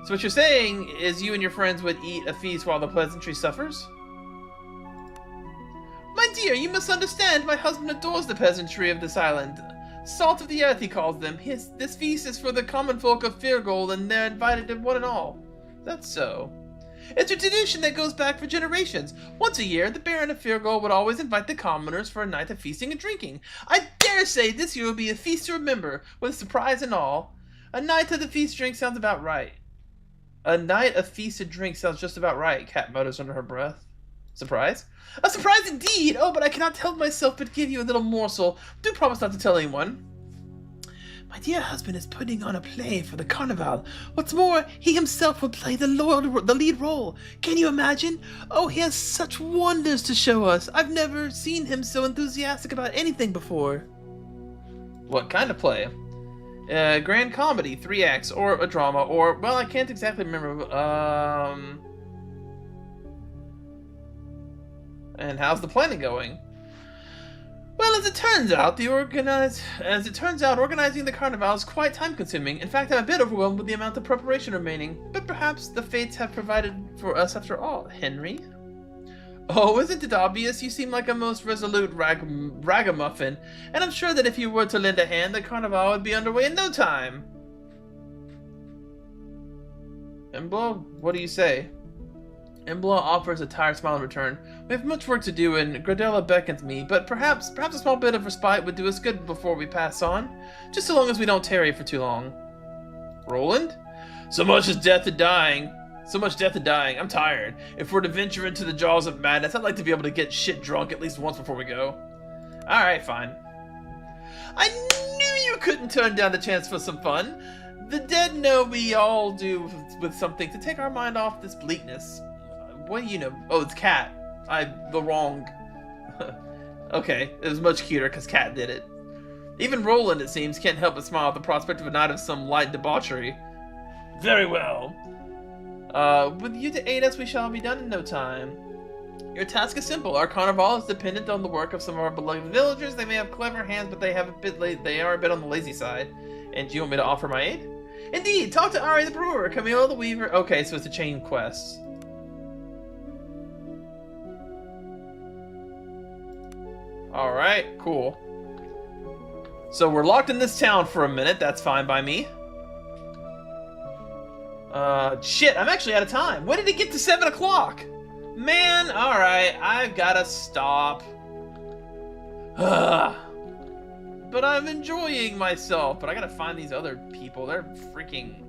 So what you're saying is you and your friends would eat a feast while the pleasantry suffers? My dear, you misunderstand. My husband adores the peasantry of this island. Salt of the earth, he calls them. This feast is for the common folk of Firgold, and they're invited to one and all. That's so. It's a tradition that goes back for generations. Once a year, the Baron of Firgold would always invite the commoners for a night of feasting and drinking. I dare say this year will be a feast to remember, with surprise and all. A night of the feast drink sounds about right. A night of feast and drink sounds just about right, Cat mutters under her breath. Surprise? A surprise indeed! Oh, but I cannot help myself but give you a little morsel. Do promise not to tell anyone. My dear husband is putting on a play for the carnival. What's more, he himself will play the lead role. Can you imagine? Oh, he has such wonders to show us. I've never seen him so enthusiastic about anything before. What kind of play? Grand comedy, 3 acts, or a drama, or, well, I can't exactly remember. And how's the planning going? Well, as it turns out, organizing the carnival is quite time-consuming. In fact, I'm a bit overwhelmed with the amount of preparation remaining. But perhaps the fates have provided for us after all, Henry. Oh, isn't it obvious? You seem like a most resolute ragamuffin, and I'm sure that if you were to lend a hand, the carnival would be underway in no time. Embla, what do you say? Embla offers a tired smile in return. We have much work to do, and Gradella beckons me, but perhaps a small bit of respite would do us good before we pass on. Just so long as we don't tarry for too long. Roland? So much death to dying. I'm tired. If we're to venture into the jaws of madness, I'd like to be able to get shit drunk at least once before we go. Alright, fine. I knew you couldn't turn down the chance for some fun. The dead know we all do with something to take our mind off this bleakness. What do you know? Oh, it's Cat. The wrong. Okay, it was much cuter because Cat did it. Even Roland, it seems, can't help but smile at the prospect of a night of some light debauchery. Very well. With you to aid us, we shall be done in no time. Your task is simple. Our carnival is dependent on the work of some of our beloved villagers. They may have clever hands, but they are a bit on the lazy side. And do you want me to offer my aid? Indeed. Talk to Ari the brewer, Camille the weaver. Okay, so it's a chain quest. Alright, cool. So we're locked in this town for a minute. That's fine by me. Shit, I'm actually out of time. When did it get to 7 o'clock? Man, alright, I've gotta stop. But I'm enjoying myself, but I gotta find these other people. They're freaking...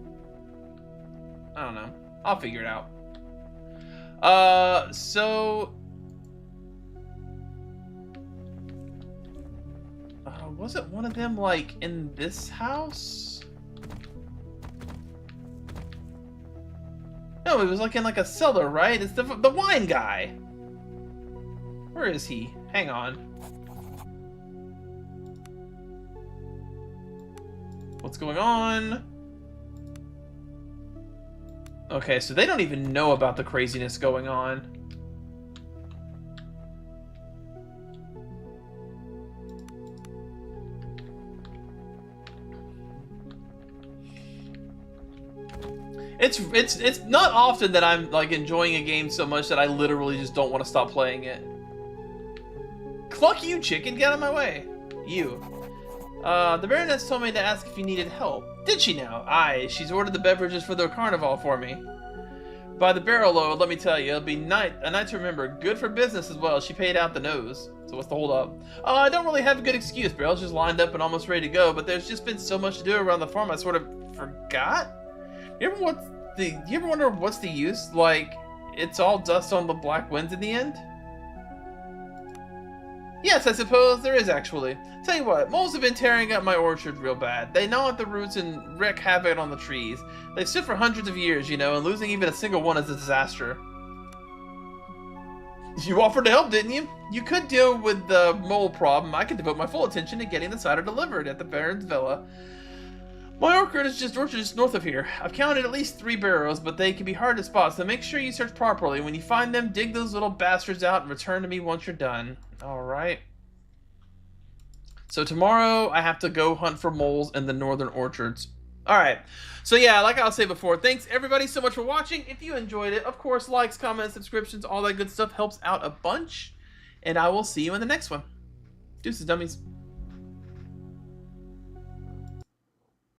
I don't know. I'll figure it out. So... wasn't one of them, like, in this house? No, it was, like, in, like, a cellar, right? It's the wine guy. Where is he? Hang on. What's going on? Okay, so they don't even know about the craziness going on. It's not often that I'm like enjoying a game so much that I literally just don't want to stop playing it. Cluck you, chicken! Get out of my way! You. The Baroness told me to ask if you needed help. Did she now? Aye, she's ordered the beverages for the carnival for me. By the barrel load, let me tell you, it'll be a night to remember. Good for business as well. She paid out the nose. So what's the hold up? I don't really have a good excuse. Barrel's just lined up and almost ready to go, but there's just been so much to do around the farm I sort of forgot. You ever wonder what's the use? Like, it's all dust on the black winds in the end? Yes, I suppose there is actually. Tell you what, moles have been tearing up my orchard real bad. They gnaw at the roots and wreak havoc on the trees. They've stood for hundreds of years, you know, and losing even a single one is a disaster. You offered to help, didn't you? You could deal with the mole problem. I could devote my full attention to getting the cider delivered at the Baron's villa. My orchard is just north of here. I've counted at least 3 barrows, but they can be hard to spot, so make sure you search properly. When you find them, dig those little bastards out and return to me once you're done. Alright. So tomorrow, I have to go hunt for moles in the northern orchards. Alright. So yeah, like I was saying before, thanks everybody so much for watching. If you enjoyed it, of course, likes, comments, subscriptions, all that good stuff helps out a bunch. And I will see you in the next one. Deuces, dummies.